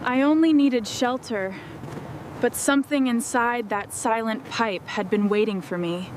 I only needed shelter, but something inside that silent pipe had been waiting for me.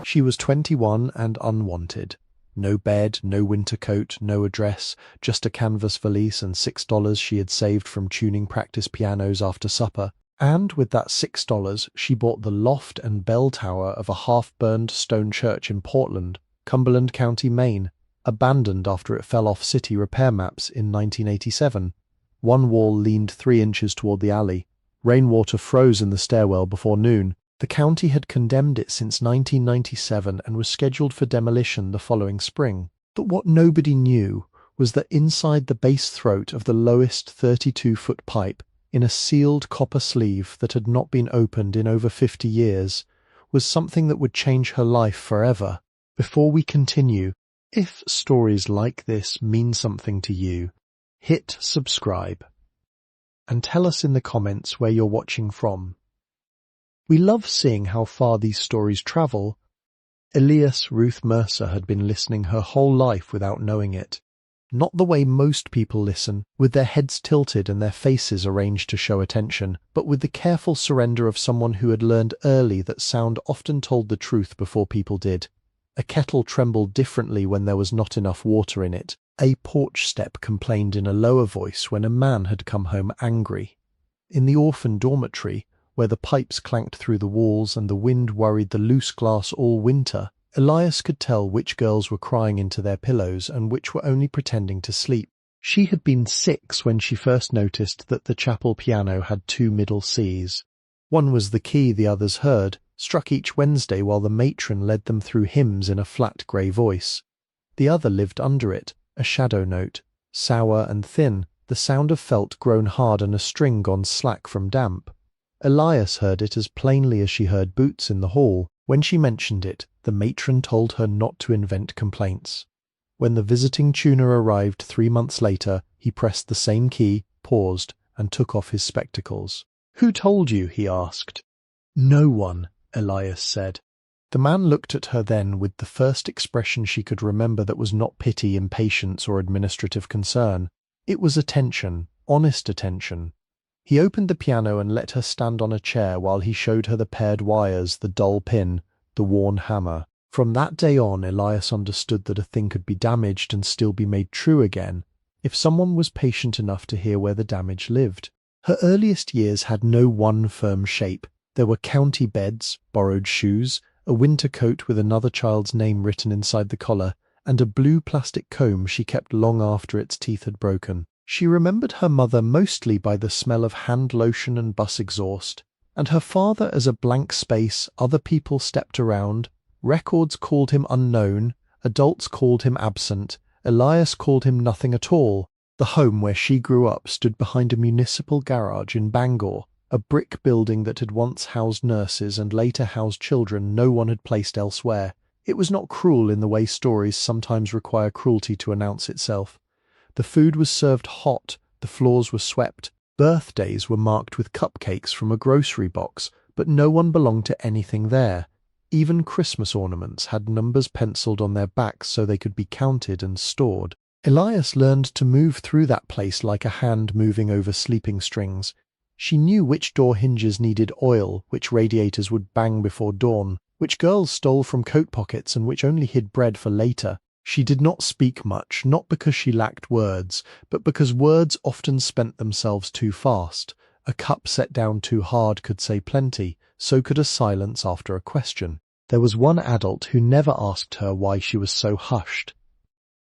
She was 21 and unwanted. No bed, no winter coat, no address, just a canvas valise and $6 she had saved from tuning practice pianos after supper. And with that $6, she bought the loft and bell tower of a half-burned stone church in Portland, Cumberland County, Maine, abandoned after it fell off city repair maps in 1987. One wall leaned 3 inches toward the alley. Rainwater froze in the stairwell before noon. The county had condemned it since 1997 and was scheduled for demolition the following spring. But what nobody knew was that inside the base throat of the lowest 32-foot pipe, in a sealed copper sleeve that had not been opened in over 50 years, was something that would change her life forever. Before we continue, if stories like this mean something to you, hit subscribe and tell us in the comments where you're watching from. We love seeing how far these stories travel. Elias Ruth Mercer had been listening her whole life without knowing it. Not the way most people listen, with their heads tilted and their faces arranged to show attention, but with the careful surrender of someone who had learned early that sound often told the truth before people did. A kettle trembled differently when there was not enough water in it. A porch step complained in a lower voice when a man had come home angry. In the orphan dormitory, where the pipes clanked through the walls and the wind worried the loose glass all winter, Elias could tell which girls were crying into their pillows and which were only pretending to sleep. She had been 6 when she first noticed that the chapel piano had 2 middle Cs. One was the key the others heard, struck each Wednesday while the matron led them through hymns in a flat grey voice. The other lived under it, a shadow note, sour and thin, the sound of felt grown hard and a string gone slack from damp. Elias heard it as plainly as she heard boots in the hall. When she mentioned it, the matron told her not to invent complaints. When the visiting tuner arrived 3 months later, he pressed the same key, paused, and took off his spectacles. "Who told you?" he asked. "No one," Elias said. The man looked at her then with the first expression she could remember that was not pity, impatience, or administrative concern. It was attention, honest attention. He opened the piano and let her stand on a chair while he showed her the paired wires, the dull pin, the worn hammer. From that day on, Elias understood that a thing could be damaged and still be made true again, if someone was patient enough to hear where the damage lived. Her earliest years had no one firm shape. There were county beds, borrowed shoes, a winter coat with another child's name written inside the collar, and a blue plastic comb she kept long after its teeth had broken. She remembered her mother mostly by the smell of hand lotion and bus exhaust, and her father as a blank space other people stepped around. Records called him unknown, adults called him absent, Elias called him nothing at all. The home where she grew up stood behind a municipal garage in Bangor, a brick building that had once housed nurses and later housed children no one had placed elsewhere. It was not cruel in the way stories sometimes require cruelty to announce itself. The food was served hot, the floors were swept, birthdays were marked with cupcakes from a grocery box, but no one belonged to anything there. Even Christmas ornaments had numbers penciled on their backs so they could be counted and stored. Elias learned to move through that place like a hand moving over sleeping strings. She knew which door hinges needed oil, which radiators would bang before dawn, which girls stole from coat pockets and which only hid bread for later. She did not speak much, not because she lacked words, but because words often spent themselves too fast. A cup set down too hard could say plenty, so could a silence after a question. There was one adult who never asked her why she was so hushed.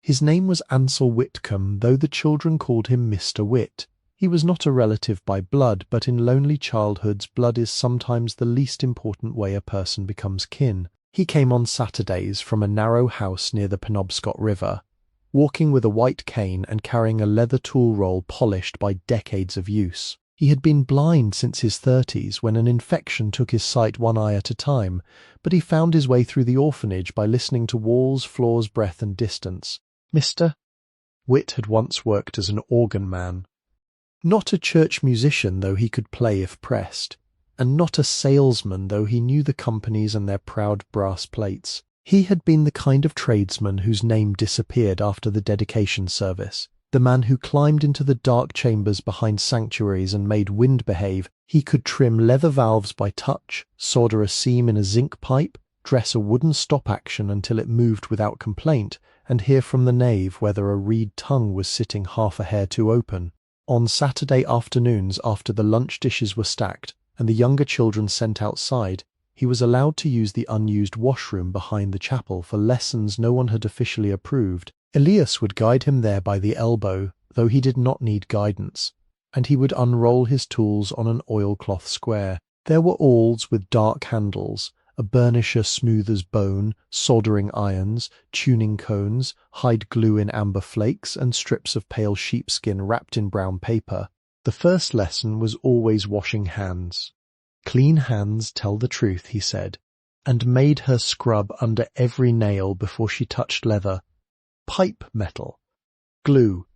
His name was Ansel Whitcomb, though the children called him Mr. Whit. He was not a relative by blood, but in lonely childhoods blood is sometimes the least important way a person becomes kin. He came on Saturdays from a narrow house near the Penobscot River, walking with a white cane and carrying a leather tool roll polished by decades of use. He had been blind since his 30s when an infection took his sight one eye at a time, but he found his way through the orphanage by listening to walls, floors, breath and distance. Mr. Whit had once worked as an organ man. Not a church musician, though he could play if pressed, and not a salesman, though he knew the companies and their proud brass plates. He had been the kind of tradesman whose name disappeared after the dedication service. The man who climbed into the dark chambers behind sanctuaries and made wind behave. He could trim leather valves by touch, solder a seam in a zinc pipe, dress a wooden stop action until it moved without complaint, and hear from the nave whether a reed tongue was sitting half a hair too open. On Saturday afternoons, after the lunch dishes were stacked and the younger children sent outside, he was allowed to use the unused washroom behind the chapel for lessons no one had officially approved. Elias would guide him there by the elbow, though he did not need guidance, and he would unroll his tools on an oilcloth square. There were awls with dark handles, a burnisher smooth as bone, soldering irons, tuning cones, hide glue in amber flakes, and strips of pale sheepskin wrapped in brown paper. The first lesson was always washing hands. Clean hands tell the truth, he said, and made her scrub under every nail before she touched leather, pipe metal, glue,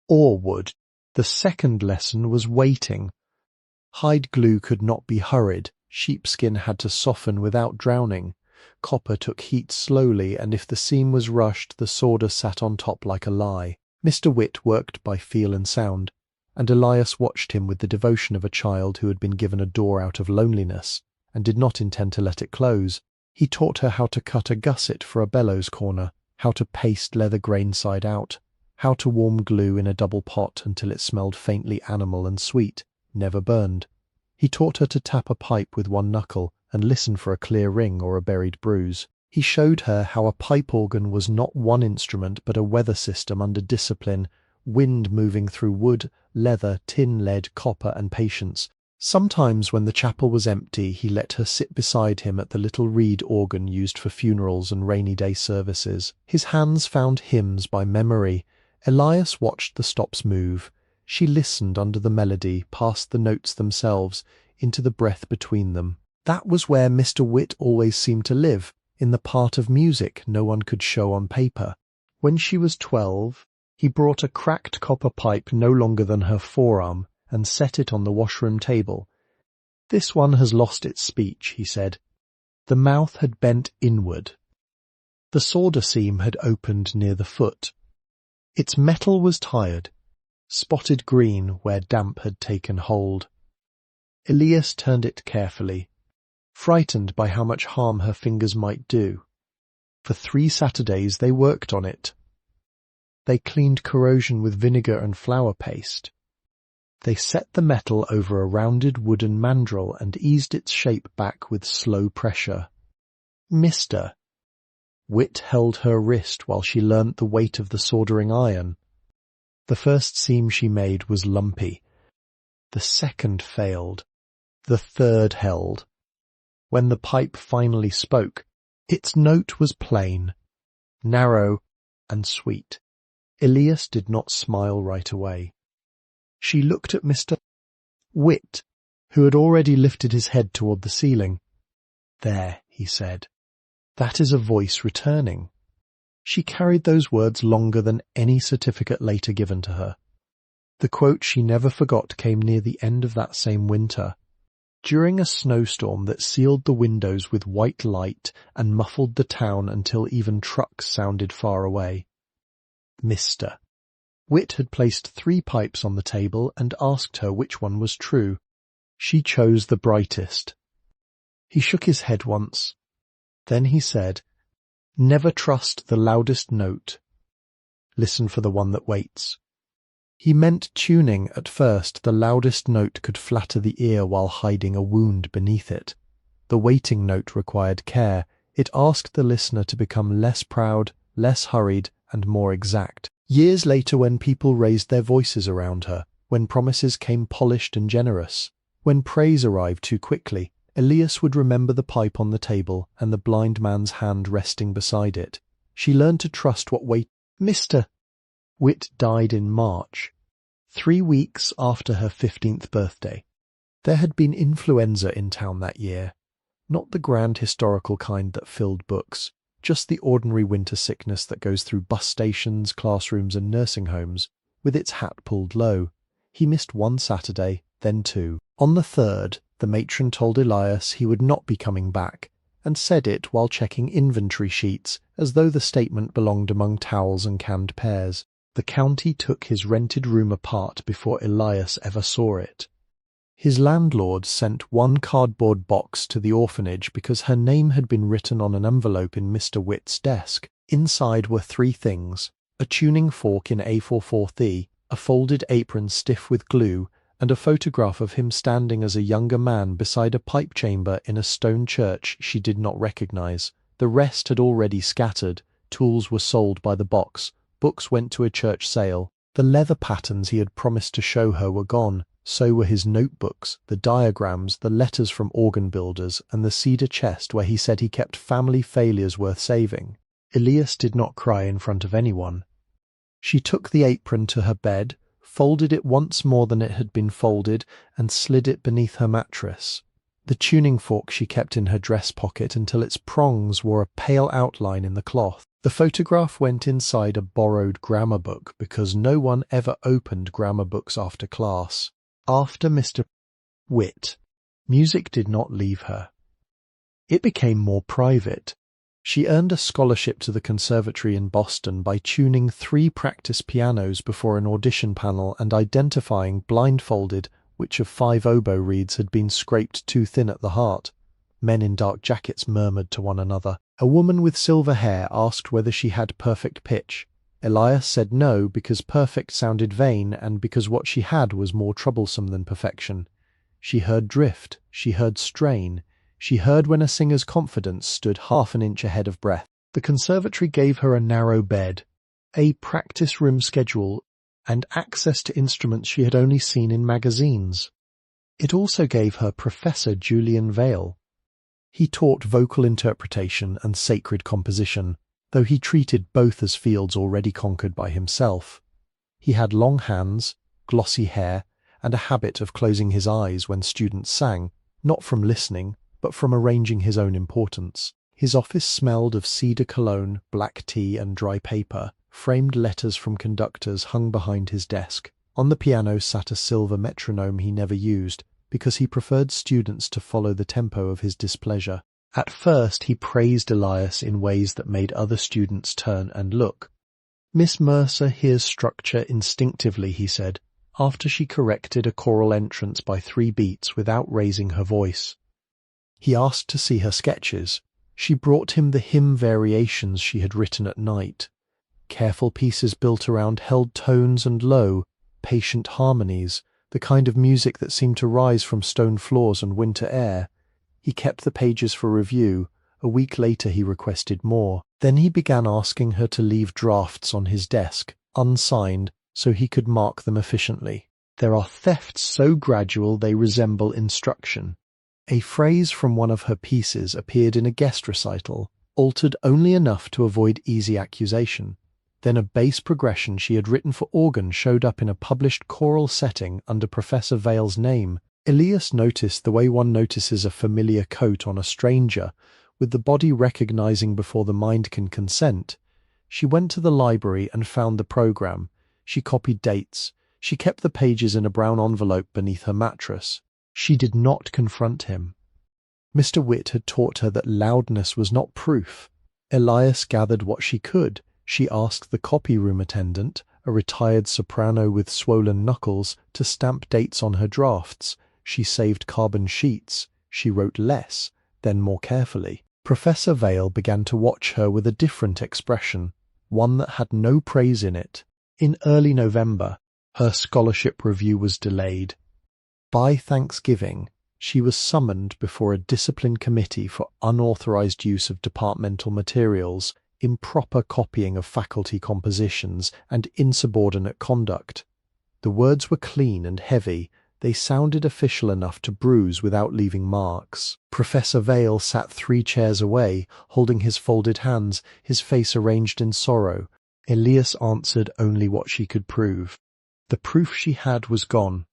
or wood. The second lesson was waiting. Hide glue could not be hurried. Sheepskin had to soften without drowning. Copper took heat slowly, and if the seam was rushed, the solder sat on top like a lie. Mr. Whit worked by feel and sound, and Elias watched him with the devotion of a child who had been given a door out of loneliness, and did not intend to let it close. He taught her how to cut a gusset for a bellows corner, how to paste leather grain side out, how to warm glue in a double pot until it smelled faintly animal and sweet, never burned. He taught her to tap a pipe with one knuckle and listen for a clear ring or a buried bruise. He showed her how a pipe organ was not one instrument but a weather system under discipline, wind moving through wood, leather, tin, lead, copper, and patience. Sometimes when the chapel was empty, he let her sit beside him at the little reed organ used for funerals and rainy day services. His hands found hymns by memory. Elias watched the stops move. She listened under the melody, past the notes themselves, into the breath between them. That was where Mr. Whit always seemed to live, in the part of music no one could show on paper. When she was 12, he brought a cracked copper pipe no longer than her forearm and set it on the washroom table. "This one has lost its speech," he said. The mouth had bent inward. The solder seam had opened near the foot. Its metal was tired, spotted green where damp had taken hold. Elias turned it carefully, frightened by how much harm her fingers might do. For 3 Saturdays they worked on it. They cleaned corrosion with vinegar and flour paste. They set the metal over a rounded wooden mandrel and eased its shape back with slow pressure. "Mister." Whit held her wrist while she learnt the weight of the soldering iron. The first seam she made was lumpy. The second failed. The third held. When the pipe finally spoke, its note was plain, narrow, and sweet. Elias did not smile right away. She looked at Mr. Whit, who had already lifted his head toward the ceiling. "There," he said. "That is a voice returning." She carried those words longer than any certificate later given to her. The quote she never forgot came near the end of that same winter, during a snowstorm that sealed the windows with white light and muffled the town until even trucks sounded far away. Mr. Whit had placed 3 pipes on the table and asked her which one was true. She chose the brightest. He shook his head once. Then he said, "Never trust the loudest note. Listen for the one that waits." He meant tuning at first. The loudest note could flatter the ear while hiding a wound beneath it. The waiting note required care. It asked the listener to become less proud, less hurried, and more exact. Years later, when people raised their voices around her, when promises came polished and generous, when praise arrived too quickly, Elias would remember the pipe on the table and the blind man's hand resting beside it. She learned to trust what wait. Mr. Whit died in March, 3 weeks after her 15th birthday. There had been influenza in town that year, not the grand historical kind that filled books, just the ordinary winter sickness that goes through bus stations, classrooms, and nursing homes, with its hat pulled low. He missed 1 Saturday, then 2. On the 3rd, the matron told Elias he would not be coming back, and said it while checking inventory sheets, as though the statement belonged among towels and canned pears. The county took his rented room apart before Elias ever saw it. His landlord sent one cardboard box to the orphanage because her name had been written on an envelope in Mr. Witt's desk. Inside were 3 things: a tuning fork in A44, a folded apron stiff with glue, and a photograph of him standing as a younger man beside a pipe chamber in a stone church she did not recognize. The rest had already scattered. Tools were sold by the box. Books went to a church sale. The leather patterns he had promised to show her were gone. So were his notebooks, the diagrams, the letters from organ builders, and the cedar chest where he said he kept family failures worth saving. Elias did not cry in front of anyone. She took the apron to her bed, folded it once more than it had been folded, and slid it beneath her mattress. The tuning fork she kept in her dress pocket until its prongs wore a pale outline in the cloth. The photograph went inside a borrowed grammar book because no one ever opened grammar books after class. After Mr. Witt, music did not leave her. It became more private. She earned a scholarship to the conservatory in Boston by tuning 3 practice pianos before an audition panel and identifying, blindfolded, which of 5 oboe reeds had been scraped too thin at the heart. Men in dark jackets murmured to one another. A woman with silver hair asked whether she had perfect pitch. Elias said no, because perfect sounded vain and because what she had was more troublesome than perfection. She heard drift, she heard strain, she heard when a singer's confidence stood half an inch ahead of breath. The conservatory gave her a narrow bed, a practice room schedule, and access to instruments she had only seen in magazines. It also gave her Professor Julian Vale. He taught vocal interpretation and sacred composition, though he treated both as fields already conquered by himself. He had long hands, glossy hair, and a habit of closing his eyes when students sang, not from listening, but from arranging his own importance. His office smelled of cedar cologne, black tea, and dry paper. Framed letters from conductors hung behind his desk. On the piano sat a silver metronome he never used, because he preferred students to follow the tempo of his displeasure. At first he praised Elias in ways that made other students turn and look. "Miss Mercer hears structure instinctively," he said, after she corrected a choral entrance by 3 beats without raising her voice. He asked to see her sketches. She brought him the hymn variations she had written at night. Careful pieces built around held tones and low, patient harmonies, the kind of music that seemed to rise from stone floors and winter air. He kept the pages for review. A week later he requested more. Then he began asking her to leave drafts on his desk, unsigned, so he could mark them efficiently. "There are thefts so gradual they resemble instruction." A phrase from one of her pieces appeared in a guest recital, altered only enough to avoid easy accusation. Then a bass progression she had written for organ showed up in a published choral setting under Professor Vale's name. Elias noticed the way one notices a familiar coat on a stranger, with the body recognizing before the mind can consent. She went to the library and found the program. She copied dates. She kept the pages in a brown envelope beneath her mattress. She did not confront him. Mr. Witt had taught her that loudness was not proof. Elias gathered what she could. She asked the copy room attendant, a retired soprano with swollen knuckles, to stamp dates on her drafts. She saved carbon sheets. She wrote less, then more carefully. Professor Vale began to watch her with a different expression, one that had no praise in it. In early November, her scholarship review was delayed. By Thanksgiving, she was summoned before a discipline committee for unauthorized use of departmental materials, improper copying of faculty compositions, and insubordinate conduct. The words were clean and heavy. They sounded official enough to bruise without leaving marks. Professor Vale sat 3 chairs away, holding his folded hands, his face arranged in sorrow. Elias answered only what she could prove. The proof she had was gone.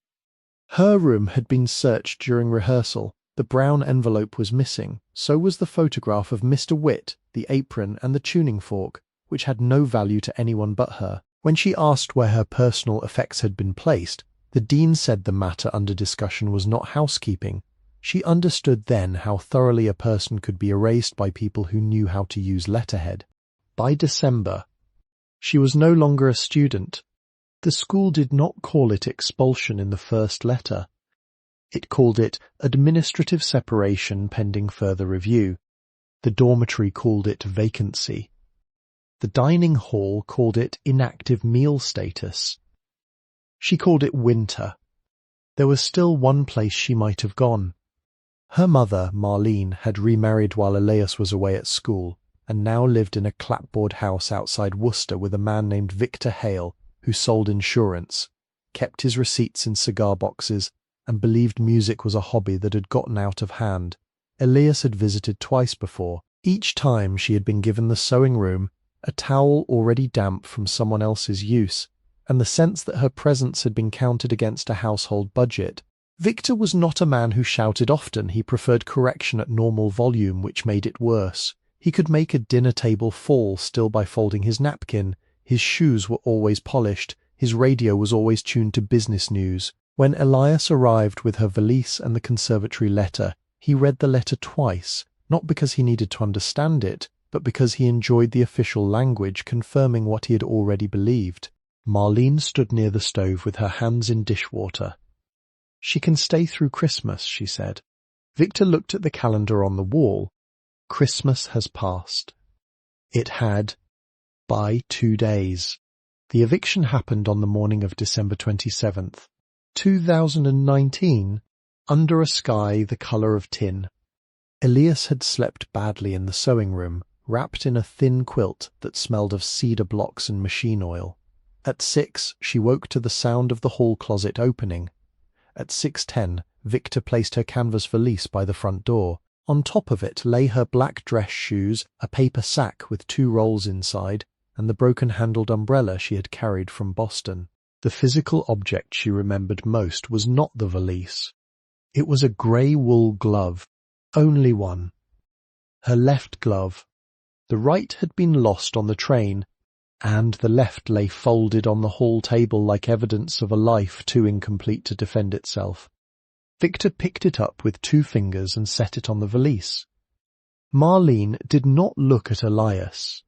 Her room had been searched during rehearsal. The brown envelope was missing. So was the photograph of Mr. Witt, the apron, and the tuning fork, which had no value to anyone but her. When she asked where her personal effects had been placed, the dean said the matter under discussion was not housekeeping. She understood then how thoroughly a person could be erased by people who knew how to use letterhead. By December, She was no longer a student. The school did not call it expulsion in the first letter. It called it administrative separation pending further review. The dormitory called it vacancy. The dining hall called it inactive meal status. She called it winter. There was still one place she might have gone. Her mother, Marlene, had remarried while Elias was away at school, and now lived in a clapboard house outside Worcester with a man named Victor Hale, who sold insurance, kept his receipts in cigar boxes, and believed music was a hobby that had gotten out of hand. Elias had visited twice before. Each time she had been given the sewing room, a towel already damp from someone else's use, and the sense that her presence had been counted against a household budget. Victor was not a man who shouted often. He preferred correction at normal volume, which made it worse. He could make a dinner table fall still by folding his napkin. His shoes were always polished. His radio was always tuned to business news. When Elias arrived with her valise and the conservatory letter, he read the letter twice, not because he needed to understand it, but because he enjoyed the official language confirming what he had already believed. Marlene stood near the stove with her hands in dishwater. "She can stay through Christmas," she said. Victor looked at the calendar on the wall. Christmas has passed. It had, by 2 days. The eviction happened on the morning of December 27th, 2019, under a sky the colour of tin. Elias had slept badly in the sewing room, wrapped in a thin quilt that smelled of cedar blocks and machine oil. At 6, she woke to the sound of the hall closet opening. At 6:10, Victor placed her canvas valise by the front door. On top of it lay her black dress shoes, a paper sack with 2 rolls inside, and the broken-handled umbrella she had carried from Boston. The physical object she remembered most was not the valise. It was a grey wool glove, only one. Her left glove. The right had been lost on the train, and the left lay folded on the hall table like evidence of a life too incomplete to defend itself. Victor picked it up with 2 fingers and set it on the valise. Marlene did not look at Elias.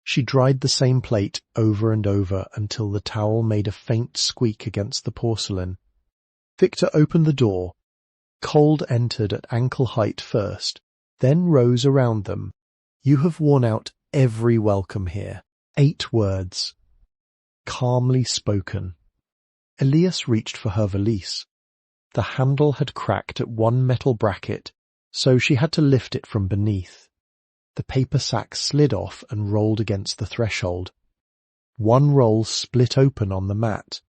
She dried the same plate over and over until the towel made a faint squeak against the porcelain. Victor opened the door. Cold entered at ankle height first, then rose around them. "You have worn out every welcome here." 8 words. Calmly spoken. Elias reached for her valise. The handle had cracked at one metal bracket, so she had to lift it from beneath. The paper sack slid off and rolled against the threshold. One roll split open on the mat.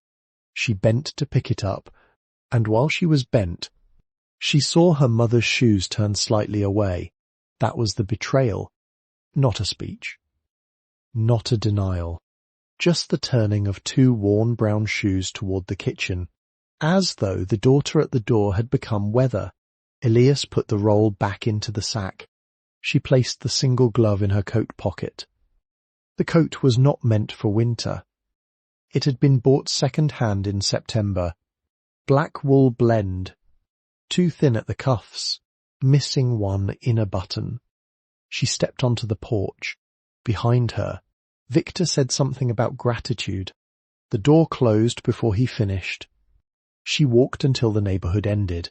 She bent to pick it up, and while she was bent, she saw her mother's shoes turn slightly away. That was the betrayal, not a speech. Not a denial. Just the turning of 2 worn brown shoes toward the kitchen, as though the daughter at the door had become weather. Elias put the roll back into the sack. She placed the single glove in her coat pocket. The coat was not meant for winter. It had been bought second-hand in September. Black wool blend. Too thin at the cuffs. Missing one inner button. She stepped onto the porch. Behind her, Victor said something about gratitude. The door closed before he finished. She walked until the neighbourhood ended.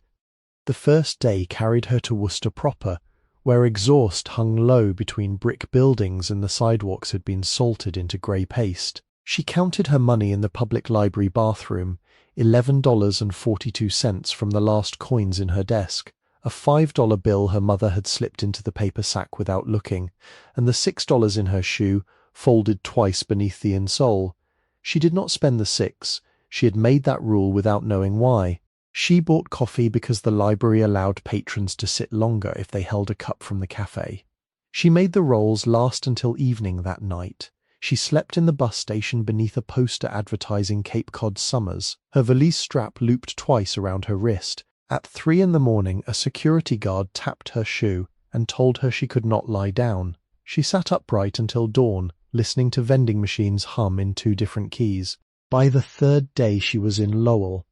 The first day carried her to Worcester proper, where exhaust hung low between brick buildings and the sidewalks had been salted into grey paste. She counted her money in the public library bathroom, $11.42 from the last coins in her desk. A $5 bill her mother had slipped into the paper sack without looking, and the $6 in her shoe, folded twice beneath the insole. She did not spend the 6. She had made that rule without knowing why. She bought coffee because the library allowed patrons to sit longer if they held a cup from the cafe. She made the rolls last until evening that night. She slept in the bus station beneath a poster advertising Cape Cod summers. Her valise strap looped twice around her wrist. At 3 a.m, a security guard tapped her shoe and told her she could not lie down. She sat upright until dawn, listening to vending machines hum in 2 different keys. By the 3rd day she was in Lowell.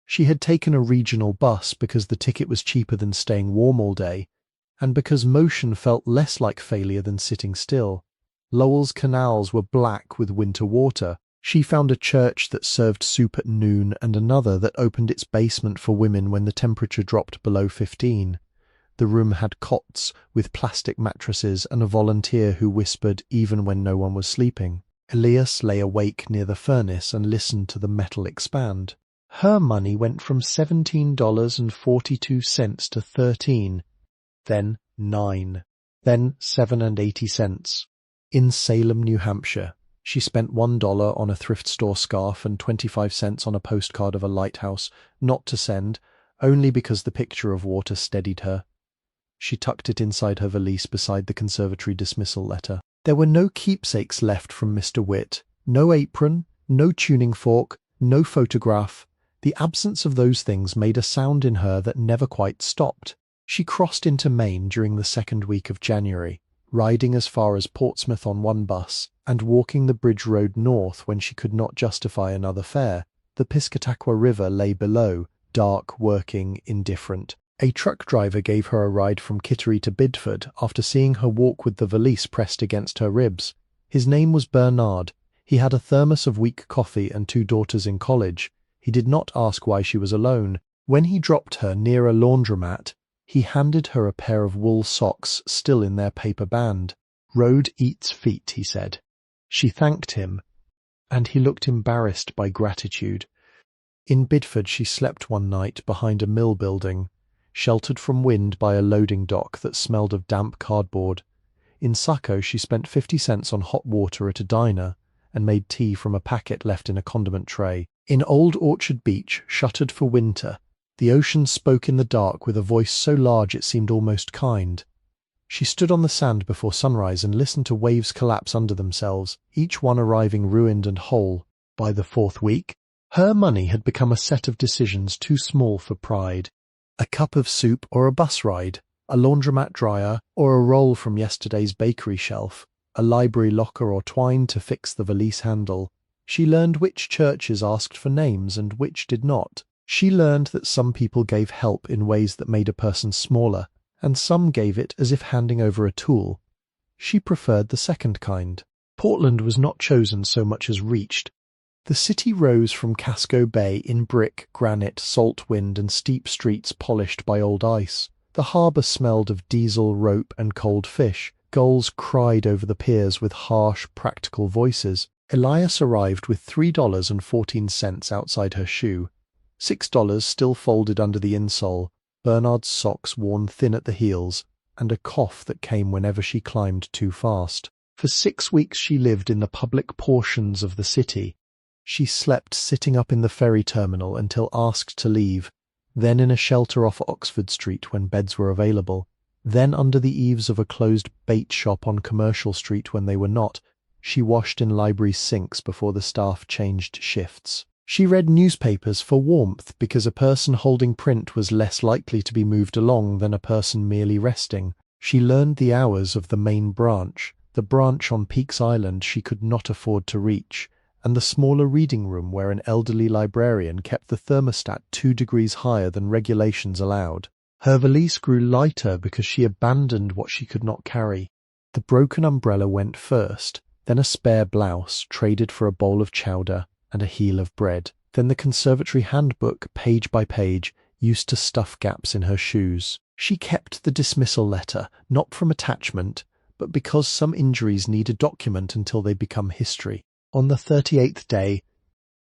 She had taken a regional bus because the ticket was cheaper than staying warm all day, and because motion felt less like failure than sitting still. Lowell's canals were black with winter water. She found a church that served soup at noon and another that opened its basement for women when the temperature dropped below 15. The room had cots with plastic mattresses and a volunteer who whispered even when no one was sleeping. Elias lay awake near the furnace and listened to the metal expand. Her money went from $17.42 to $13, then $9, then $7.80. In Salem, New Hampshire, she spent $1 on a thrift store scarf and 25 cents on a postcard of a lighthouse, not to send, only because the picture of water steadied her. She tucked it inside her valise beside the conservatory dismissal letter. There were no keepsakes left from Mr. Witt, no apron, no tuning fork, no photograph. The absence of those things made a sound in her that never quite stopped. She crossed into Maine during the second week of January, riding as far as Portsmouth on one bus, and walking the bridge road north when she could not justify another fare. The Piscataqua River lay below, dark, working, indifferent. A truck driver gave her a ride from Kittery to Bidford after seeing her walk with the valise pressed against her ribs. His name was Bernard. He had a thermos of weak coffee and 2 daughters in college. He did not ask why she was alone. When he dropped her near a laundromat, he handed her a pair of wool socks still in their paper band. "Road eats feet," he said. She thanked him, and he looked embarrassed by gratitude. In Bidford she slept one night behind a mill building, sheltered from wind by a loading dock that smelled of damp cardboard. In Saco she spent 50 cents on hot water at a diner and made tea from a packet left in a condiment tray. In Old Orchard Beach, shuttered for winter, the ocean spoke in the dark with a voice so large it seemed almost kind. She stood on the sand before sunrise and listened to waves collapse under themselves, each one arriving ruined and whole. By the 4th week, her money had become a set of decisions too small for pride. A cup of soup or a bus ride, a laundromat dryer or a roll from yesterday's bakery shelf, a library locker or twine to fix the valise handle. She learned which churches asked for names and which did not. She learned that some people gave help in ways that made a person smaller, and some gave it as if handing over a tool. She preferred the second kind. Portland was not chosen so much as reached. The city rose from Casco Bay in brick, granite, salt wind, and steep streets polished by old ice. The harbour smelled of diesel, rope, and cold fish. Gulls cried over the piers with harsh, practical voices. Elias arrived with $3.14 outside her shoe, $6 still folded under the insole, Bernard's socks worn thin at the heels, and a cough that came whenever she climbed too fast. For 6 weeks she lived in the public portions of the city. She slept sitting up in the ferry terminal until asked to leave, then in a shelter off Oxford Street when beds were available, then under the eaves of a closed bait shop on Commercial Street when they were not. She washed in library sinks before the staff changed shifts. She read newspapers for warmth because a person holding print was less likely to be moved along than a person merely resting. She learned the hours of the main branch, the branch on Peaks Island she could not afford to reach, and the smaller reading room where an elderly librarian kept the thermostat 2 degrees higher than regulations allowed. Her valise grew lighter because she abandoned what she could not carry. The broken umbrella went first, then a spare blouse traded for a bowl of chowder and a heel of bread. Then the conservatory handbook, page by page, used to stuff gaps in her shoes. She kept the dismissal letter, not from attachment, but because some injuries need a document until they become history. On the 38th day,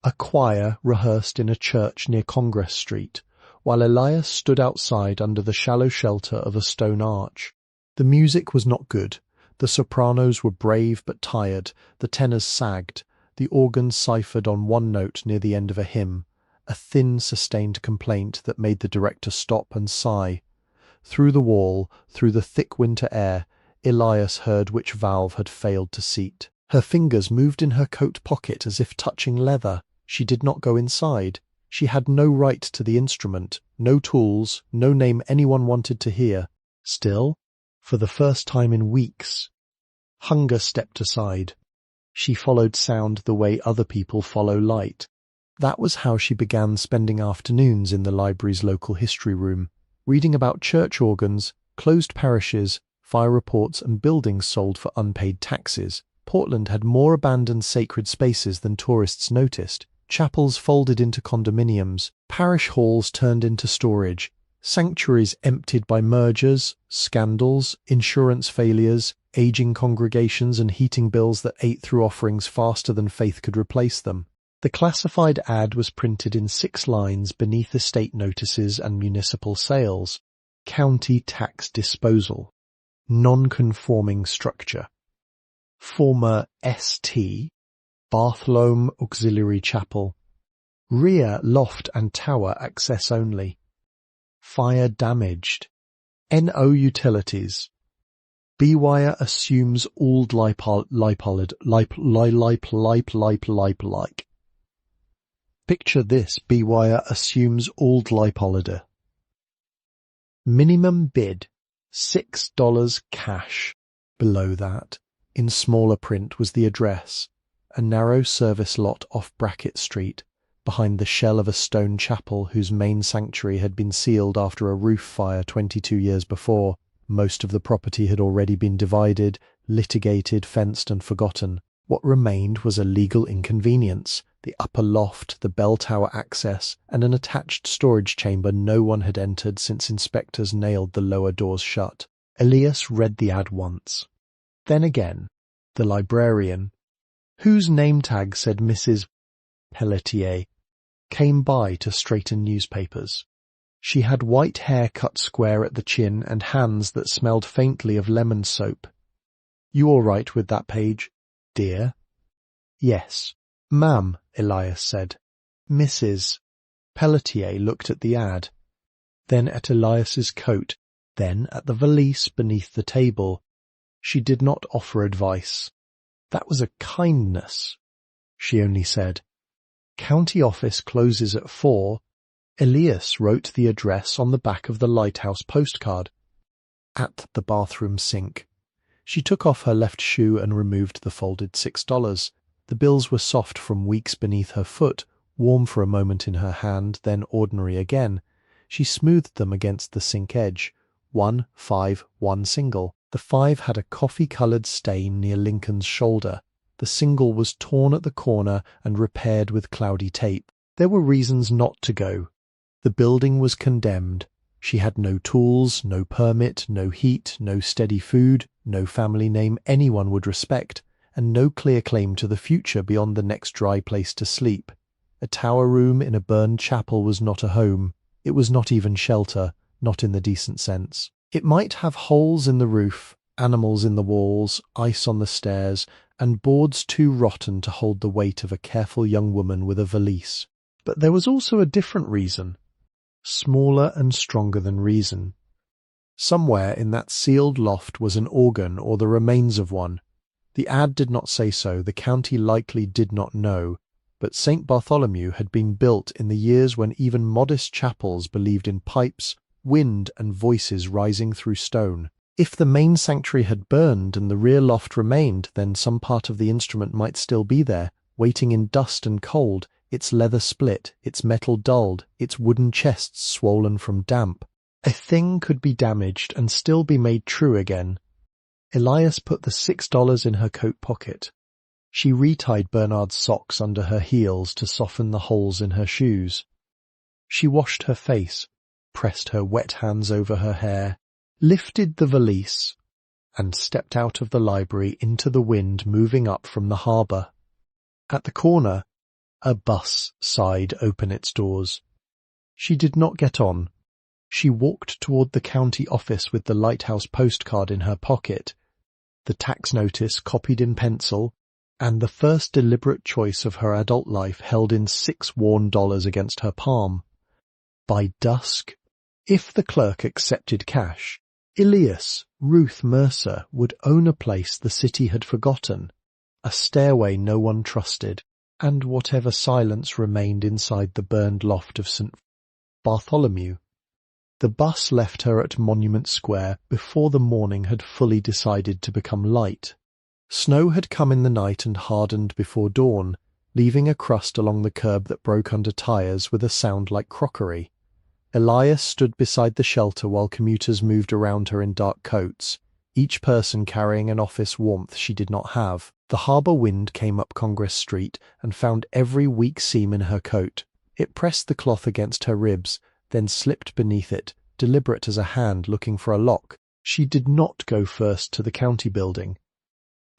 a choir rehearsed in a church near Congress Street, while Elias stood outside under the shallow shelter of a stone arch. The music was not good. The sopranos were brave but tired, the tenors sagged, the organ ciphered on one note near the end of a hymn, a thin, sustained complaint that made the director stop and sigh. Through the wall, through the thick winter air, Elias heard which valve had failed to seat. Her fingers moved in her coat pocket as if touching leather. She did not go inside. She had no right to the instrument, no tools, no name anyone wanted to hear. Still, for the first time in weeks, hunger stepped aside. She followed sound the way other people follow light. That was how she began spending afternoons in the library's local history room, reading about church organs, closed parishes, fire reports, and buildings sold for unpaid taxes. Portland had more abandoned sacred spaces than tourists noticed. Chapels folded into condominiums, parish halls turned into storage, sanctuaries emptied by mergers, scandals, insurance failures, aging congregations and heating bills that ate through offerings faster than faith could replace them. The classified ad was printed in 6 lines beneath estate notices and municipal sales. County tax disposal. Non-conforming structure. Former St. Bartholomew Auxiliary Chapel. Rear, loft and tower access only. Fire damaged. NO utilities. B-wire assumes old Picture this, B-wire assumes old lipolider. Minimum bid, $6 cash. Below that, in smaller print, was the address, a narrow service lot off Brackett Street, behind the shell of a stone chapel whose main sanctuary had been sealed after a roof fire 22 years before. Most of the property had already been divided, litigated, fenced and forgotten. What remained was a legal inconvenience, the upper loft, the bell tower access, and an attached storage chamber no one had entered since inspectors nailed the lower doors shut. Elias read the ad once. Then again, the librarian, whose name tag said Mrs. Pelletier, came by to straighten newspapers. She had white hair cut square at the chin and hands that smelled faintly of lemon soap. "You all right with that page, dear?" "Yes, ma'am," Elias said. Mrs. Pelletier looked at the ad, then at Elias's coat, then at the valise beneath the table. She did not offer advice. That was a kindness. She only said, "County office closes at 4. Elias wrote the address on the back of the lighthouse postcard. At the bathroom sink. She took off her left shoe and removed the folded $6. The bills were soft from weeks beneath her foot, warm for a moment in her hand, then ordinary again. She smoothed them against the sink edge. 1, 5, 1 single. The 5 had a coffee-coloured stain near Lincoln's shoulder. The single was torn at the corner and repaired with cloudy tape. There were reasons not to go. The building was condemned. She had no tools, no permit, no heat, no steady food, no family name anyone would respect, and no clear claim to the future beyond the next dry place to sleep. A tower room in a burned chapel was not a home. It was not even shelter, not in the decent sense. It might have holes in the roof, animals in the walls, ice on the stairs, and boards too rotten to hold the weight of a careful young woman with a valise. But there was also a different reason. Smaller and stronger than reason. Somewhere in that sealed loft was an organ or the remains of one. The ad did not say so, the county likely did not know, but St. Bartholomew had been built in the years when even modest chapels believed in pipes, wind and voices rising through stone. If the main sanctuary had burned and the rear loft remained, then some part of the instrument might still be there, waiting in dust and cold, its leather split, its metal dulled, its wooden chests swollen from damp. A thing could be damaged and still be made true again. Elias put the $6 in her coat pocket. She retied Bernard's socks under her heels to soften the holes in her shoes. She washed her face, pressed her wet hands over her hair, lifted the valise, and stepped out of the library into the wind moving up from the harbour. At the corner, a bus sighed open its doors. She did not get on. She walked toward the county office with the lighthouse postcard in her pocket, the tax notice copied in pencil, and the first deliberate choice of her adult life held in $6 worn against her palm. By dusk, if the clerk accepted cash, Elias Ruth Mercer would own a place the city had forgotten, a stairway no one trusted, and whatever silence remained inside the burned loft of St. Bartholomew. The bus left her at Monument Square before the morning had fully decided to become light. Snow had come in the night and hardened before dawn, leaving a crust along the curb that broke under tires with a sound like crockery. Elias stood beside the shelter while commuters moved around her in dark coats. each person carrying an office warmth she did not have. The harbour wind came up Congress Street and found every weak seam in her coat. It pressed the cloth against her ribs, then slipped beneath it, deliberate as a hand looking for a lock. She did not go first to the county building.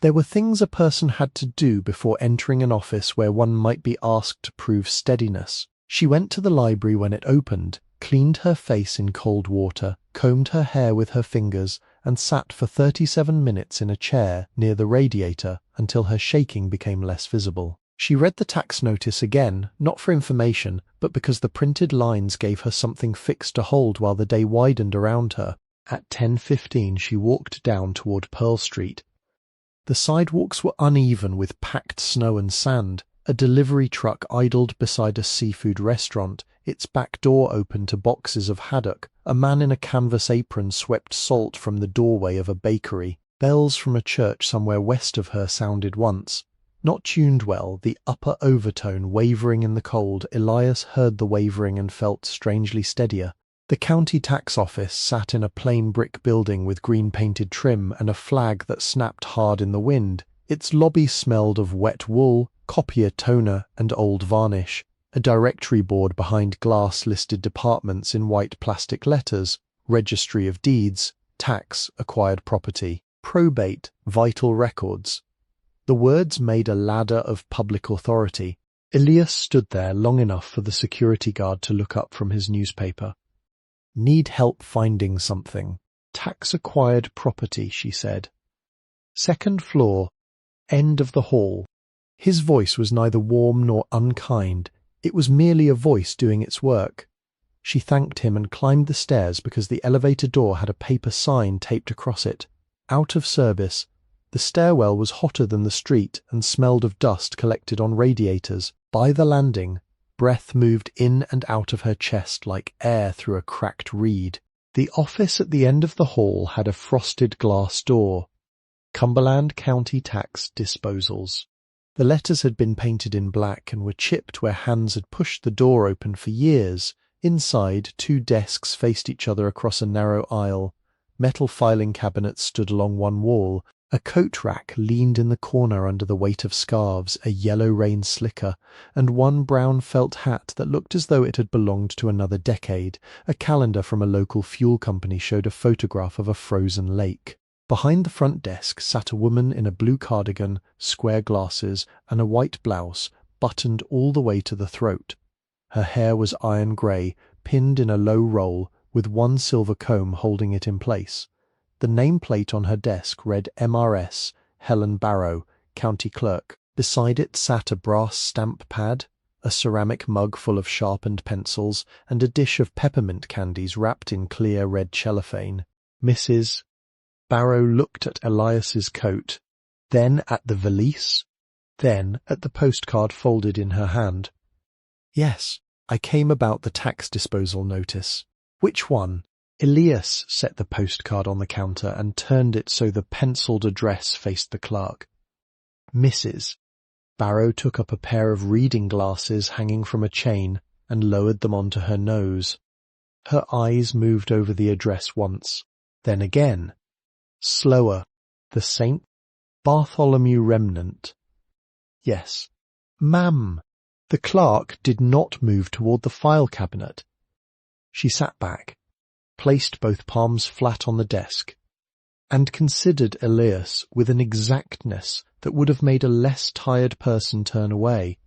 There were things a person had to do before entering an office where one might be asked to prove steadiness. She went to the library when it opened, cleaned her face in cold water, combed her hair with her fingers, and sat for 37 minutes in a chair near the radiator until her shaking became less visible. She read the tax notice again, not for information, but because the printed lines gave her something fixed to hold while the day widened around her. At 10:15 she walked down toward Pearl Street. The sidewalks were uneven with packed snow and sand. A delivery truck idled beside a seafood restaurant, its back door open to boxes of haddock. A man in a canvas apron swept salt from the doorway of a bakery. Bells from a church somewhere west of her sounded once. Not tuned well, the upper overtone wavering in the cold, Elias heard the wavering and felt strangely steadier. The county tax office sat in a plain brick building with green-painted trim and a flag that snapped hard in the wind. Its lobby smelled of wet wool, copier toner, and old varnish. A directory board behind glass listed departments in white plastic letters: Registry of Deeds, Tax, Acquired Property, Probate, Vital Records. The words made a ladder of public authority. Elias stood there long enough for the security guard to look up from his newspaper. "Need help finding something. Tax acquired property," she said. "Second floor, end of the hall." His voice was neither warm nor unkind. It was merely a voice doing its work. She thanked him and climbed the stairs because the elevator door had a paper sign taped across it. Out of service. The stairwell was hotter than the street and smelled of dust collected on radiators. By the landing, breath moved in and out of her chest like air through a cracked reed. The office at the end of the hall had a frosted glass door. Cumberland County Tax Disposals. The letters had been painted in black and were chipped where hands had pushed the door open for years. Inside, 2 desks faced each other across a narrow aisle. Metal filing cabinets stood along one wall. A coat rack leaned in the corner under the weight of scarves, a yellow rain slicker, and one brown felt hat that looked as though it had belonged to another decade. A calendar from a local fuel company showed a photograph of a frozen lake. Behind the front desk sat a woman in a blue cardigan, square glasses, and a white blouse, buttoned all the way to the throat. Her hair was iron grey, pinned in a low roll, with one silver comb holding it in place. The nameplate on her desk read MRS, Helen Barrow, County Clerk. Beside it sat a brass stamp pad, a ceramic mug full of sharpened pencils, and a dish of peppermint candies wrapped in clear red cellophane. Mrs. Barrow looked at Elias's coat, then at the valise, then at the postcard folded in her hand. "Yes, I came about the tax disposal notice." "Which one?" Elias set the postcard on the counter and turned it so the penciled address faced the clerk. "Mrs." Barrow took up a pair of reading glasses hanging from a chain and lowered them onto her nose. Her eyes moved over the address once, then again. Slower. The St. Bartholomew Remnant. "Yes." "Ma'am." The clerk did not move toward the file cabinet. She sat back, placed both palms flat on the desk, and considered Elias with an exactness that would have made a less tired person turn away.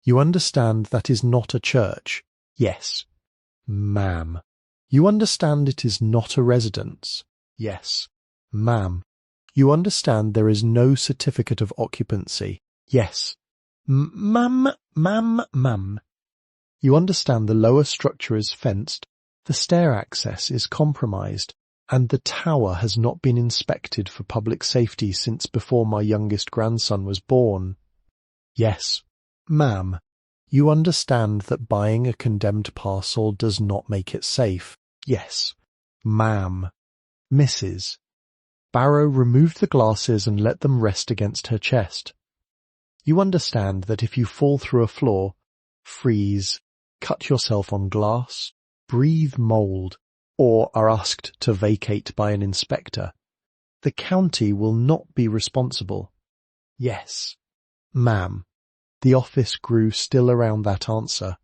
"You understand that is not a church?" "Yes." "Ma'am." "You understand it is not a residence?" "Yes." "Ma'am." "You understand there is no certificate of occupancy?" "Yes." Ma'am. "You understand the lower structure is fenced, the stair access is compromised, and the tower has not been inspected for public safety since before my youngest grandson was born?" "Yes." "Ma'am, you understand that buying a condemned parcel does not make it safe?" "Yes." "Ma'am." "Mrs." Barrow removed the glasses and let them rest against her chest. "You understand that if you fall through a floor, freeze, cut yourself on glass, breathe mold, or are asked to vacate by an inspector, The county will not be responsible. Yes, ma'am. The office grew still around that answer.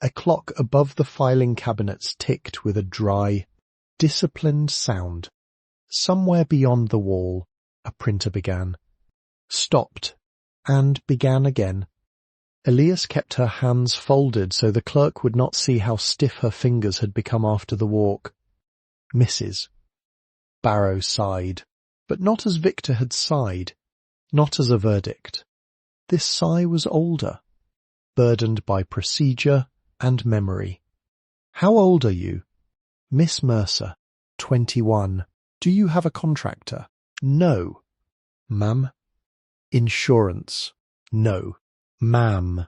A clock above the filing cabinets ticked with a dry, disciplined sound. Somewhere beyond the wall, a printer began, stopped, and began again. Elias kept her hands folded so the clerk would not see how stiff her fingers had become after the walk. Mrs. Barrow sighed, but not as Victor had sighed, not as a verdict. This sigh was older, burdened by procedure and memory. How old are you? Miss Mercer, 21. Do you have a contractor? No. Ma'am? Insurance? No. Ma'am.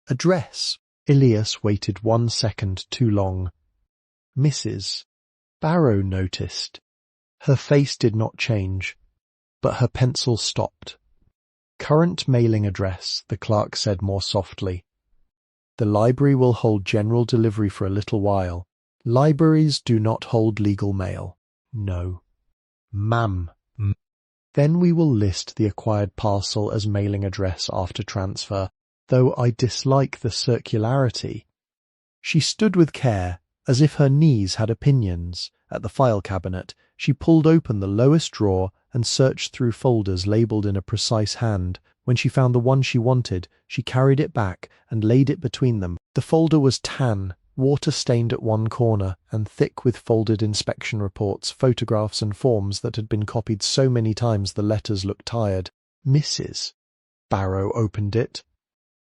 Address? Elias waited 1 second too long. Mrs. Barrow noticed. Her face did not change, but her pencil stopped. Current mailing address, the clerk said more softly. The library will hold general delivery for a little while. Libraries do not hold legal mail. No. Ma'am. Then we will list the acquired parcel as mailing address after transfer, though I dislike the circularity. She stood with care, as if her knees had opinions. At the file cabinet, she pulled open the lowest drawer and searched through folders labelled in a precise hand. When she found the one she wanted, she carried it back and laid it between them. The folder was tan, water-stained at one corner, and thick with folded inspection reports, photographs and forms that had been copied so many times the letters looked tired. Mrs. Barrow opened it.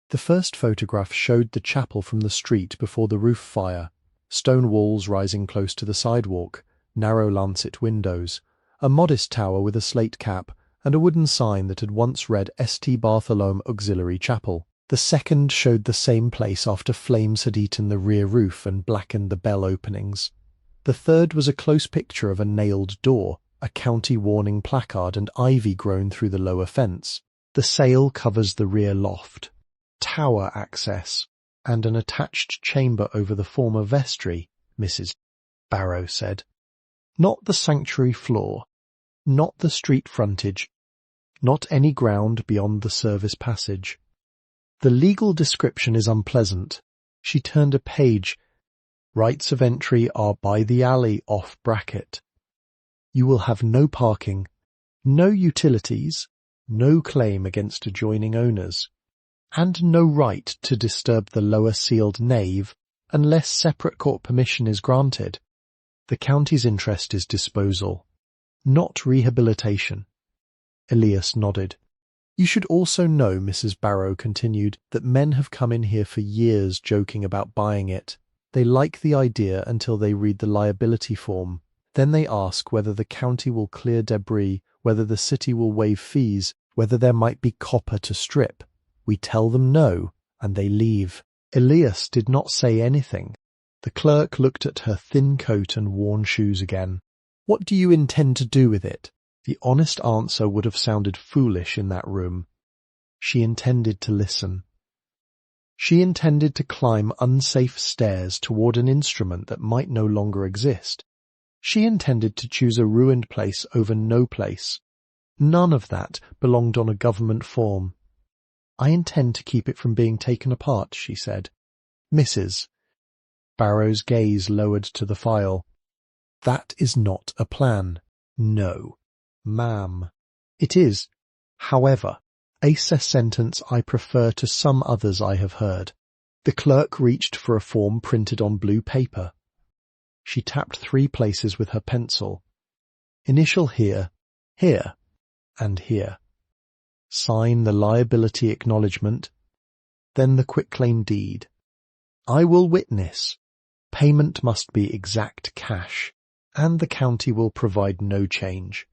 The first photograph showed the chapel from the street before the roof fire, stone walls rising close to the sidewalk, narrow lancet windows, a modest tower with a slate cap, and a wooden sign that had once read St. Bartholomew Auxiliary Chapel. The second showed the same place after flames had eaten the rear roof and blackened the bell openings. The third was a close picture of a nailed door, a county warning placard, and ivy grown through the lower fence. The sail covers the rear loft, tower access, and an attached chamber over the former vestry, Mrs. Barrow said. Not the sanctuary floor, not the street frontage, not any ground beyond the service passage. The legal description is unpleasant. She turned a page. Rights of entry are by the alley off bracket. You will have no parking, no utilities, no claim against adjoining owners, and no right to disturb the lower sealed nave unless separate court permission is granted. The county's interest is disposal, not rehabilitation. Elias nodded. You should also know, Mrs. Barrow continued, that men have come in here for years joking about buying it. They like the idea until they read the liability form. Then they ask whether the county will clear debris, whether the city will waive fees, whether there might be copper to strip. We tell them no, and they leave. Elias did not say anything. The clerk looked at her thin coat and worn shoes again. What do you intend to do with it? The honest answer would have sounded foolish in that room. She intended to listen. She intended to climb unsafe stairs toward an instrument that might no longer exist. She intended to choose a ruined place over no place. None of that belonged on a government form. I intend to keep it from being taken apart, she said. Mrs. Barrow's gaze lowered to the file. That is not a plan. No. Ma'am. It is, however, a sentence I prefer to some others I have heard. The clerk reached for a form printed on blue paper. She tapped 3 places with her pencil. Initial here, here, and here. Sign the liability acknowledgement, then the quitclaim deed. I will witness. Payment must be exact cash, and the county will provide no change.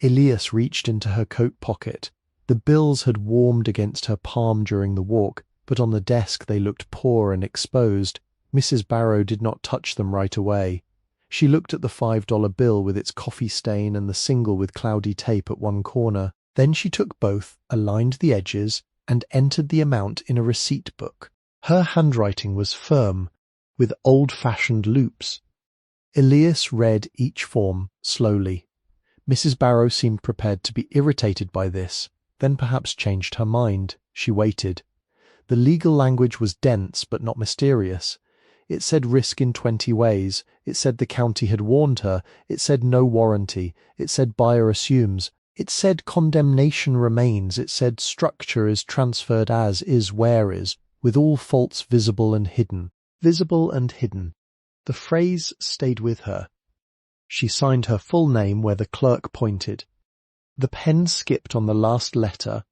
Elias reached into her coat pocket. The bills had warmed against her palm during the walk, but on the desk they looked poor and exposed. Mrs. Barrow did not touch them right away. She looked at the $5 bill with its coffee stain and the single with cloudy tape at one corner. Then she took both, aligned the edges, and entered the amount in a receipt book. Her handwriting was firm, with old-fashioned loops. Elias read each form slowly. Mrs. Barrow seemed prepared to be irritated by this, then perhaps changed her mind. She waited. The legal language was dense but not mysterious. It said risk in 20 ways. It said the county had warned her. It said no warranty. It said buyer assumes. It said condemnation remains. It said structure is transferred as is where is, with all faults visible and hidden. Visible and hidden. The phrase stayed with her. She signed her full name where the clerk pointed. The pen skipped on the last letter,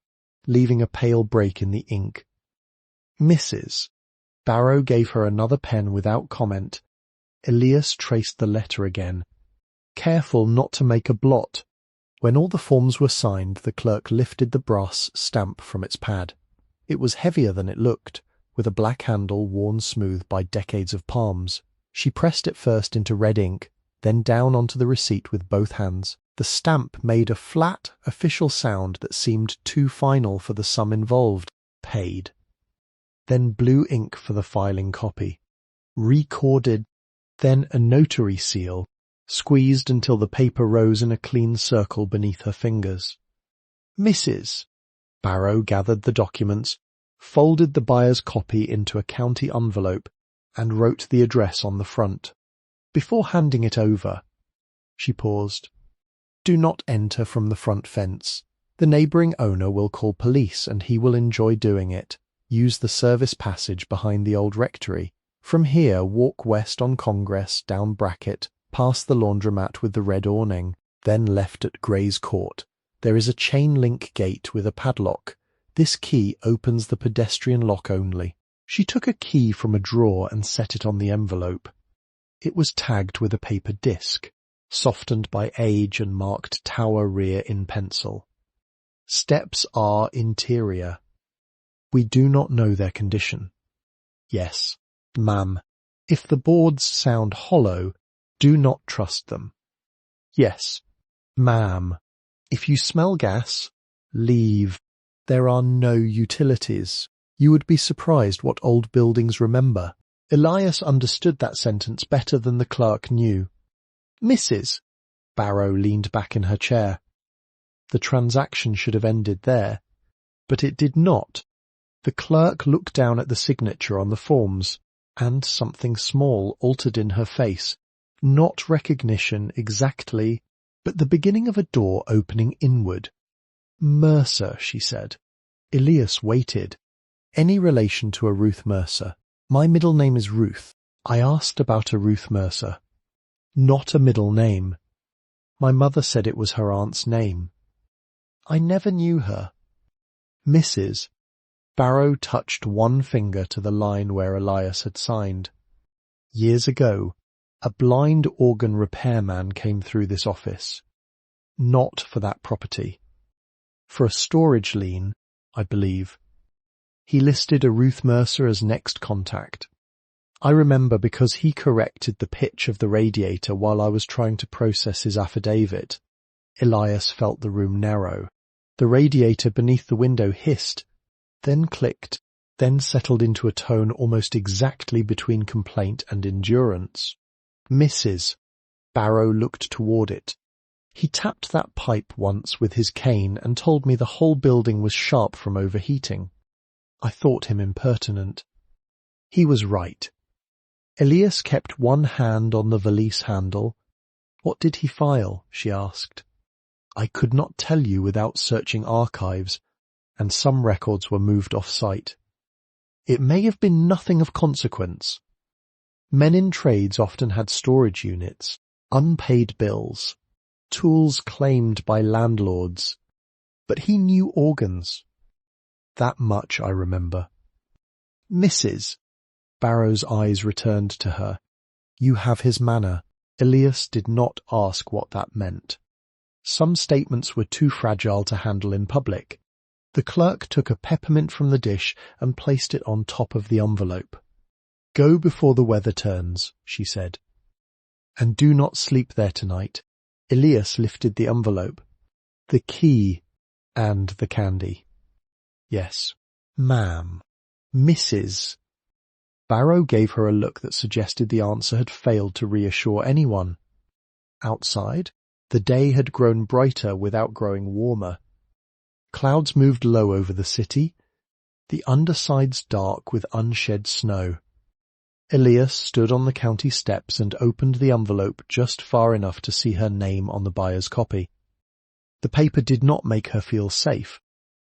leaving a pale break in the ink. Mrs. Barrow gave her another pen without comment. Elias traced the letter again. Careful not to make a blot. When all the forms were signed, the clerk lifted the brass stamp from its pad. It was heavier than it looked, with a black handle worn smooth by decades of palms. She pressed it first into red ink, then down onto the receipt with both hands. The stamp made a flat, official sound that seemed too final for the sum involved. Paid. Then blue ink for the filing copy. Recorded. Then a notary seal, squeezed until the paper rose in a clean circle beneath her fingers. Mrs. Barrow gathered the documents, folded the buyer's copy into a county envelope, and wrote the address on the front. Before handing it over, she paused. Do not enter from the front fence. The neighbouring owner will call police and he will enjoy doing it. Use the service passage behind the old rectory. From here, walk west on Congress, down Brackett, past the laundromat with the red awning, then left at Gray's Court. There is a chain-link gate with a padlock. This key opens the pedestrian lock only. She took a key from a drawer and set it on the envelope. It was tagged with a paper disc, softened by age and marked Tower Rear in pencil. Steps are interior. We do not know their condition. Yes, ma'am. If the boards sound hollow, do not trust them. Yes, ma'am. If you smell gas, leave. There are no utilities. You would be surprised what old buildings remember. Elias understood that sentence better than the clerk knew. Mrs. Barrow leaned back in her chair. The transaction should have ended there, but it did not. The clerk looked down at the signature on the forms, and something small altered in her face. Not recognition exactly, but the beginning of a door opening inward. Mercer, she said. Elias waited. Any relation to a Ruth Mercer? My middle name is Ruth. I asked about a Ruth Mercer. Not a middle name. My mother said it was her aunt's name. I never knew her. Mrs. Barrow touched one finger to the line where Elias had signed. Years ago, a blind organ repairman came through this office. Not for that property. For a storage lien, I believe. He listed a Ruth Mercer as next contact. I remember because he corrected the pitch of the radiator while I was trying to process his affidavit. Elias felt the room narrow. The radiator beneath the window hissed, then clicked, then settled into a tone almost exactly between complaint and endurance. Mrs. Barrow looked toward it. He tapped that pipe once with his cane and told me the whole building was sharp from overheating. I thought him impertinent. He was right. Elias kept one hand on the valise handle. What did he file? She asked. I could not tell you without searching archives, and some records were moved off-site. It may have been nothing of consequence. Men in trades often had storage units, unpaid bills, tools claimed by landlords, but he knew organs. That much I remember. Mrs. Barrow's eyes returned to her. You have his manner. Elias did not ask what that meant. Some statements were too fragile to handle in public. The clerk took a peppermint from the dish and placed it on top of the envelope. Go before the weather turns, she said. And do not sleep there tonight. Elias lifted the envelope. The key and the candy. Yes, ma'am. Mrs. Barrow gave her a look that suggested the answer had failed to reassure anyone. Outside, The day had grown brighter without growing warmer. Clouds moved low over the city, the undersides dark with unshed snow. Elias stood on the county steps and opened the envelope just far enough to see her name on the buyer's copy. The paper did not make her feel safe.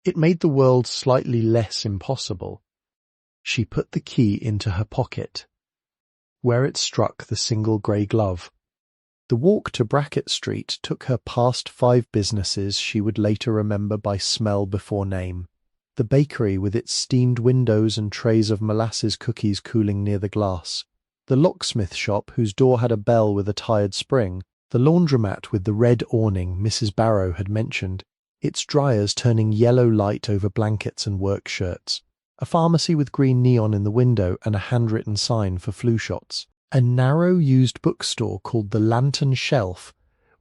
It made the world slightly less impossible. She put the key into her pocket, where it struck the single grey glove. The walk to Brackett Street took her past 5 businesses she would later remember by smell before name. The bakery with its steamed windows and trays of molasses cookies cooling near the glass. The locksmith shop whose door had a bell with a tired spring. The laundromat with the red awning Mrs. Barrow had mentioned, its dryers turning yellow light over blankets and work shirts. A pharmacy with green neon in the window and a handwritten sign for flu shots. A narrow used bookstore called the Lantern Shelf,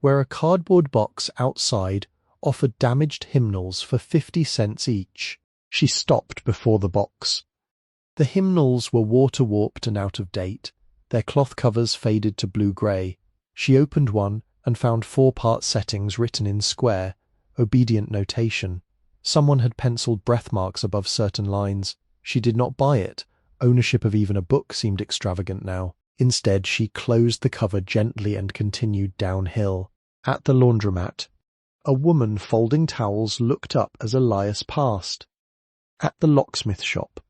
where a cardboard box outside offered damaged hymnals for 50 cents each. She stopped before the box. The hymnals were water-warped and out of date, their cloth covers faded to blue-grey. She opened one and found 4-part settings written in square, obedient notation. Someone had penciled breath marks above certain lines. She did not buy it. Ownership of even a book seemed extravagant now. Instead, she closed the cover gently and continued downhill. At the laundromat, a woman folding towels looked up as Elias passed. At the locksmith shop,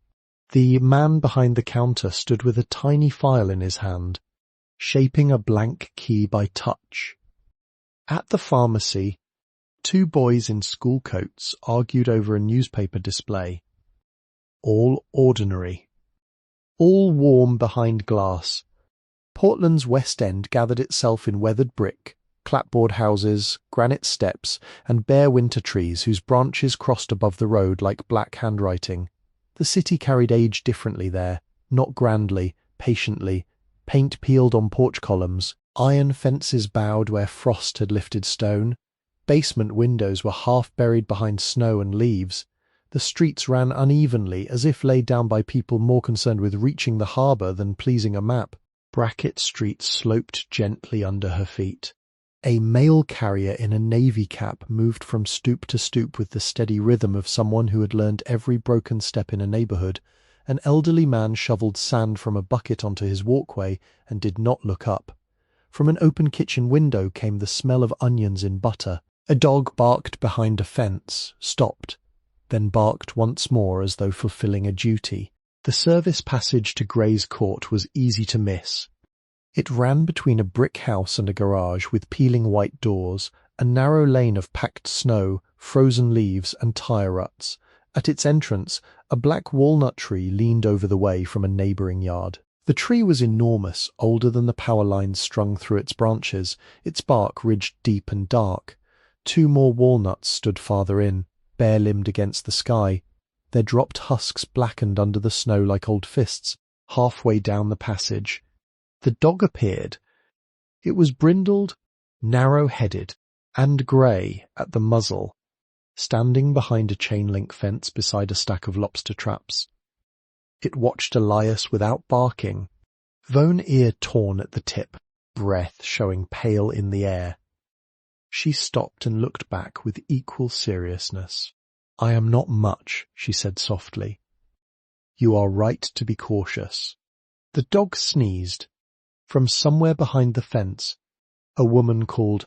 the man behind the counter stood with a tiny file in his hand, shaping a blank key by touch. At the pharmacy, 2 boys in school coats argued over a newspaper display. All ordinary. All warm behind glass. Portland's West End gathered itself in weathered brick, clapboard houses, granite steps, and bare winter trees whose branches crossed above the road like black handwriting. The city carried age differently there, not grandly, patiently, paint peeled on porch columns, iron fences bowed where frost had lifted stone. Basement windows were half buried behind snow and leaves. The streets ran unevenly, as if laid down by people more concerned with reaching the harbour than pleasing a map. Brackett Street sloped gently under her feet. A mail carrier in a navy cap moved from stoop to stoop with the steady rhythm of someone who had learned every broken step in a neighbourhood. An elderly man shoveled sand from a bucket onto his walkway and did not look up. From an open kitchen window came the smell of onions in butter. A dog barked behind a fence, stopped, then barked once more as though fulfilling a duty. The service passage to Gray's Court was easy to miss. It ran between a brick house and a garage with peeling white doors, a narrow lane of packed snow, frozen leaves, and tire ruts. At its entrance, a black walnut tree leaned over the way from a neighbouring yard. The tree was enormous, older than the power lines strung through its branches, its bark ridged deep and dark. 2 more walnuts stood farther in, bare-limbed against the sky. Their dropped husks blackened under the snow like old fists. Halfway down the passage, the dog appeared. It was brindled, narrow-headed, and grey at the muzzle, standing behind a chain-link fence beside a stack of lobster traps. It watched Elias without barking, one ear torn at the tip, breath showing pale in the air. She stopped and looked back with equal seriousness. "I am not much," she said softly. "You are right to be cautious." The dog sneezed. From somewhere behind the fence, a woman called,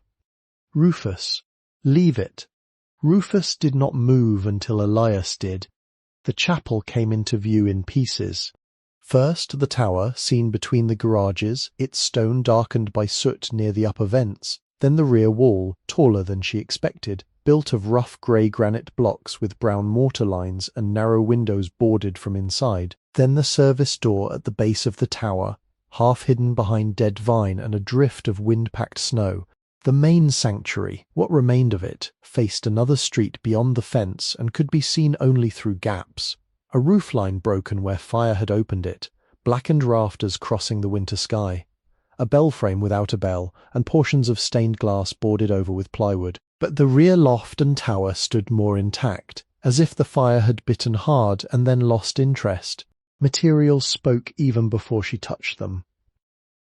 "Rufus, leave it." Rufus did not move until Elias did. The chapel came into view in pieces. First the tower, seen between the garages, its stone darkened by soot near the upper vents. Then the rear wall, taller than she expected, built of rough grey granite blocks with brown mortar lines and narrow windows boarded from inside. Then the service door at the base of the tower, half hidden behind dead vine and a drift of wind-packed snow. The main sanctuary, what remained of it, faced another street beyond the fence and could be seen only through gaps. A roofline broken where fire had opened it, blackened rafters crossing the winter sky. A bell frame without a bell, and portions of stained glass boarded over with plywood. But the rear loft and tower stood more intact, as if the fire had bitten hard and then lost interest. Materials spoke even before she touched them.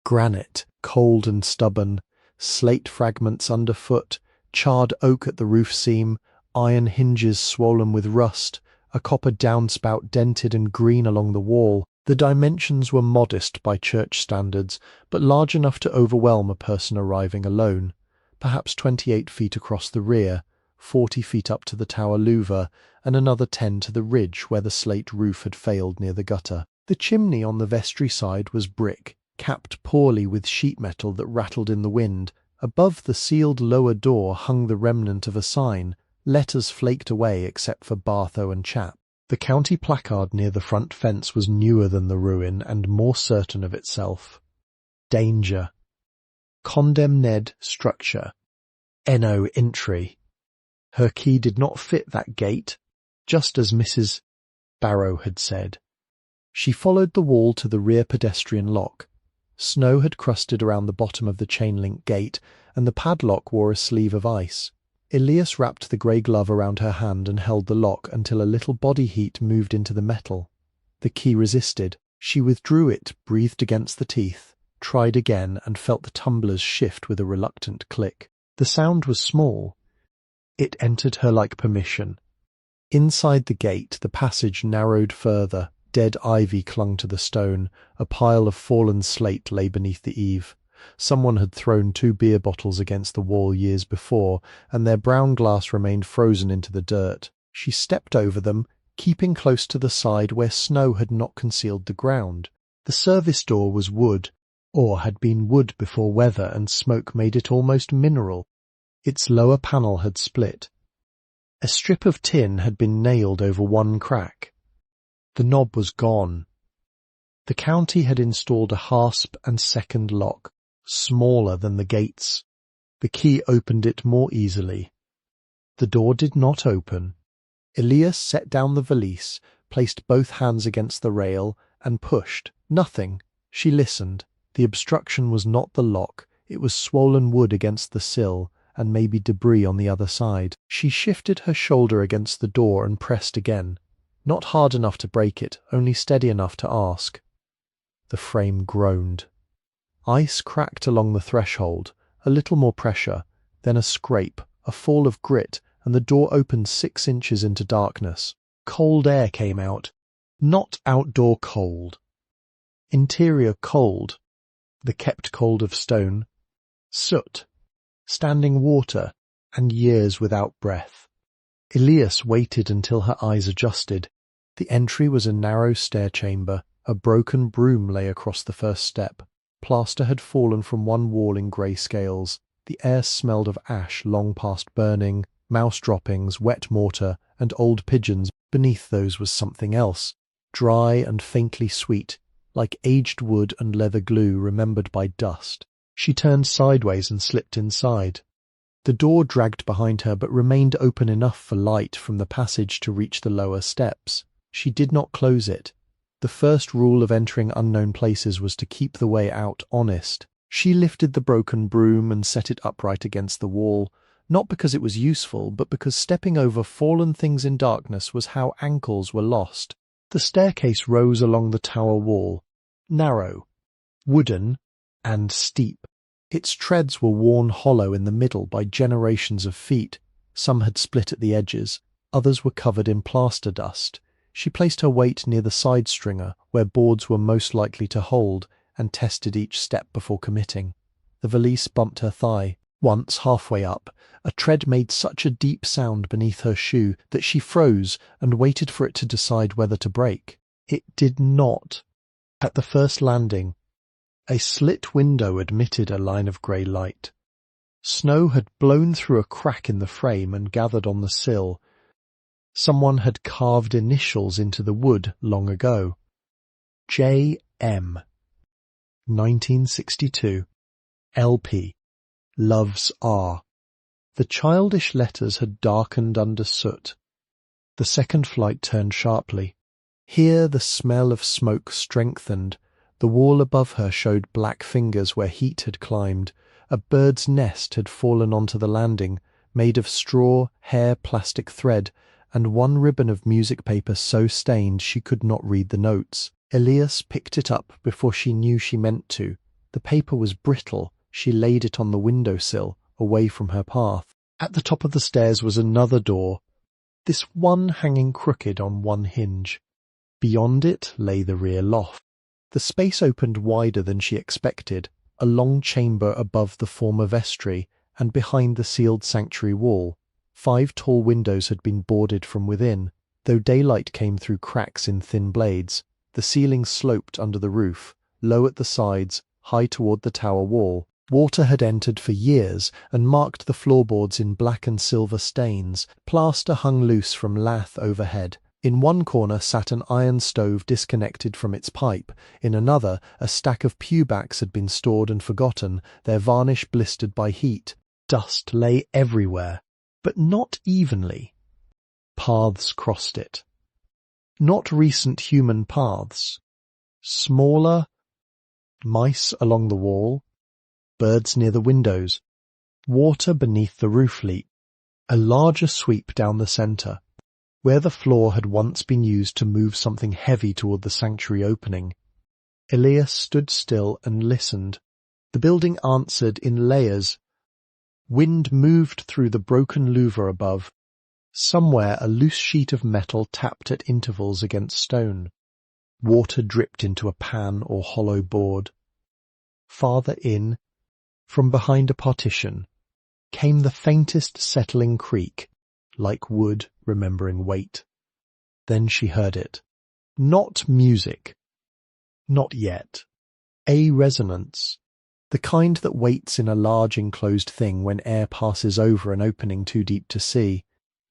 Granite, cold and stubborn, slate fragments underfoot, charred oak at the roof seam, iron hinges swollen with rust, a copper downspout dented and green along the wall. The dimensions were modest by church standards, but large enough to overwhelm a person arriving alone. Perhaps 28 feet across the rear, 40 feet up to the tower louver, and another 10 to the ridge where the slate roof had failed near the gutter. The chimney on the vestry side was brick, capped poorly with sheet metal that rattled in the wind. Above the sealed lower door hung the remnant of a sign, letters flaked away except for Bartho and Chap. The county placard near the front fence was newer than the ruin and more certain of itself. Danger. Condemned structure. No entry. Her key did not fit that gate, just as Mrs. Barrow had said. She followed the wall to the rear pedestrian lock. Snow had crusted around the bottom of the chain-link gate, and the padlock wore a sleeve of ice. Elias wrapped the grey glove around her hand and held the lock until a little body heat moved into the metal. The key resisted. She withdrew it, breathed against the teeth, tried again, and felt the tumblers shift with a reluctant click. The sound was small. It entered her like permission. Inside the gate, the passage narrowed further. Dead ivy clung to the stone. A pile of fallen slate lay beneath the eave. Someone had thrown 2 beer bottles against the wall years before, and their brown glass remained frozen into the dirt. She stepped over them, keeping close to the side where snow had not concealed the ground. The service door was wood, or had been wood before weather and smoke made it almost mineral. Its lower panel had split. A strip of tin had been nailed over one crack. The knob was gone. The county had installed a hasp and second lock, smaller than the gates. The key opened it more easily. The door did not open. Elias set down the valise, placed both hands against the rail, and pushed. Nothing. She listened. The obstruction was not the lock. It was swollen wood against the sill, and maybe debris on the other side. She shifted her shoulder against the door and pressed again. Not hard enough to break it, only steady enough to ask. The frame groaned. Ice cracked along the threshold, a little more pressure, then a scrape, a fall of grit, and the door opened 6 inches into darkness. Cold air came out. Not outdoor cold. Interior cold. The kept cold of stone. Soot. Standing water, and years without breath. Elias waited until her eyes adjusted. The entry was a narrow stair chamber. A broken broom lay across the first step. Plaster had fallen from one wall in grey scales. The air smelled of ash long past burning, mouse droppings, wet mortar, and old pigeons. Beneath those was something else, dry and faintly sweet, like aged wood and leather glue remembered by dust. She turned sideways and slipped inside. The door dragged behind her but remained open enough for light from the passage to reach the lower steps. She did not close it. The first rule of entering unknown places was to keep the way out honest. She lifted the broken broom and set it upright against the wall, not because it was useful, but because stepping over fallen things in darkness was how ankles were lost. The staircase rose along the tower wall, narrow, wooden, and steep. Its treads were worn hollow in the middle by generations of feet. Some had split at the edges, others were covered in plaster dust. She placed her weight near the side stringer, where boards were most likely to hold, and tested each step before committing. The valise bumped her thigh. Once, halfway up, a tread made such a deep sound beneath her shoe that she froze and waited for it to decide whether to brake. It did not. At the first landing, a slit window admitted a line of grey light. Snow had blown through a crack in the frame and gathered on the sill. Someone had carved initials into the wood long ago. J.M. 1962. L.P. Loves R. The childish letters had darkened under soot. The second flight turned sharply. Here the smell of smoke strengthened. The wall above her showed black fingers where heat had climbed. A bird's nest had fallen onto the landing, made of straw, hair, plastic thread, and one ribbon of music paper so stained she could not read the notes. Elias picked it up before she knew she meant to. The paper was brittle, She laid it on the windowsill, away from her path. At the top of the stairs was another door, this one hanging crooked on one hinge. Beyond it lay the rear loft. The space opened wider than she expected, a long chamber above the former vestry and behind the sealed sanctuary wall. 5 tall windows had been boarded from within, though daylight came through cracks in thin blades. The ceiling sloped under the roof, low at the sides, high toward the tower wall. Water had entered for years and marked the floorboards in black and silver stains. Plaster hung loose from lath overhead. In one corner sat an iron stove disconnected from its pipe. In another, a stack of pewbacks had been stored and forgotten, their varnish blistered by heat. Dust lay everywhere, but not evenly. Paths crossed it. Not recent human paths. Smaller, mice along the wall, birds near the windows, water beneath the roof leak, a larger sweep down the centre, where the floor had once been used to move something heavy toward the sanctuary opening. Elias stood still and listened. The building answered in layers. Wind moved through the broken louver above. Somewhere a loose sheet of metal tapped at intervals against stone. Water dripped into a pan or hollow board. Farther in, from behind a partition, came the faintest settling creak, like wood remembering weight. Then she heard it. Not music. Not yet. A resonance. The kind that waits in a large enclosed thing when air passes over an opening too deep to see.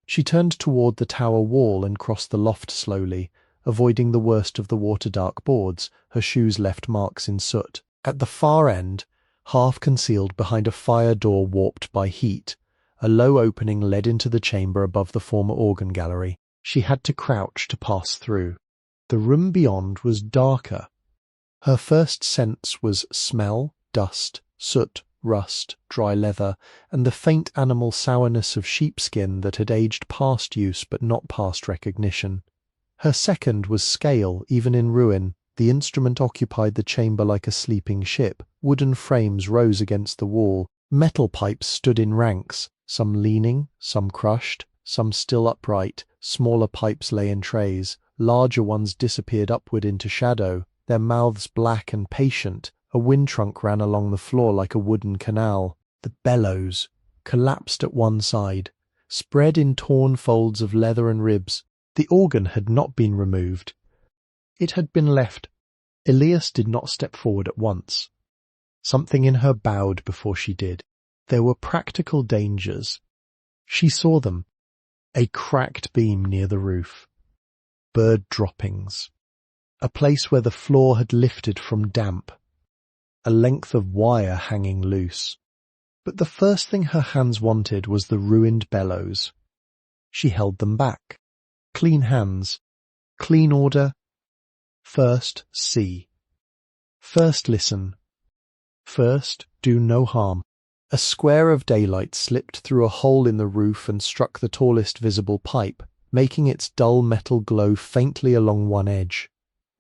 She turned toward the tower wall and crossed the loft slowly, avoiding the worst of the water-dark boards. Her shoes left marks in soot. At the far end, half concealed behind a fire door warped by heat, a low opening led into the chamber above the former organ gallery. She had to crouch to pass through. The room beyond was darker. Her first sense was smell, dust, soot, rust, dry leather, and the faint animal sourness of sheepskin that had aged past use but not past recognition. Her second was scale, even in ruin. The instrument occupied the chamber like a sleeping ship. Wooden frames rose against the wall. Metal pipes stood in ranks, some leaning, some crushed, some still upright. Smaller pipes lay in trays. Larger ones disappeared upward into shadow, their mouths black and patient. A wind trunk ran along the floor like a wooden canal. The bellows collapsed at one side, spread in torn folds of leather and ribs. The organ had not been removed. It had been left. Elias did not step forward at once. Something in her bowed before she did. There were practical dangers. She saw them. A cracked beam near the roof. Bird droppings. A place where the floor had lifted from damp. A length of wire hanging loose. But the first thing her hands wanted was the ruined bellows. She held them back. Clean hands. Clean order. First, see. First, listen. First, do no harm. A square of daylight slipped through a hole in the roof and struck the tallest visible pipe, making its dull metal glow faintly along one edge.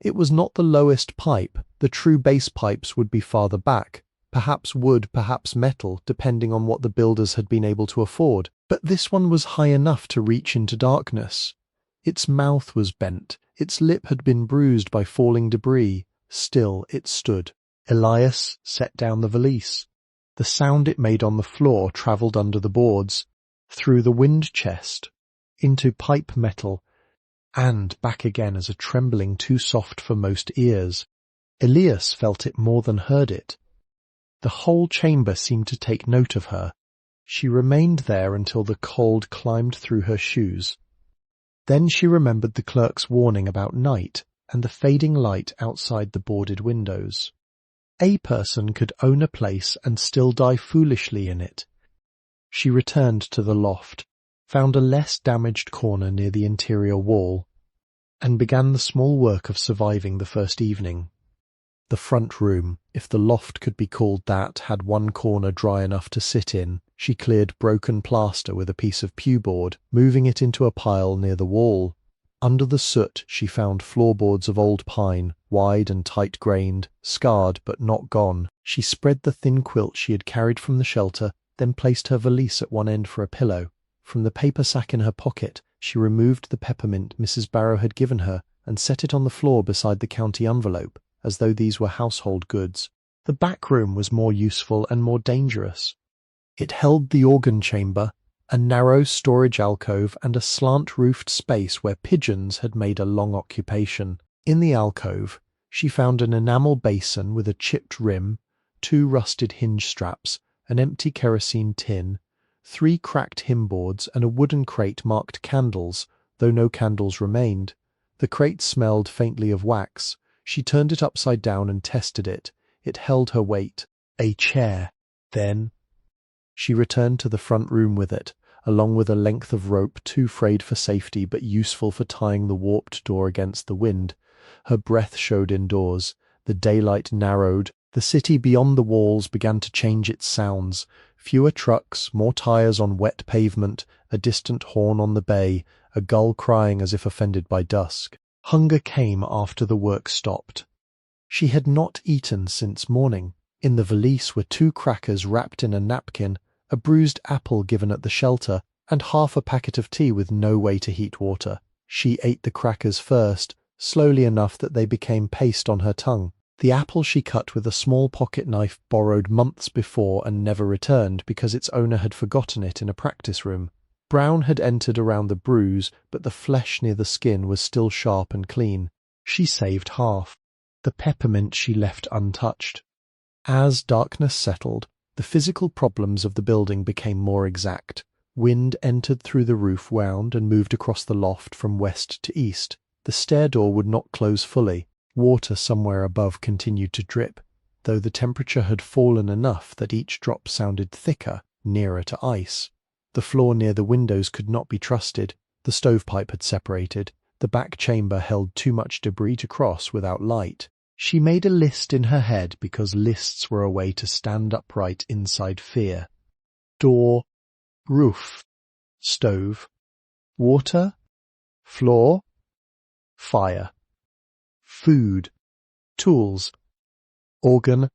It was not the lowest pipe. The true base pipes would be farther back, perhaps wood, perhaps metal, depending on what the builders had been able to afford. But this one was high enough to reach into darkness. Its mouth was bent, its lip had been bruised by falling debris. Still it stood. Elias set down the valise. The sound it made on the floor travelled under the boards, through the wind chest, into pipe metal, and back again as a trembling too soft for most ears. Elias felt it more than heard it. The whole chamber seemed to take note of her. She remained there until the cold climbed through her shoes. Then she remembered the clerk's warning about night and the fading light outside the boarded windows. A person could own a place and still die foolishly in it. She returned to the loft, found a less damaged corner near the interior wall, and began the small work of surviving the first evening. The front room, if the loft could be called that, had one corner dry enough to sit in. She cleared broken plaster with a piece of pewboard, moving it into a pile near the wall. Under the soot she found floorboards of old pine, wide and tight-grained, scarred but not gone. She spread the thin quilt she had carried from the shelter, then placed her valise at one end for a pillow. From the paper sack in her pocket, she removed the peppermint Mrs. Barrow had given her and set it on the floor beside the county envelope, as though these were household goods. The back room was more useful and more dangerous. It held the organ chamber, a narrow storage alcove and a slant-roofed space where pigeons had made a long occupation. In the alcove, she found an enamel basin with a chipped rim, 2 rusted hinge straps, an empty kerosene tin, 3 cracked hymnboards and a wooden crate marked candles, though no candles remained. The crate smelled faintly of wax. She turned it upside down and tested it. It held her weight. A chair. Then she returned to the front room with it, along with a length of rope too frayed for safety but useful for tying the warped door against the wind. Her breath showed indoors. The daylight narrowed. The city beyond the walls began to change its sounds. Fewer trucks, more tires on wet pavement, a distant horn on the bay, a gull crying as if offended by dusk. Hunger came after the work stopped. She had not eaten since morning. In the valise were 2 crackers wrapped in a napkin, a bruised apple given at the shelter, and half a packet of tea with no way to heat water. She ate the crackers first, slowly enough that they became paste on her tongue. The apple she cut with a small pocket knife borrowed months before and never returned because its owner had forgotten it in a practice room. Brown had entered around the bruise, but the flesh near the skin was still sharp and clean. She saved half. The peppermint she left untouched. As darkness settled, the physical problems of the building became more exact. Wind entered through the roof wound and moved across the loft from west to east. The stair door would not close fully. Water somewhere above continued to drip, though the temperature had fallen enough that each drop sounded thicker, nearer to ice. The floor near the windows could not be trusted. The stovepipe had separated. The back chamber held too much debris to cross without light. She made a list in her head because lists were a way to stand upright inside fear. Door, roof, stove, water, floor, fire, food, tools, organ,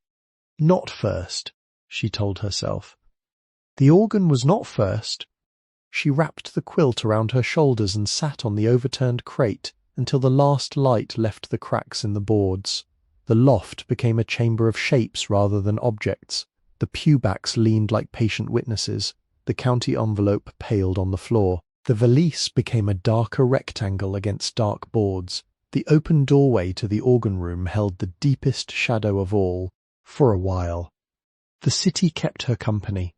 not first, she told herself. The organ was not first. She wrapped the quilt around her shoulders and sat on the overturned crate until the last light left the cracks in the boards. The loft became a chamber of shapes rather than objects. The pewbacks leaned like patient witnesses. The county envelope paled on the floor. The valise became a darker rectangle against dark boards. The open doorway to the organ room held the deepest shadow of all, for a while. The city kept her company.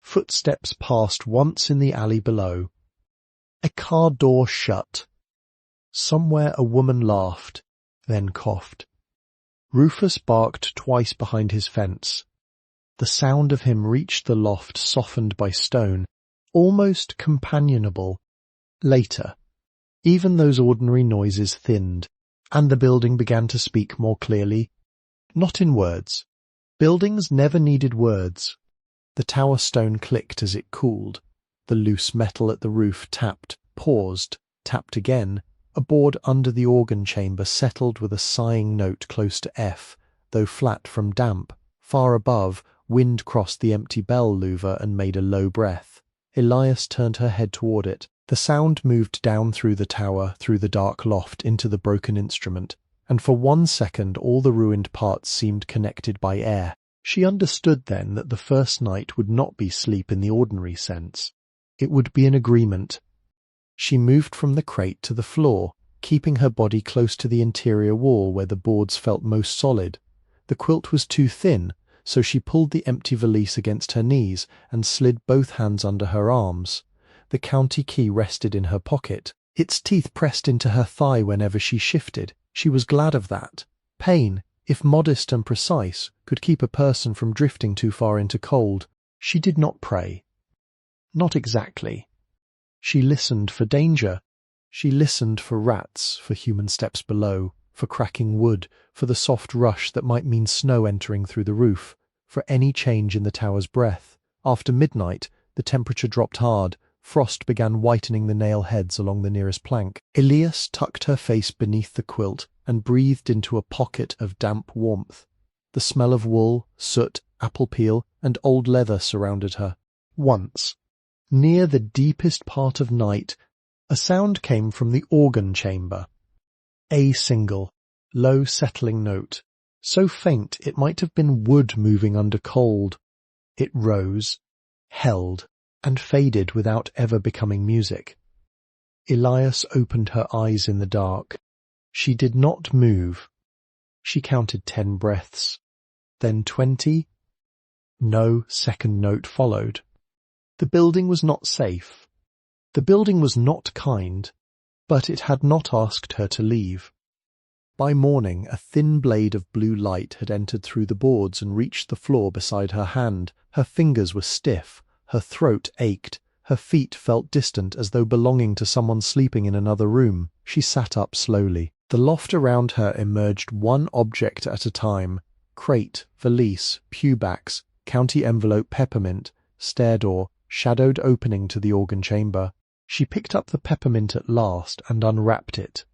Footsteps passed once in the alley below. A car door shut. Somewhere a woman laughed, then coughed. Rufus barked twice behind his fence. The sound of him reached the loft softened by stone, almost companionable. Later, even those ordinary noises thinned, and the building began to speak more clearly. Not in words. Buildings never needed words. The tower stone clicked as it cooled. The loose metal at the roof tapped, paused, tapped again. A board under the organ chamber settled with a sighing note close to F, though flat from damp. Far above, wind crossed the empty bell louver and made a low breath. Elias turned her head toward it. The sound moved down through the tower, through the dark loft, into the broken instrument, and for 1 second all the ruined parts seemed connected by air. She understood then that the first night would not be sleep in the ordinary sense. It would be an agreement. She moved from the crate to the floor, keeping her body close to the interior wall where the boards felt most solid. The quilt was too thin, so she pulled the empty valise against her knees and slid both hands under her arms. The county key rested in her pocket. Its teeth pressed into her thigh whenever she shifted. She was glad of that. Pain, if modest and precise, could keep a person from drifting too far into cold. She did not pray. Not exactly. She listened for danger. She listened for rats, for human steps below, for cracking wood, for the soft rush that might mean snow entering through the roof, for any change in the tower's breath. After midnight, the temperature dropped hard. Frost began whitening the nail heads along the nearest plank. Elias tucked her face beneath the quilt and breathed into a pocket of damp warmth. The smell of wool, soot, apple peel, and old leather surrounded her. Once, near the deepest part of night, a sound came from the organ chamber. A single, low settling note, so faint it might have been wood moving under cold. It rose, held, and faded without ever becoming music. Elias opened her eyes in the dark. She did not move. She counted 10 breaths, then 20. No second note followed. The building was not safe. The building was not kind, but it had not asked her to leave. By morning, a thin blade of blue light had entered through the boards and reached the floor beside her hand. Her fingers were stiff, her throat ached, her feet felt distant as though belonging to someone sleeping in another room. She sat up slowly. The loft around her emerged one object at a time: crate, valise, pewbacks, county envelope, peppermint, stair door, shadowed opening to the organ chamber. She picked up the peppermint at last and unwrapped it.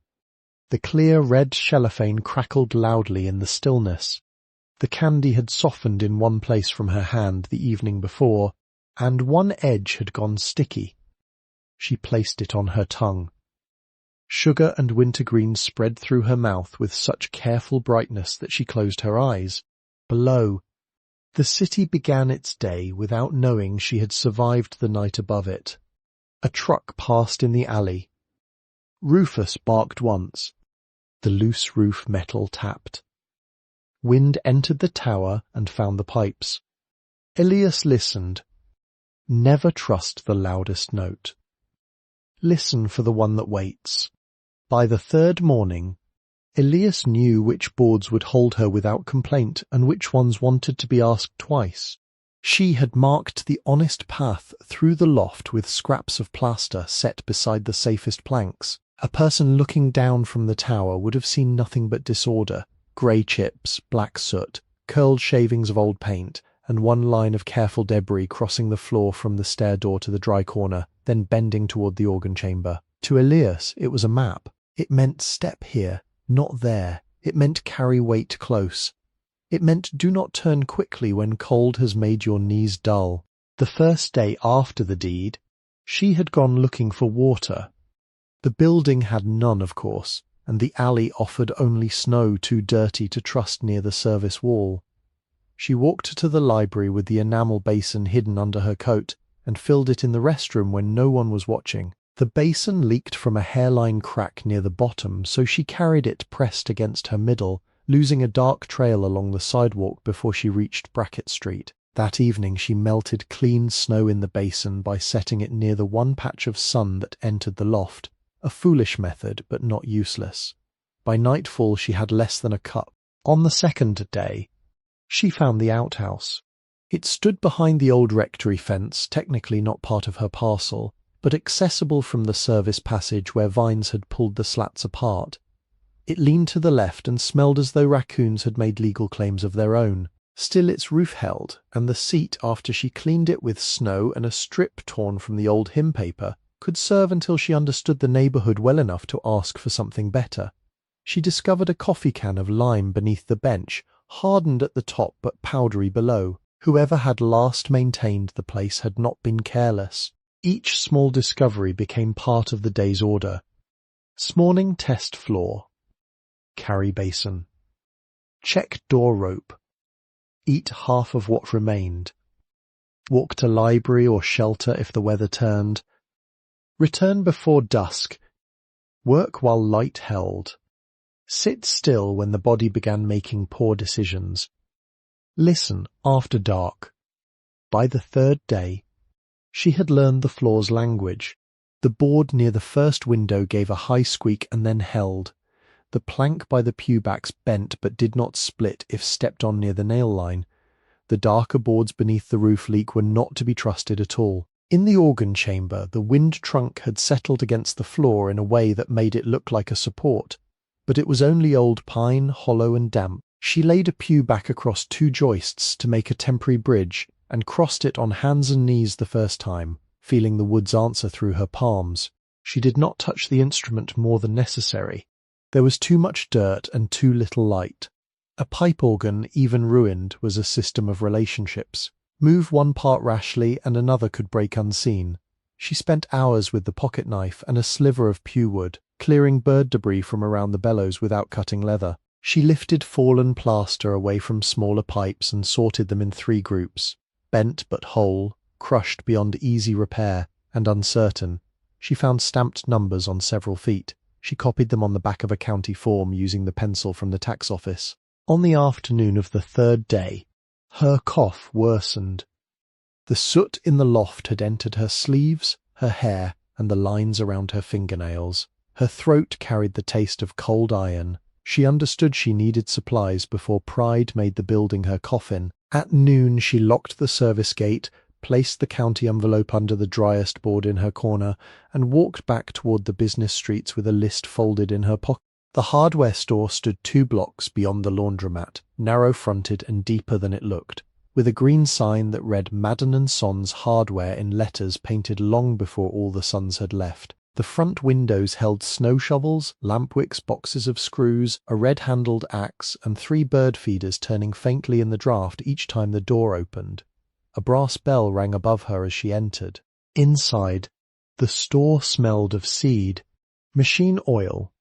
The clear red cellophane crackled loudly in the stillness. The candy had softened in one place from her hand the evening before, and one edge had gone sticky. She placed it on her tongue. Sugar and wintergreen spread through her mouth with such careful brightness that she closed her eyes. Below, the city began its day without knowing she had survived the night above it. A truck passed in the alley. Rufus barked once. The loose roof metal tapped. Wind entered the tower and found the pipes. Elias listened. Never trust the loudest note. Listen for the one that waits. By the third morning, Elias knew which boards would hold her without complaint and which ones wanted to be asked twice. She had marked the honest path through the loft with scraps of plaster set beside the safest planks. A person looking down from the tower would have seen nothing but disorder: grey chips, black soot, curled shavings of old paint, and one line of careful debris crossing the floor from the stair door to the dry corner, then bending toward the organ chamber. To Elias, it was a map. It meant step here, not there. It meant carry weight close. It meant do not turn quickly when cold has made your knees dull. The first day after the deed, she had gone looking for water. The building had none, of course, and the alley offered only snow too dirty to trust near the service wall. She walked to the library with the enamel basin hidden under her coat and filled it in the restroom when no one was watching. The basin leaked from a hairline crack near the bottom, so she carried it pressed against her middle, losing a dark trail along the sidewalk before she reached Brackett Street. That evening she melted clean snow in the basin by setting it near the one patch of sun that entered the loft. A foolish method, but not useless. By nightfall she had less than a cup. On the second day, she found the outhouse. It stood behind the old rectory fence, technically not part of her parcel, but accessible from the service passage where vines had pulled the slats apart. It leaned to the left and smelled as though raccoons had made legal claims of their own. Still its roof held, and the seat, after she cleaned it with snow and a strip torn from the old hymn paper, could serve until she understood the neighbourhood well enough to ask for something better. She discovered a coffee can of lime beneath the bench, hardened at the top but powdery below. Whoever had last maintained the place had not been careless. Each small discovery became part of the day's order. Smorning test floor. Carry basin. Check door rope. Eat half of what remained. Walk to library or shelter if the weather turned. Return before dusk. Work while light held. Sit still when the body began making poor decisions. Listen after dark. By the third day, she had learned the floor's language. The board near the first window gave a high squeak and then held. The plank by the pewbacks bent but did not split if stepped on near the nail line. The darker boards beneath the roof leak were not to be trusted at all. In the organ chamber, the wind trunk had settled against the floor in a way that made it look like a support, but it was only old pine, hollow and damp. She laid a pew back across 2 joists to make a temporary bridge, and crossed it on hands and knees the first time. feeling the wood's answer through her palms. She did not touch the instrument more than necessary. There was too much dirt and too little light. A pipe organ, even ruined, was a system of relationships. Move one part rashly and another could break unseen. She spent hours with the pocket knife and a sliver of pew wood, clearing bird debris from around the bellows without cutting leather. She lifted fallen plaster away from smaller pipes and sorted them in 3 groups, bent but whole, crushed beyond easy repair, and uncertain. She found stamped numbers on several feet. She copied them on the back of a county form using the pencil from the tax office. On the afternoon of the 3rd day, her cough worsened. The soot in the loft had entered her sleeves, her hair, and the lines around her fingernails. Her throat carried the taste of cold iron. She understood she needed supplies before pride made the building her coffin. At noon she locked the service gate, placed the county envelope under the driest board in her corner, and walked back toward the business streets with a list folded in her pocket. The hardware store stood 2 blocks beyond the laundromat, narrow-fronted and deeper than it looked, with a green sign that read Madden & Sons Hardware in letters painted long before all the sons had left. The front windows held snow shovels, lamp wicks, boxes of screws, a red-handled axe, and 3 bird feeders turning faintly in the draught each time the door opened. A brass bell rang above her as she entered. Inside, the store smelled of seed, machine oil,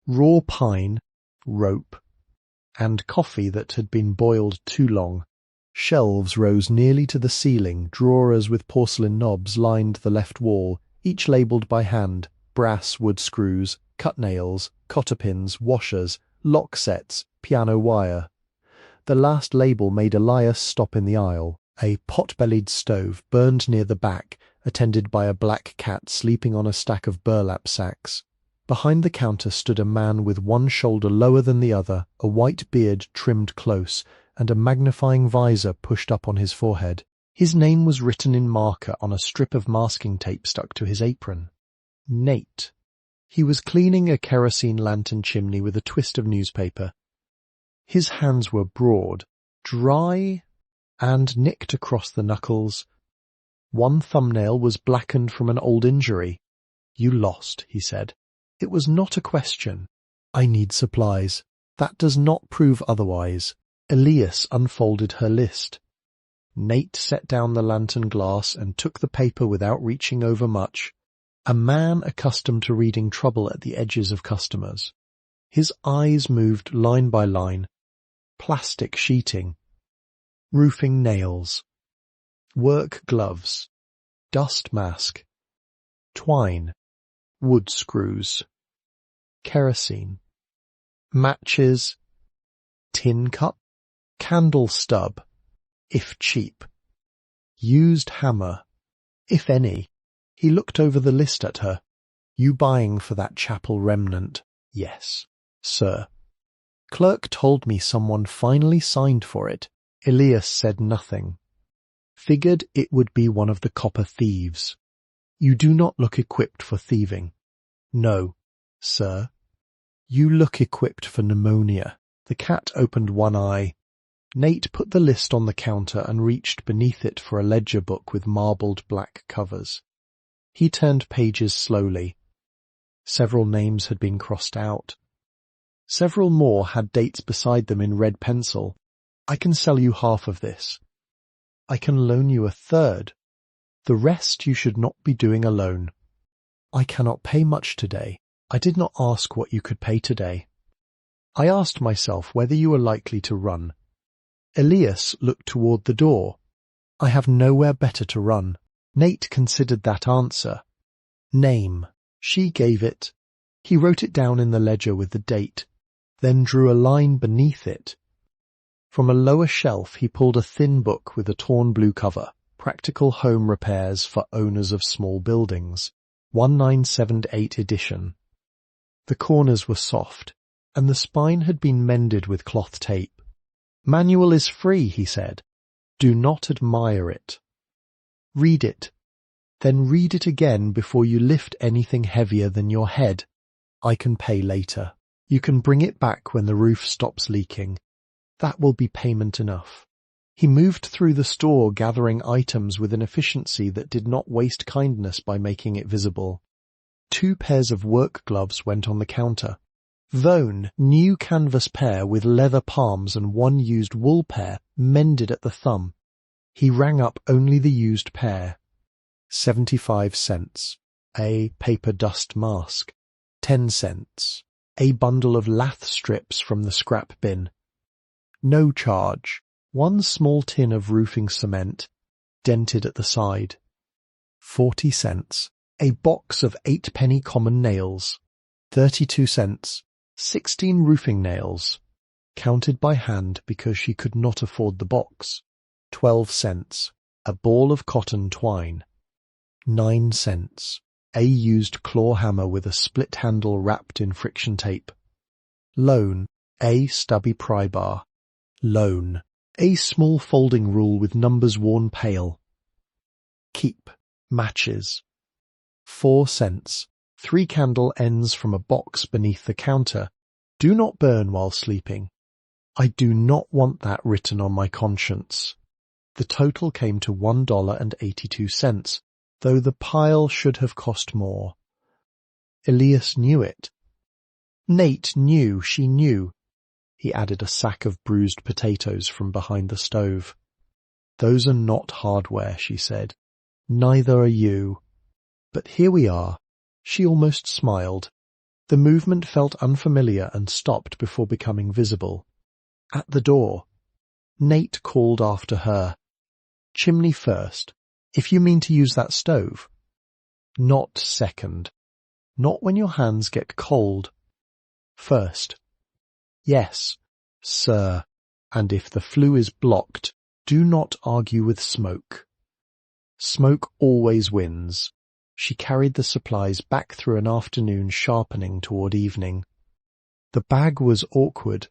raw pine, rope, and coffee that had been boiled too long. Shelves rose nearly to the ceiling, drawers with porcelain knobs lined the left wall, each labelled by hand: brass wood screws, cut nails, cotter pins, washers, lock sets, piano wire. The last label made Elias stop in the aisle. A pot-bellied stove burned near the back, attended by a black cat sleeping on a stack of burlap sacks. Behind the counter stood a man with one shoulder lower than the other, a white beard trimmed close, and a magnifying visor pushed up on his forehead. His name was written in marker on a strip of masking tape stuck to his apron. Nate. He was cleaning a kerosene lantern chimney with a twist of newspaper. His hands were broad, dry, and nicked across the knuckles. One thumbnail was blackened from an old injury. "You lost," he said. "It was not a question. I need supplies. That does not prove otherwise." Elias unfolded her list. Nate set down the lantern glass and took the paper without reaching over much. A man accustomed to reading trouble at the edges of customers. His eyes moved line by line. Plastic sheeting. Roofing nails. Work gloves. Dust mask. Twine. Wood screws. Kerosene. Matches. Tin cup. Candle stub, if cheap. Used hammer, if any. He looked over the list at her. "You buying for that chapel remnant?" "Yes, sir." "Clerk told me someone finally signed for it." Elias said nothing. "Figured it would be one of the copper thieves." "You do not look equipped for thieving." "No, sir." "You look equipped for pneumonia." The cat opened one eye. Nate put the list on the counter and reached beneath it for a ledger book with marbled black covers. He turned pages slowly. Several names had been crossed out. Several more had dates beside them in red pencil. "I can sell you half of this." "I can loan you a third. The rest you should not be doing alone." "I cannot pay much today." "I did not ask what you could pay today. I asked myself whether you were likely to run." Elias looked toward the door. "I have nowhere better to run." Nate considered that answer. "Name." She gave it. He wrote it down in the ledger with the date, then drew a line beneath it. From a lower shelf he pulled a thin book with a torn blue cover, Practical Home Repairs for Owners of Small Buildings, 1978 edition. The corners were soft, and the spine had been mended with cloth tape. "Manual is free," he said. "Do not admire it. Read it. Then read it again before you lift anything heavier than your head. I can pay later. You can bring it back when the roof stops leaking. That will be payment enough." He moved through the store gathering items with an efficiency that did not waste kindness by making it visible. 2 pairs of work gloves went on the counter. Vone, new canvas pair with leather palms and 1 used wool pair, mended at the thumb. He rang up only the used pair. 75 cents. A paper dust mask. 10 cents. A bundle of lath strips from the scrap bin. No charge. 1 small tin of roofing cement, dented at the side. 40 cents. A box of 8-penny common nails. 32 cents. 16 roofing nails, counted by hand because she could not afford the box. 12 cents. A ball of cotton twine. 9 cents. A used claw hammer with a split handle wrapped in friction tape. Loan. A stubby pry bar. Loan. A small folding rule with numbers worn pale. Keep. Matches. 4 cents. 3 candle ends from a box beneath the counter. Do not burn while sleeping. I do not want that written on my conscience. The total came to $1.82, though the pile should have cost more. Elias knew it. Nate knew she knew. He added a sack of bruised potatoes from behind the stove. Those are not hardware, she said. Neither are you. But here we are. She almost smiled. The movement felt unfamiliar and stopped before becoming visible. At the door. Nate called after her. Chimney first, if you mean to use that stove. Not second. Not when your hands get cold. First. Yes, sir, and if the flue is blocked, do not argue with smoke. Smoke always wins. She carried the supplies back through an afternoon sharpening toward evening. The bag was awkward,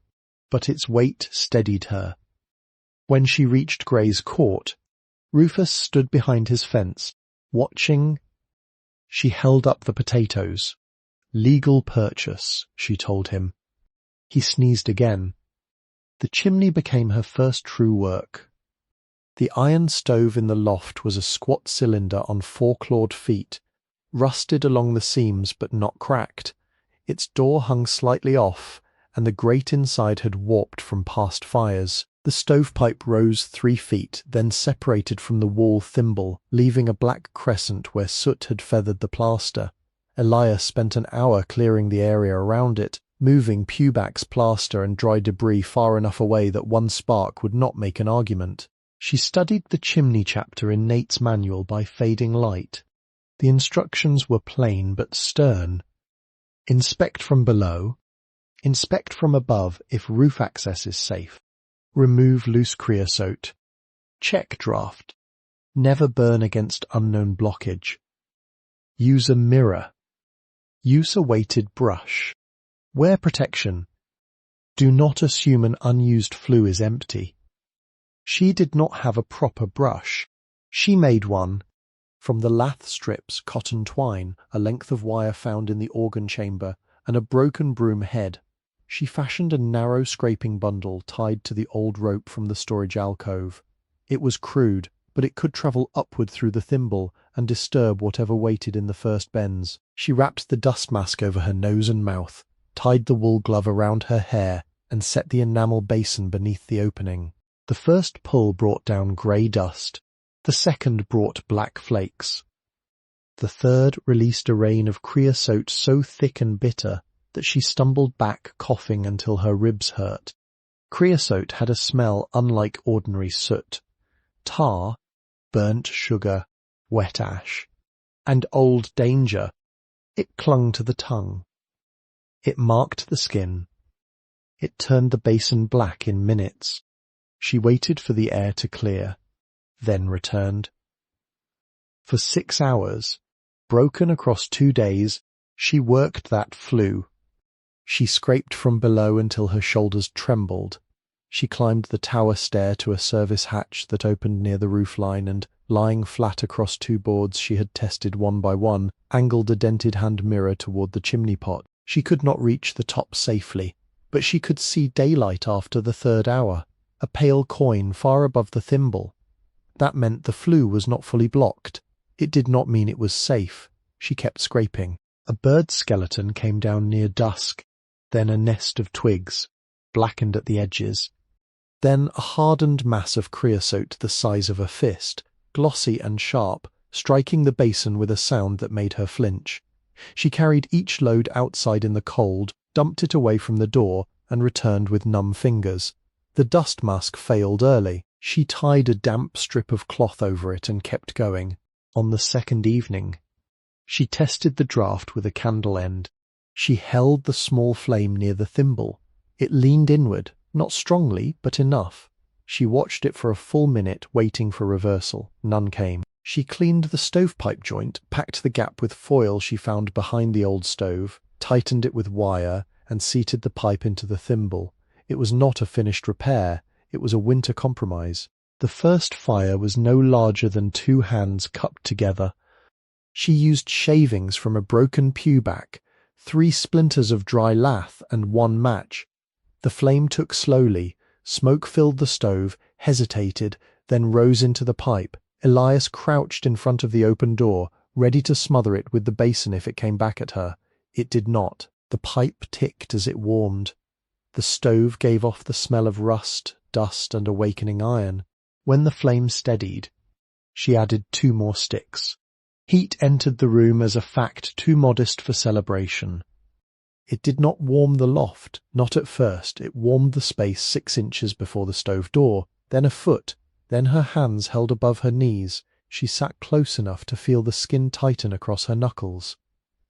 but its weight steadied her. When she reached Gray's court, Rufus stood behind his fence, watching. She held up the potatoes. Legal purchase, she told him. He sneezed again. The chimney became her first true work. The iron stove in the loft was a squat cylinder on 4 clawed feet, rusted along the seams but not cracked. Its door hung slightly off, and the grate inside had warped from past fires. The stovepipe rose 3 feet, then separated from the wall thimble, leaving a black crescent where soot had feathered the plaster. Elias spent an hour clearing the area around it, moving Puback's plaster and dry debris far enough away that 1 spark would not make an argument. She studied the chimney chapter in Nate's manual by fading light. The instructions were plain but stern. Inspect from below. Inspect from above if roof access is safe. Remove loose creosote. Check draft. Never burn against unknown blockage. Use a mirror. Use a weighted brush. Wear protection. Do not assume an unused flue is empty. She did not have a proper brush. She made one. From the lath strips, cotton twine, a length of wire found in the organ chamber, and a broken broom head. She fashioned a narrow scraping bundle tied to the old rope from the storage alcove. It was crude, but it could travel upward through the thimble and disturb whatever waited in the first bends. She wrapped the dust mask over her nose and mouth, tied the wool glove around her hair, and set the enamel basin beneath the opening. The first pull brought down grey dust. The second brought black flakes. The third released a rain of creosote so thick and bitter that she stumbled back coughing until her ribs hurt. Creosote had a smell unlike ordinary soot. Tar, burnt sugar, wet ash, and old danger. It clung to the tongue. It marked the skin. It turned the basin black in minutes. She waited for the air to clear, then returned. For 6 hours, broken across 2 days, she worked that flue. She scraped from below until her shoulders trembled. She climbed the tower stair to a service hatch that opened near the roofline and, lying flat across 2 boards she had tested one by one, angled a dented hand mirror toward the chimney pot. She could not reach the top safely, but she could see daylight after the 3rd hour. a pale coin far above the thimble. That meant the flue was not fully blocked. It did not mean it was safe. She kept scraping. A bird skeleton came down near dusk, then a nest of twigs, blackened at the edges. Then a hardened mass of creosote the size of a fist, glossy and sharp, striking the basin with a sound that made her flinch. She carried each load outside in the cold, dumped it away from the door, and returned with numb fingers. The dust mask failed early. She tied a damp strip of cloth over it and kept going. On the second evening, she tested the draught with a candle end. She held the small flame near the thimble. It leaned inward, not strongly, but enough. She watched it for a full minute, waiting for reversal. None came. She cleaned the stovepipe joint, packed the gap with foil she found behind the old stove, tightened it with wire, and seated the pipe into the thimble. It was not a finished repair. It was a winter compromise. The first fire was no larger than 2 hands cupped together. She used shavings from a broken pew back, 3 splinters of dry lath, and 1 match. The flame took slowly. Smoke filled the stove, hesitated, then rose into the pipe. Elias crouched in front of the open door, ready to smother it with the basin if it came back at her. It did not. The pipe ticked as it warmed. The stove gave off the smell of rust, dust, and awakening iron. When the flame steadied, she added 2 more sticks. Heat entered the room as a fact too modest for celebration. It did not warm the loft, not at first. It warmed the space 6 inches before the stove door, then a foot, then her hands held above her knees. She sat close enough to feel the skin tighten across her knuckles.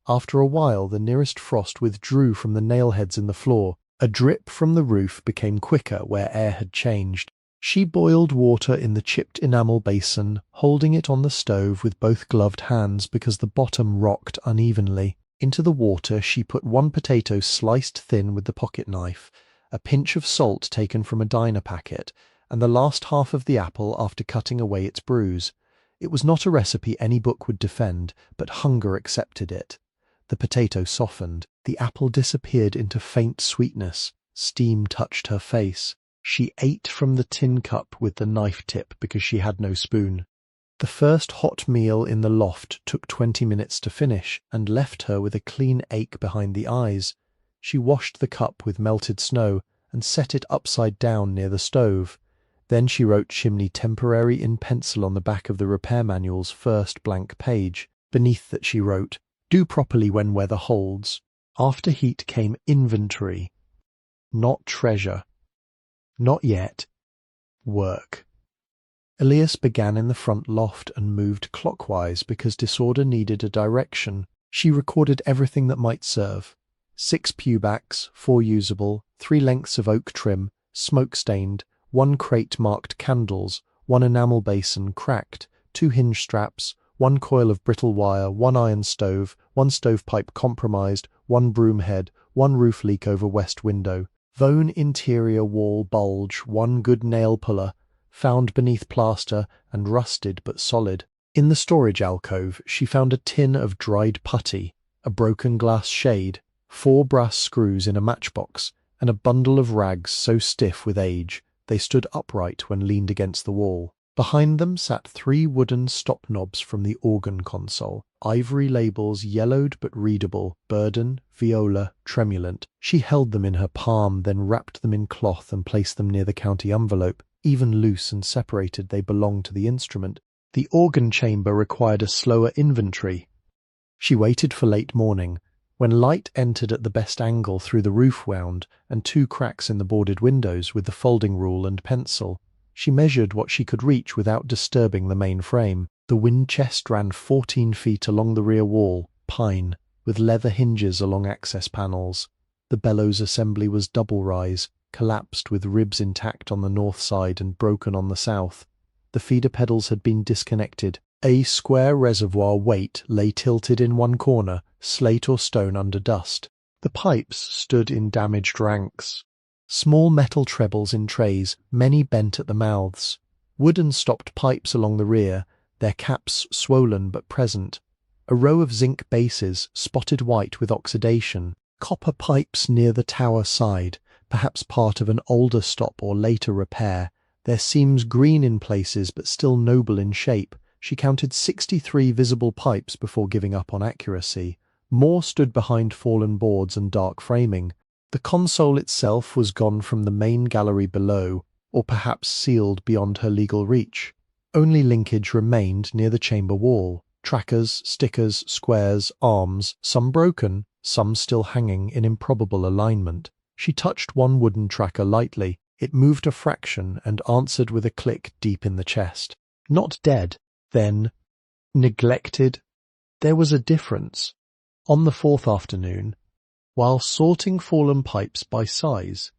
After a while, the nearest frost withdrew from the nail-heads in the floor. A drip from the roof became quicker where air had changed. She boiled water in the chipped enamel basin, holding it on the stove with both gloved hands because the bottom rocked unevenly. Into the water she put 1 potato sliced thin with the pocket knife, a pinch of salt taken from a diner packet, and the last half of the apple after cutting away its bruise. It was not a recipe any book would defend, but hunger accepted it. The potato softened. The apple disappeared into faint sweetness. Steam touched her face. She ate from the tin cup with the knife tip because she had no spoon. The first hot meal in the loft took 20 minutes to finish and left her with a clean ache behind the eyes. She washed the cup with melted snow and set it upside down near the stove. Then she wrote "Chimney Temporary" in pencil on the back of the repair manual's first blank page. Beneath that she wrote, "Do properly when weather holds." After heat came inventory. Not treasure. Not yet. Work. Elias began in the front loft and moved clockwise because disorder needed a direction. She recorded everything that might serve. 6 pewbacks, 4 usable, 3 lengths of oak trim, smoke-stained, 1 crate marked candles, 1 enamel basin cracked, 2 hinge straps, 1 coil of brittle wire, 1 iron stove, 1 stovepipe compromised, 1 broom head, 1 roof leak over west window, Vone interior wall bulge, 1 good nail puller, found beneath plaster and rusted but solid. In the storage alcove, she found a tin of dried putty, a broken glass shade, 4 brass screws in a matchbox, and a bundle of rags so stiff with age they stood upright when leaned against the wall. Behind them sat 3 wooden stop knobs from the organ console, ivory labels yellowed but readable, burden, viola, tremulant. She held them in her palm, then wrapped them in cloth and placed them near the county envelope. Even loose and separated, they belonged to the instrument. The organ chamber required a slower inventory. She waited for late morning, when light entered at the best angle through the roof wound and 2 cracks in the boarded windows with the folding rule and pencil. She measured what she could reach without disturbing the main frame. The wind chest ran 14 feet along the rear wall, pine, with leather hinges along access panels. The bellows assembly was double-rise, collapsed with ribs intact on the north side and broken on the south. The feeder pedals had been disconnected. A square reservoir weight lay tilted in one corner, slate or stone under dust. The pipes stood in damaged ranks. Small metal trebles in trays, many bent at the mouths. Wooden stopped pipes along the rear, their caps swollen but present. A row of zinc bases, spotted white with oxidation. Copper pipes near the tower side, perhaps part of an older stop or later repair, their seams green in places but still noble in shape. She counted 63 visible pipes before giving up on accuracy. More stood behind fallen boards and dark framing. The console itself was gone from the main gallery below, or perhaps sealed beyond her legal reach. Only linkage remained near the chamber wall. Trackers, stickers, squares, arms, some broken, some still hanging in improbable alignment. She touched one wooden tracker lightly. It moved a fraction and answered with a click deep in the chest. Not dead, then neglected. There was a difference. On the fourth afternoon, while sorting fallen pipes by size,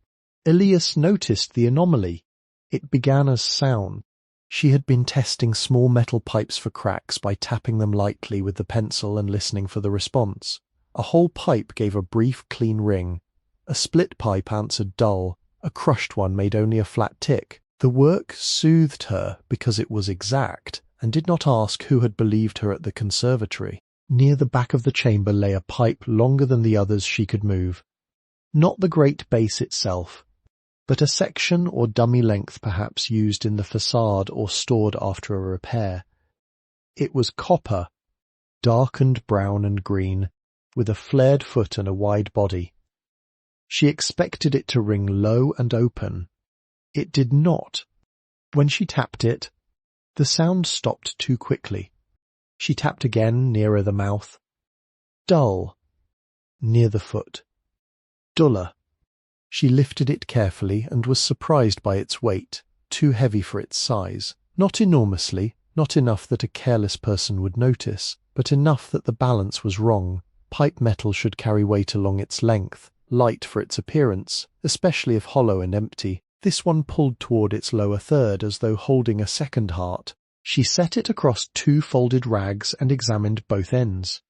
Elias noticed the anomaly. It began as sound. She had been testing small metal pipes for cracks by tapping them lightly with the pencil and listening for the response. A whole pipe gave a brief, clean ring. A split pipe answered dull. A crushed one made only a flat tick. The work soothed her because it was exact, and did not ask who had believed her at the conservatory. Near the back of the chamber lay a pipe longer than the others she could move. Not the great base itself, but a section or dummy length perhaps used in the facade or stored after a repair. It was copper, darkened brown and green, with a flared foot and a wide body. She expected it to ring low and open. It did not. When she tapped it, the sound stopped too quickly. She tapped again, nearer the mouth. Dull. Near the foot. Duller. She lifted it carefully and was surprised by its weight, too heavy for its size. Not enormously, not enough that a careless person would notice, but enough that the balance was wrong. Pipe metal should carry weight along its length, light for its appearance, especially if hollow and empty. This one pulled toward its lower third as though holding a second heart. She set it across 2 folded rags and examined both ends.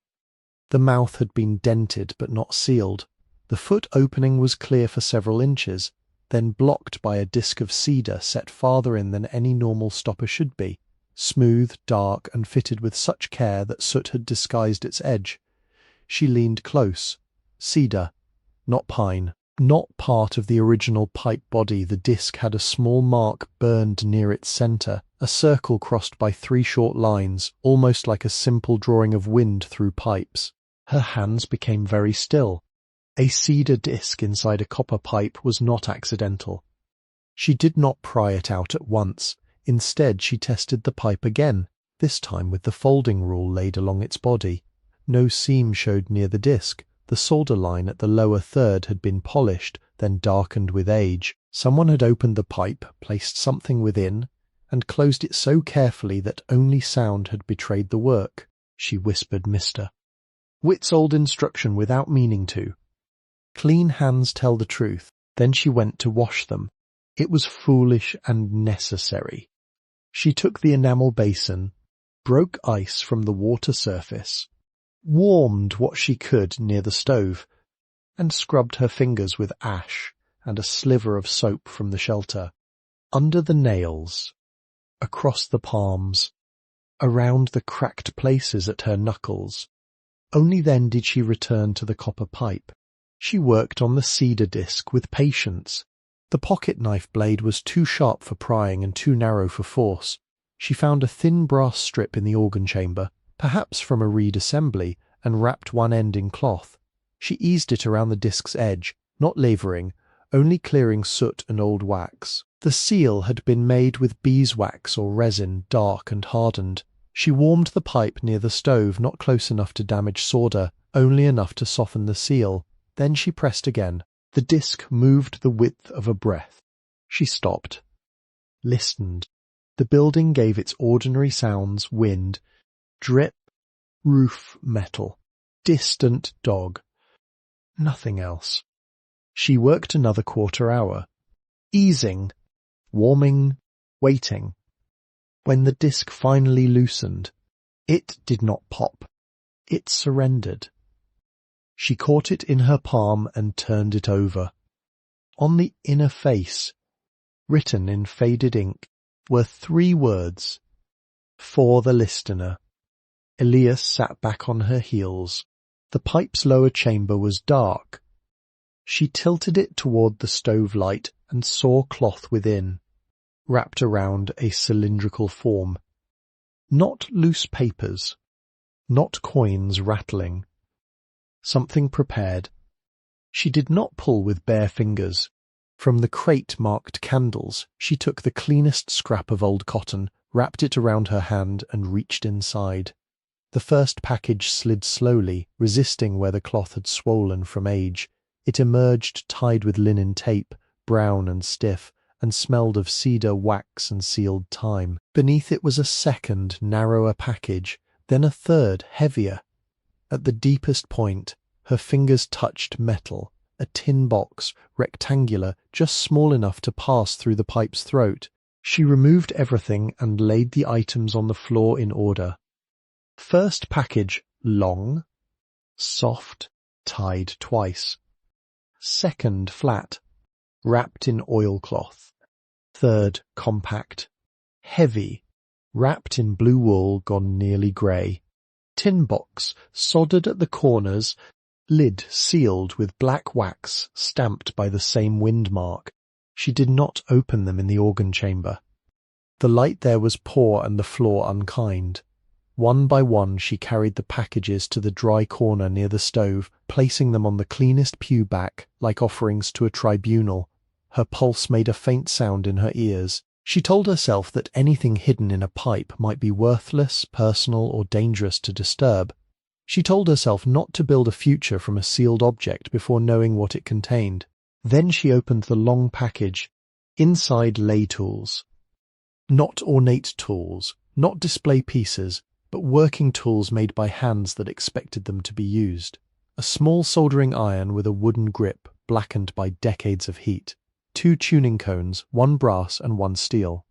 The mouth had been dented but not sealed. The foot opening was clear for several inches, then blocked by a disc of cedar set farther in than any normal stopper should be, smooth, dark, and fitted with such care that soot had disguised its edge. She leaned close. Cedar, not pine. Not part of the original pipe body, the disc had a small mark burned near its centre, a circle crossed by 3 short lines, almost like a simple drawing of wind through pipes. Her hands became very still. A cedar disc inside a copper pipe was not accidental. She did not pry it out at once. Instead, she tested the pipe again, this time with the folding rule laid along its body. No seam showed near the disc. The solder line at the lower third had been polished, then darkened with age. Someone had opened the pipe, placed something within, and closed it so carefully that only sound had betrayed the work. She whispered Mr. Witt's old instruction without meaning to. Clean hands tell the truth. Then she went to wash them. It was foolish and necessary. She took the enamel basin, broke ice from the water surface, warmed what she could near the stove, and scrubbed her fingers with ash and a sliver of soap from the shelter. Under the nails, across the palms, around the cracked places at her knuckles. Only then did she return to the copper pipe. She worked on the cedar disc with patience. The pocket knife blade was too sharp for prying and too narrow for force. She found a thin brass strip in the organ chamber, perhaps from a reed assembly, and wrapped one end in cloth. She eased it around the disc's edge, not lavering, only clearing soot and old wax. The seal had been made with beeswax or resin, dark and hardened. She warmed the pipe near the stove, not close enough to damage solder, only enough to soften the seal. Then she pressed again. The disc moved the width of a breath. She stopped, listened. The building gave its ordinary sounds: wind, drip, roof metal, distant dog. Nothing else. She worked another quarter hour, easing, warming, waiting. When the disc finally loosened, it did not pop. It surrendered. She caught it in her palm and turned it over. On the inner face, written in faded ink, were 3 words: for the listener. Elias sat back on her heels. The pipe's lower chamber was dark. She tilted it toward the stove light and saw cloth within, wrapped around a cylindrical form. Not loose papers, not coins rattling. Something prepared. She did not pull with bare fingers. From the crate marked candles, she took the cleanest scrap of old cotton, wrapped it around her hand, and reached inside. The first package slid slowly, resisting where the cloth had swollen from age. It emerged tied with linen tape, brown and stiff, and smelled of cedar, wax, and sealed thyme. Beneath it was a second, narrower package, then a third, heavier. At the deepest point, her fingers touched metal, a tin box, rectangular, just small enough to pass through the pipe's throat. She removed everything and laid the items on the floor in order. First package, long, soft, tied twice. Second, flat, wrapped in oilcloth. Third, compact, heavy, wrapped in blue wool gone nearly grey. Tin box, soldered at the corners, lid sealed with black wax stamped by the same wind mark. She did not open them in the organ chamber. The light there was poor and the floor unkind. One by one she carried the packages to the dry corner near the stove, placing them on the cleanest pew back, like offerings to a tribunal. Her pulse made a faint sound in her ears. She told herself that anything hidden in a pipe might be worthless, personal, or dangerous to disturb. She told herself not to build a future from a sealed object before knowing what it contained. Then she opened the long package. Inside lay tools. Not ornate tools, not display pieces, but working tools made by hands that expected them to be used. A small soldering iron with a wooden grip, blackened by decades of heat. 2 tuning cones, 1 brass and 1 steel.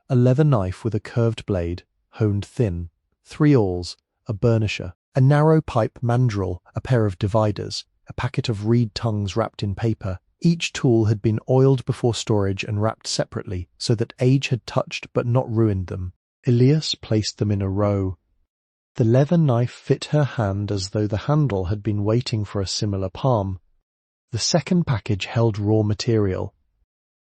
A leather knife with a curved blade, honed thin. 3 awls, a burnisher. A narrow pipe mandrel, a pair of dividers, a packet of reed tongues wrapped in paper. Each tool had been oiled before storage and wrapped separately, so that age had touched but not ruined them. Elias placed them in a row. The leather knife fit her hand as though the handle had been waiting for a similar palm. The second package held raw material.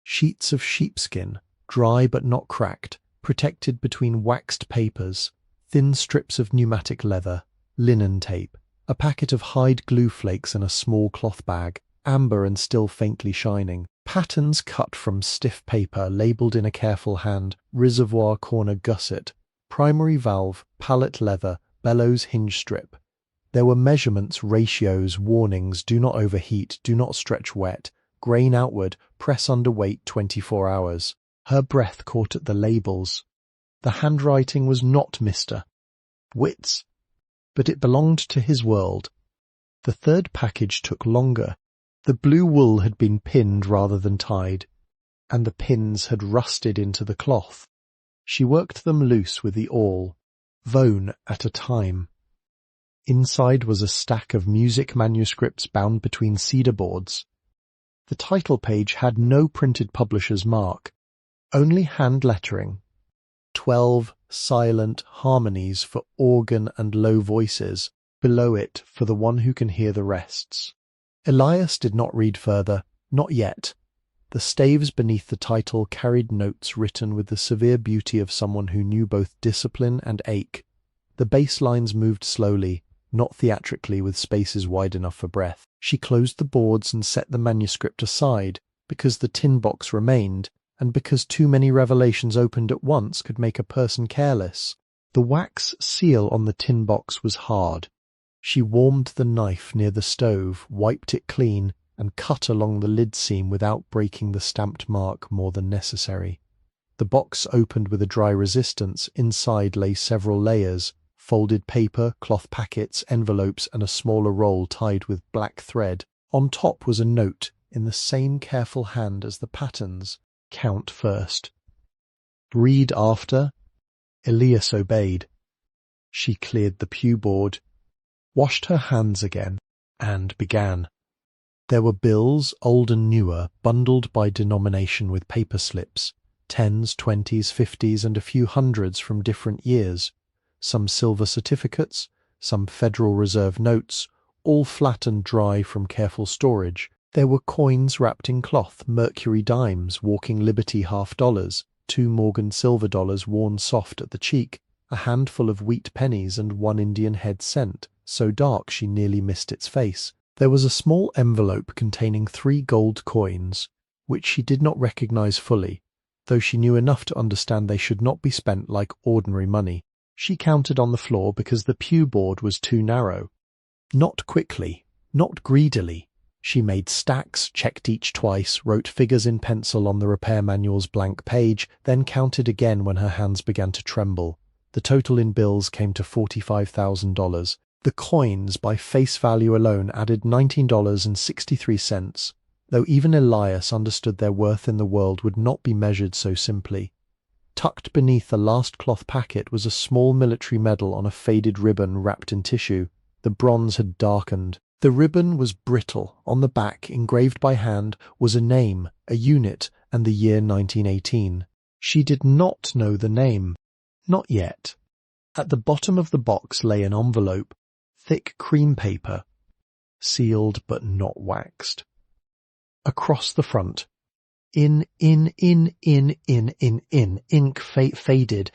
Sheets of sheepskin, dry but not cracked, protected between waxed papers, thin strips of pneumatic leather, linen tape, a packet of hide glue flakes in a small cloth bag, amber and still faintly shining, patterns cut from stiff paper labelled in a careful hand, reservoir corner gusset, primary valve, pallet leather, bellows hinge strip. There were measurements, ratios, warnings, do not overheat, do not stretch wet, grain outward, press under weight 24 hours. Her breath caught at the labels. The handwriting was not Mr. Witts, but it belonged to his world. The third package took longer. The blue wool had been pinned rather than tied, and the pins had rusted into the cloth. She worked them loose with the awl, vone at a time. Inside was a stack of music manuscripts bound between cedar boards. The title page had no printed publisher's mark, only hand lettering. 12 silent harmonies for organ and low voices, below it for the one who can hear the rests. Elias did not read further, not yet. The staves beneath the title carried notes written with the severe beauty of someone who knew both discipline and ache. The bass lines moved slowly, not theatrically with spaces wide enough for breath. She closed the boards and set the manuscript aside, because the tin box remained, and because too many revelations opened at once could make a person careless. The wax seal on the tin box was hard. She warmed the knife near the stove, wiped it clean, and cut along the lid seam without breaking the stamped mark more than necessary. The box opened with a dry resistance. Inside lay several layers, folded paper, cloth packets, envelopes, and a smaller roll tied with black thread. On top was a note, in the same careful hand as the patterns. Count first. Read after. Elias obeyed. She cleared the pew board, washed her hands again, and began. There were bills, old and newer, bundled by denomination with paper slips, 10s, 20s, 50s, and a few hundreds from different years, some silver certificates, some Federal Reserve notes, all flat and dry from careful storage. There were coins wrapped in cloth, Mercury dimes, Walking Liberty $half, 2 Morgan silver dollars worn soft at the cheek, a handful of wheat pennies and 1 Indian head cent, so dark she nearly missed its face. There was a small envelope containing 3 gold coins, which she did not recognize fully, though she knew enough to understand they should not be spent like ordinary money. She counted on the floor because the pew board was too narrow. Not quickly, not greedily. She made stacks, checked each twice, wrote figures in pencil on the repair manual's blank page, then counted again when her hands began to tremble. The total in bills came to $45,000. The coins, by face value alone, added $19.63, though even Elias understood their worth in the world would not be measured so simply. Tucked beneath the last cloth packet was a small military medal on a faded ribbon wrapped in tissue. The bronze had darkened. The ribbon was brittle. On the back, engraved by hand, was a name, a unit, and the year 1918. She did not know the name. Not yet. At the bottom of the box lay an envelope, thick cream paper, sealed but not waxed. Across the front, ink faded,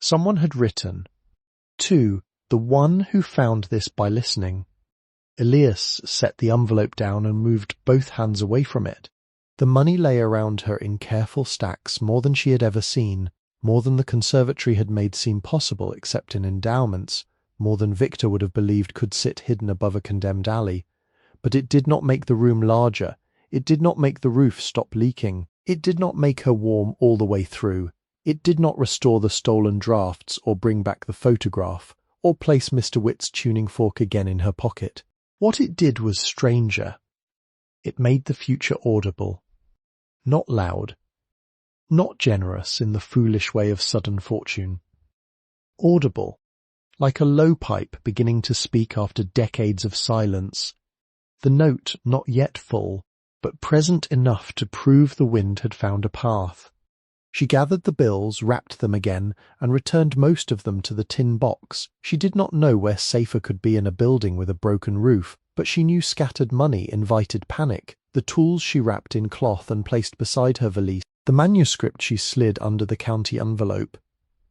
Someone had written, "To the one who found this by listening." Elias set the envelope down and moved both hands away from it. The money lay around her in careful stacks, more than she had ever seen, more than the conservatory had made seem possible except in endowments, more than Victor would have believed could sit hidden above a condemned alley. But it did not make the room larger. It did not make the roof stop leaking. It did not make her warm all the way through. It did not restore the stolen drafts or bring back the photograph, or place Mr. Witt's tuning fork again in her pocket. What it did was stranger. It made the future audible. Not loud. Not generous in the foolish way of sudden fortune. Audible, like a low pipe beginning to speak after decades of silence. The note not yet full, but present enough to prove the wind had found a path. She gathered the bills, wrapped them again, and returned most of them to the tin box. She did not know where safer could be in a building with a broken roof, but she knew scattered money invited panic. The tools she wrapped in cloth and placed beside her valise. The manuscript she slid under the county envelope.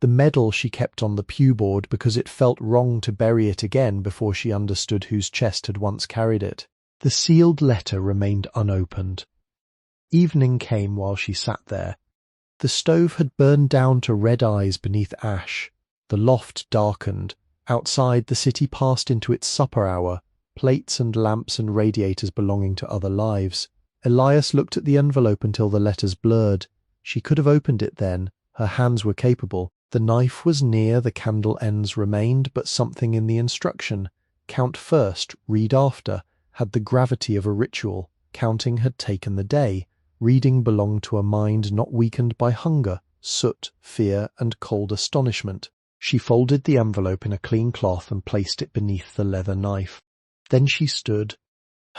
The medal she kept on the pew board because it felt wrong to bury it again before she understood whose chest had once carried it. The sealed letter remained unopened. Evening came while she sat there. The stove had burned down to red eyes beneath ash. The loft darkened. Outside, the city passed into its supper hour, plates and lamps and radiators belonging to other lives. Elias looked at the envelope until the letters blurred. She could have opened it then. Her hands were capable. The knife was near, the candle ends remained, but something in the instruction, count first, read after, had the gravity of a ritual. Counting had taken the day. Reading belonged to a mind not weakened by hunger, soot, fear, and cold astonishment. She folded the envelope in a clean cloth and placed it beneath the leather knife. Then she stood.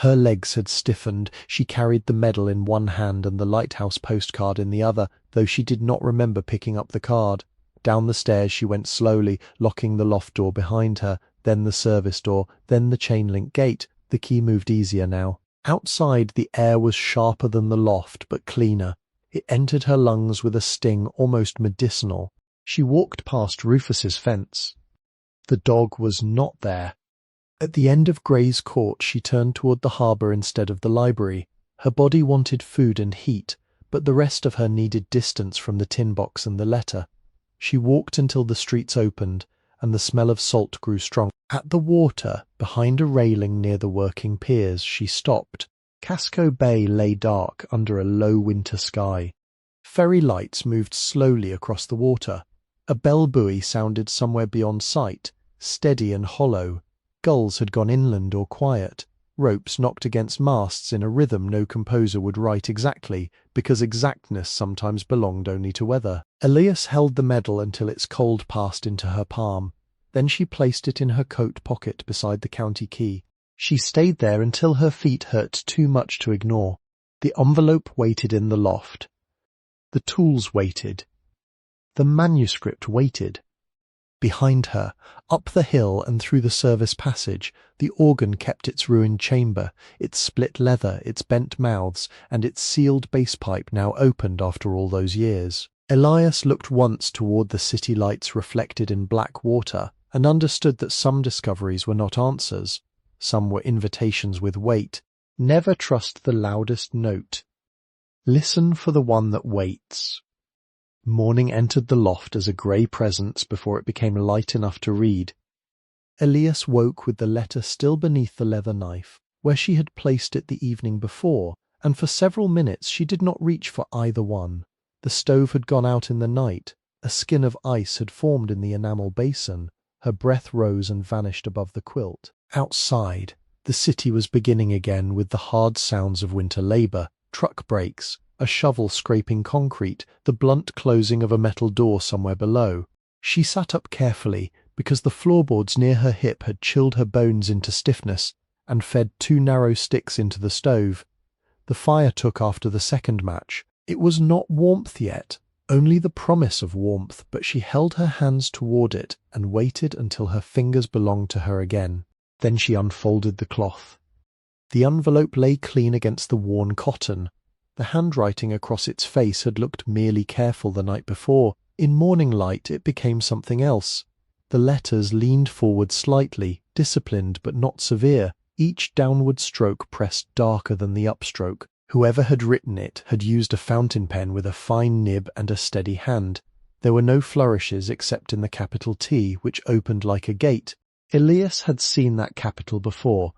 Her legs had stiffened. She carried the medal in one hand and the lighthouse postcard in the other, though she did not remember picking up the card. Down the stairs she went slowly, locking the loft door behind her, then the service door, then the chain-link gate. The key moved easier now. Outside, the air was sharper than the loft, but cleaner. It entered her lungs with a sting almost medicinal. She walked past Rufus's fence. The dog was not there. At the end of Gray's Court, she turned toward the harbour instead of the library. Her body wanted food and heat, but the rest of her needed distance from the tin box and the letter. She walked until the streets opened, and the smell of salt grew strong. At the water, behind a railing near the working piers, she stopped. Casco Bay lay dark under a low winter sky. Ferry lights moved slowly across the water. A bell buoy sounded somewhere beyond sight, steady and hollow. Gulls had gone inland or quiet. Ropes knocked against masts in a rhythm no composer would write exactly, because exactness sometimes belonged only to weather. Elias held the medal until its cold passed into her palm. Then she placed it in her coat pocket beside the county key. She stayed there until her feet hurt too much to ignore. The envelope waited in the loft. The tools waited. The manuscript waited. Behind her, up the hill and through the service passage, the organ kept its ruined chamber, its split leather, its bent mouths, and its sealed bass pipe now opened after all those years. Elias looked once toward the city lights reflected in black water, and understood that some discoveries were not answers. Some were invitations with weight. Never trust the loudest note. Listen for the one that waits. Morning entered the loft as a grey presence before it became light enough to read. Elias woke with the letter still beneath the leather knife, where she had placed it the evening before, and for several minutes she did not reach for either one. The stove had gone out in the night. A skin of ice had formed in the enamel basin. Her breath rose and vanished above the quilt. Outside, the city was beginning again with the hard sounds of winter labour, truck brakes, a shovel scraping concrete, the blunt closing of a metal door somewhere below. She sat up carefully, because the floorboards near her hip had chilled her bones into stiffness, and fed 2 narrow sticks into the stove. The fire took after the second match. It was not warmth yet, only the promise of warmth, but she held her hands toward it and waited until her fingers belonged to her again. Then she unfolded the cloth. The envelope lay clean against the worn cotton. The handwriting across its face had looked merely careful the night before. In morning light it became something else. The letters leaned forward slightly, disciplined but not severe. Each downward stroke pressed darker than the upstroke. Whoever had written it had used a fountain pen with a fine nib and a steady hand. There were no flourishes except in the capital T, which opened like a gate. Elias had seen that capital before.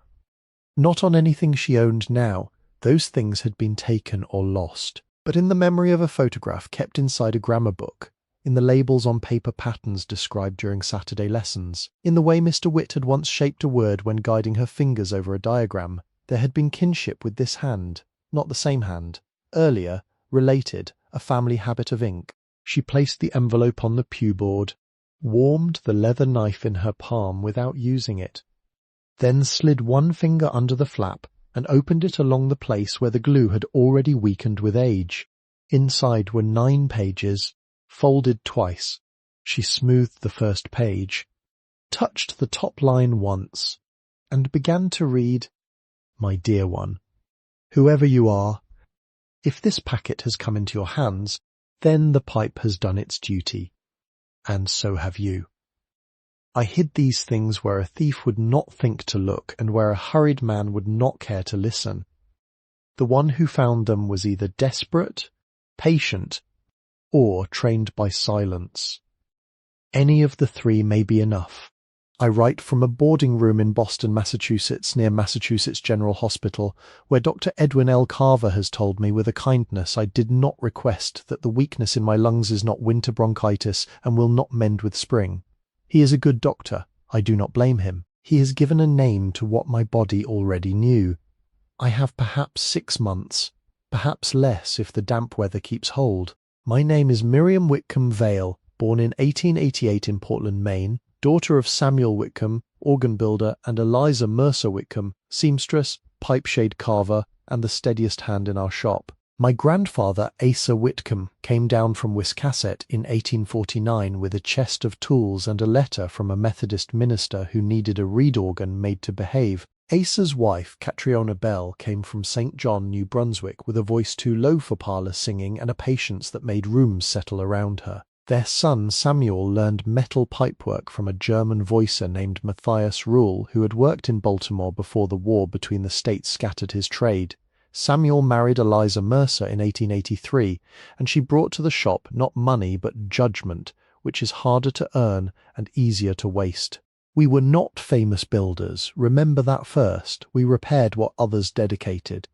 Not on anything she owned now. Those things had been taken or lost. But in the memory of a photograph kept inside a grammar book, in the labels on paper patterns described during Saturday lessons, in the way Mr. Witt had once shaped a word when guiding her fingers over a diagram, there had been kinship with this hand. Not the same hand. Earlier, related, a family habit of ink. She placed the envelope on the pew board, warmed the leather knife in her palm without using it, then slid one finger under the flap and opened it along the place where the glue had already weakened with age. Inside were 9 pages, folded twice. She smoothed the first page, touched the top line once, and began to read, "My dear one, whoever you are, If this packet has come into your hands, then the pipe has done its duty. And so have you. I hid these things where a thief would not think to look and where a hurried man would not care to listen. The one who found them was either desperate, patient, or trained by silence. Any of the three may be enough. I write from a boarding room in Boston, Massachusetts, near Massachusetts General Hospital, where Dr. Edwin L. Carver has told me with a kindness I did not request that the weakness in my lungs is not winter bronchitis and will not mend with spring. He is a good doctor. I do not blame him. He has given a name to what my body already knew. I have perhaps 6 months, perhaps less if the damp weather keeps hold. My name is Miriam Whitcomb Vale, born in 1888 in Portland, Maine, daughter of Samuel Whitcomb, organ builder, and Elias Mercer Whitcomb, seamstress, pipe shade carver, and the steadiest hand in our shop. My grandfather, Asa Whitcomb, came down from Wiscasset in 1849 with a chest of tools and a letter from a Methodist minister who needed a reed organ made to behave. Asa's wife, Catriona Bell, came from St. John, New Brunswick, with a voice too low for parlour singing and a patience that made rooms settle around her. Their son Samuel learned metal pipework from a German voicer named Matthias Ruhl, who had worked in Baltimore before the war between the states scattered his trade. Samuel married Eliza Mercer in 1883, and she brought to the shop not money but judgment, which is harder to earn and easier to waste. We were not famous builders, remember that first. We repaired what others dedicated.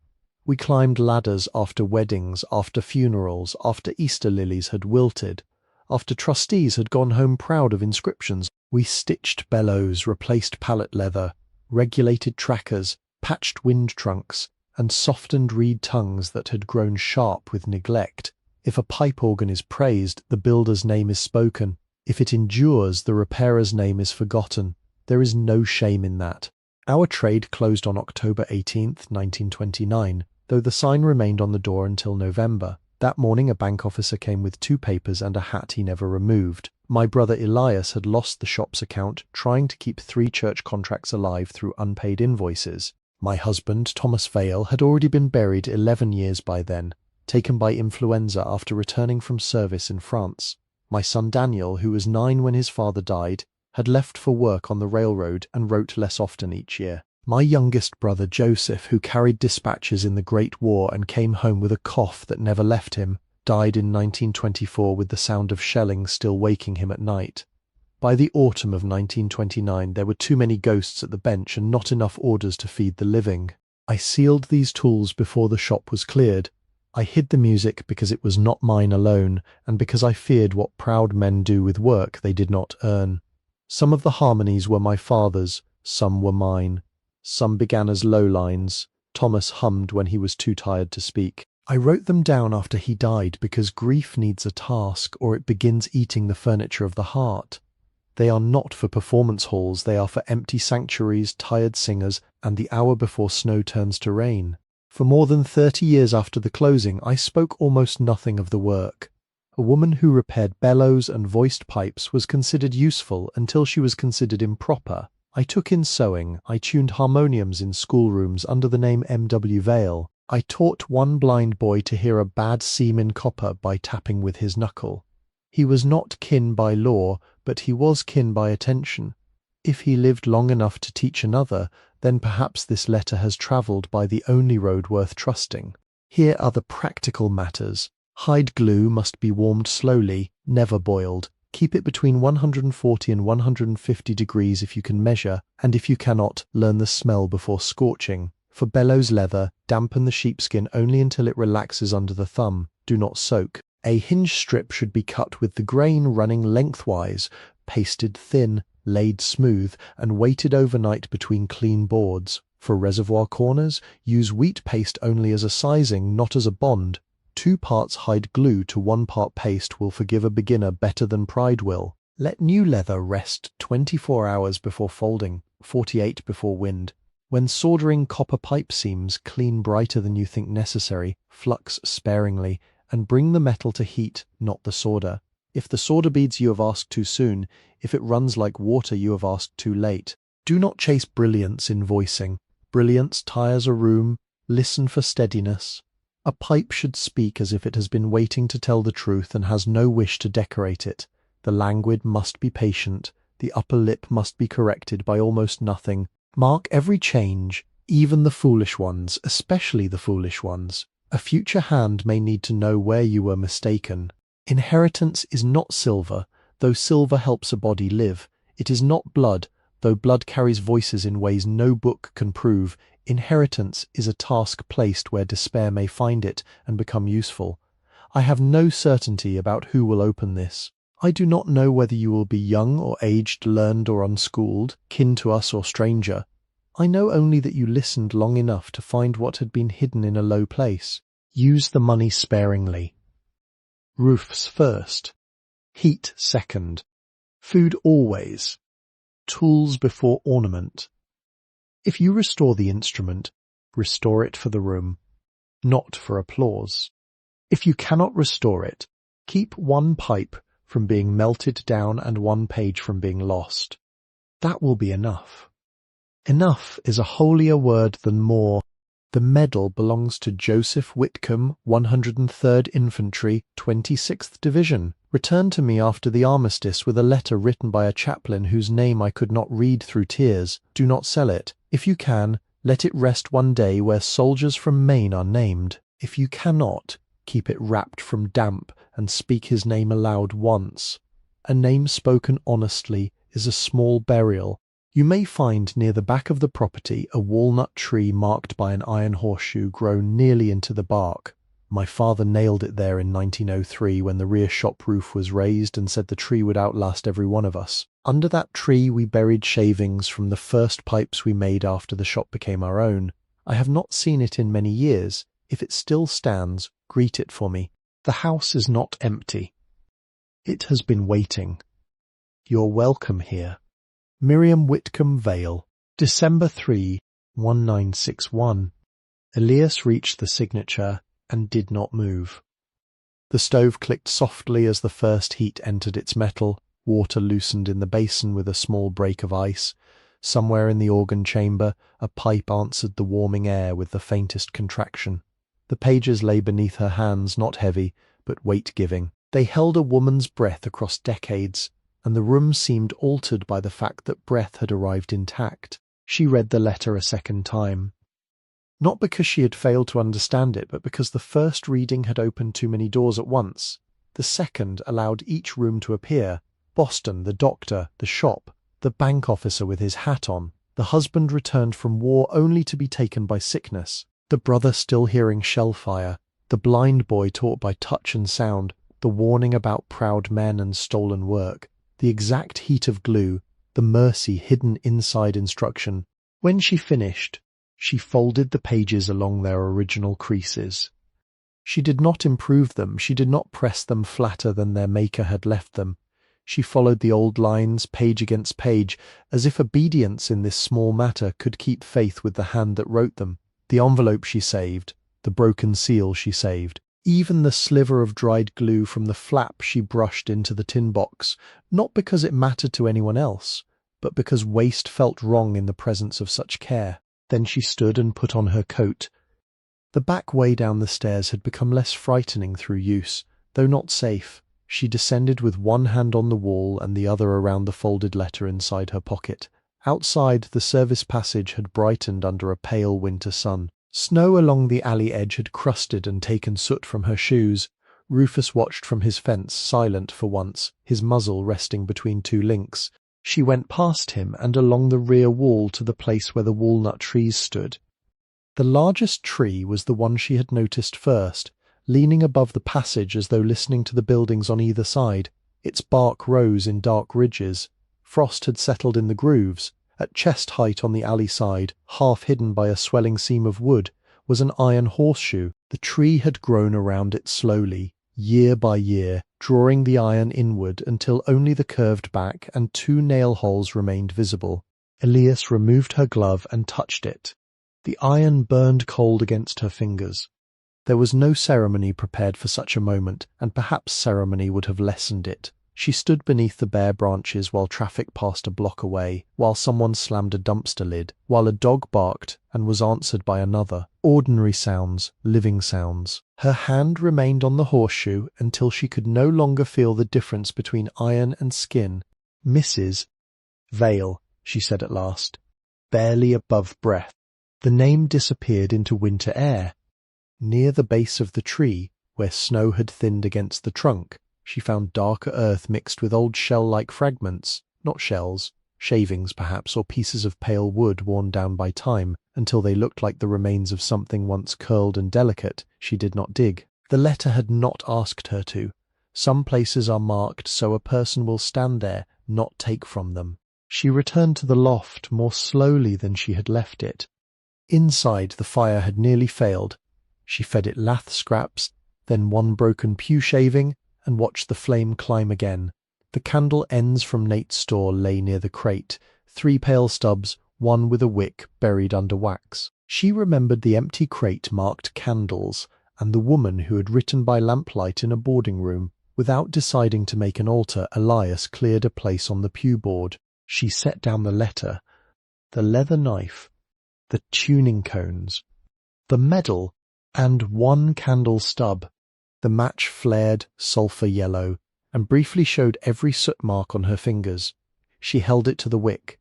We climbed ladders after weddings, after funerals, after Easter lilies had wilted. After trustees had gone home proud of inscriptions, we stitched bellows, replaced pallet leather, regulated trackers, patched wind trunks, and softened reed tongues that had grown sharp with neglect. If a pipe organ is praised, the builder's name is spoken. If it endures, the repairer's name is forgotten. There is no shame in that. Our trade closed on October 18th, 1929, though the sign remained on the door until November. That morning a bank officer came with 2 papers and a hat he never removed. My brother Elias had lost the shop's account, trying to keep 3 church contracts alive through unpaid invoices. My husband, Thomas Vale, had already been buried 11 years by then, taken by influenza after returning from service in France. My son Daniel, who was 9 when his father died, had left for work on the railroad and wrote less often each year. My youngest brother Joseph, who carried dispatches in the Great War and came home with a cough that never left him, died in 1924 with the sound of shelling still waking him at night. By the autumn of 1929 there were too many ghosts at the bench and not enough orders to feed the living. I sealed these tools before the shop was cleared. I hid the music because it was not mine alone, and because I feared what proud men do with work they did not earn. Some of the harmonies were my father's, some were mine. Some began as low lines. Thomas hummed when he was too tired to speak. I wrote them down after he died because grief needs a task or it begins eating the furniture of the heart. They are not for performance halls, they are for empty sanctuaries, tired singers, and the hour before snow turns to rain. For more than 30 years after the closing, I spoke almost nothing of the work. A woman who repaired bellows and voiced pipes was considered useful until she was considered improper. I took in sewing. I tuned harmoniums in schoolrooms under the name M.W. Vale. I taught one blind boy to hear a bad seam in copper by tapping with his knuckle. He was not kin by law, but he was kin by attention. If he lived long enough to teach another, then perhaps this letter has travelled by the only road worth trusting. Here are the practical matters. Hide glue must be warmed slowly, never boiled. Keep it between 140 and 150 degrees if you can measure, and if you cannot, learn the smell before scorching. For bellows leather, dampen the sheepskin only until it relaxes under the thumb. Do not soak. A hinge strip should be cut with the grain running lengthwise, pasted thin, laid smooth, and weighted overnight between clean boards. For reservoir corners, use wheat paste only as a sizing, not as a bond. 2 parts hide glue to 1 part paste will forgive a beginner better than pride will. Let new leather rest 24 hours before folding, 48 before wind. When soldering copper pipe seams, clean brighter than you think necessary, flux sparingly, and bring the metal to heat, not the solder. If the solder beads you have asked too soon, if it runs like water you have asked too late. Do not chase brilliance in voicing. Brilliance tires a room. Listen for steadiness. A pipe should speak as if it has been waiting to tell the truth and has no wish to decorate it. The languid must be patient. The upper lip must be corrected by almost nothing. Mark every change, even the foolish ones, especially the foolish ones. A future hand may need to know where you were mistaken. Inheritance is not silver, though silver helps a body live. It is not blood, though blood carries voices in ways no book can prove. Inheritance is a task placed where despair may find it and become useful. I have no certainty about who will open this. I do not know whether you will be young or aged, learned or unschooled, kin to us or stranger. I know only that you listened long enough to find what had been hidden in a low place. Use the money sparingly. Roofs first. Heat second. Food always. Tools before ornament. If you restore the instrument, restore it for the room, not for applause. If you cannot restore it, keep one pipe from being melted down and one page from being lost. That will be enough. Enough is a holier word than more. The medal belongs to Joseph Whitcomb, 103rd Infantry, 26th Division, returned to me after the armistice with a letter written by a chaplain whose name I could not read through tears. Do not sell it. If you can, let it rest one day where soldiers from Maine are named. If you cannot, keep it wrapped from damp and speak his name aloud once. A name spoken honestly is a small burial. You may find near the back of the property a walnut tree marked by an iron horseshoe grown nearly into the bark. My father nailed it there in 1903 when the rear shop roof was raised and said the tree would outlast every one of us. Under that tree we buried shavings from the first pipes we made after the shop became our own. I have not seen it in many years. If it still stands, greet it for me. The house is not empty. It has been waiting. You're welcome here. Miriam Whitcomb Vale, December 3, 1961. Elias reached the signature and did not move. The stove clicked softly as the first heat entered its metal. Water loosened in the basin with a small break of ice. Somewhere in the organ chamber, a pipe answered the warming air with the faintest contraction. The pages lay beneath her hands, not heavy, but weight-giving. They held a woman's breath across decades, and the room seemed altered by the fact that breath had arrived intact. She read the letter a second time. Not because she had failed to understand it, but because the first reading had opened too many doors at once. The second allowed each room to appear. Boston, the doctor, the shop, the bank officer with his hat on, the husband returned from war only to be taken by sickness, the brother still hearing shell fire, the blind boy taught by touch and sound, the warning about proud men and stolen work, the exact heat of glue, the mercy hidden inside instruction. When she finished, she folded the pages along their original creases. She did not improve them, she did not press them flatter than their maker had left them. She followed the old lines, page against page, as if obedience in this small matter could keep faith with the hand that wrote them. The envelope she saved, the broken seal she saved, even the sliver of dried glue from the flap she brushed into the tin box, not because it mattered to anyone else, but because waste felt wrong in the presence of such care. Then she stood and put on her coat. The back way down the stairs had become less frightening through use, though not safe. She descended with one hand on the wall and the other around the folded letter inside her pocket. Outside, the service passage had brightened under a pale winter sun. Snow along the alley edge had crusted and taken soot from her shoes. Rufus watched from his fence, silent for once, his muzzle resting between two links. She went past him and along the rear wall to the place where the walnut trees stood. The largest tree was the one she had noticed first, leaning above the passage as though listening to the buildings on either side. Its bark rose in dark ridges. Frost had settled in the grooves. At chest height on the alley side, half hidden by a swelling seam of wood, was an iron horseshoe. The tree had grown around it slowly, year by year, drawing the iron inward until only the curved back and two nail holes remained visible. Elias removed her glove and touched it. The iron burned cold against her fingers. There was no ceremony prepared for such a moment, and perhaps ceremony would have lessened it. She stood beneath the bare branches while traffic passed a block away, while someone slammed a dumpster lid, while a dog barked and was answered by another. Ordinary sounds, living sounds. Her hand remained on the horseshoe until she could no longer feel the difference between iron and skin. "Mrs. Vale," she said at last, barely above breath. The name disappeared into winter air. Near the base of the tree, where snow had thinned against the trunk, she found darker earth mixed with old shell-like fragments, not shells, shavings perhaps, or pieces of pale wood worn down by time, until they looked like the remains of something once curled and delicate. She did not dig. The letter had not asked her to. Some places are marked so a person will stand there, not take from them. She returned to the loft more slowly than she had left it. Inside, the fire had nearly failed. She fed it lath scraps, then one broken pew shaving, and watched the flame climb again. The candle ends from Nate's store lay near the crate, 3 pale stubs, one with a wick buried under wax. She remembered the empty crate marked candles, and the woman who had written by lamplight in a boarding room. Without deciding to make an altar, Elias cleared a place on the pew board. She set down the letter, the leather knife, the tuning cones, the medal, and one candle stub. The match flared sulphur yellow, and briefly showed every soot mark on her fingers. She held it to the wick.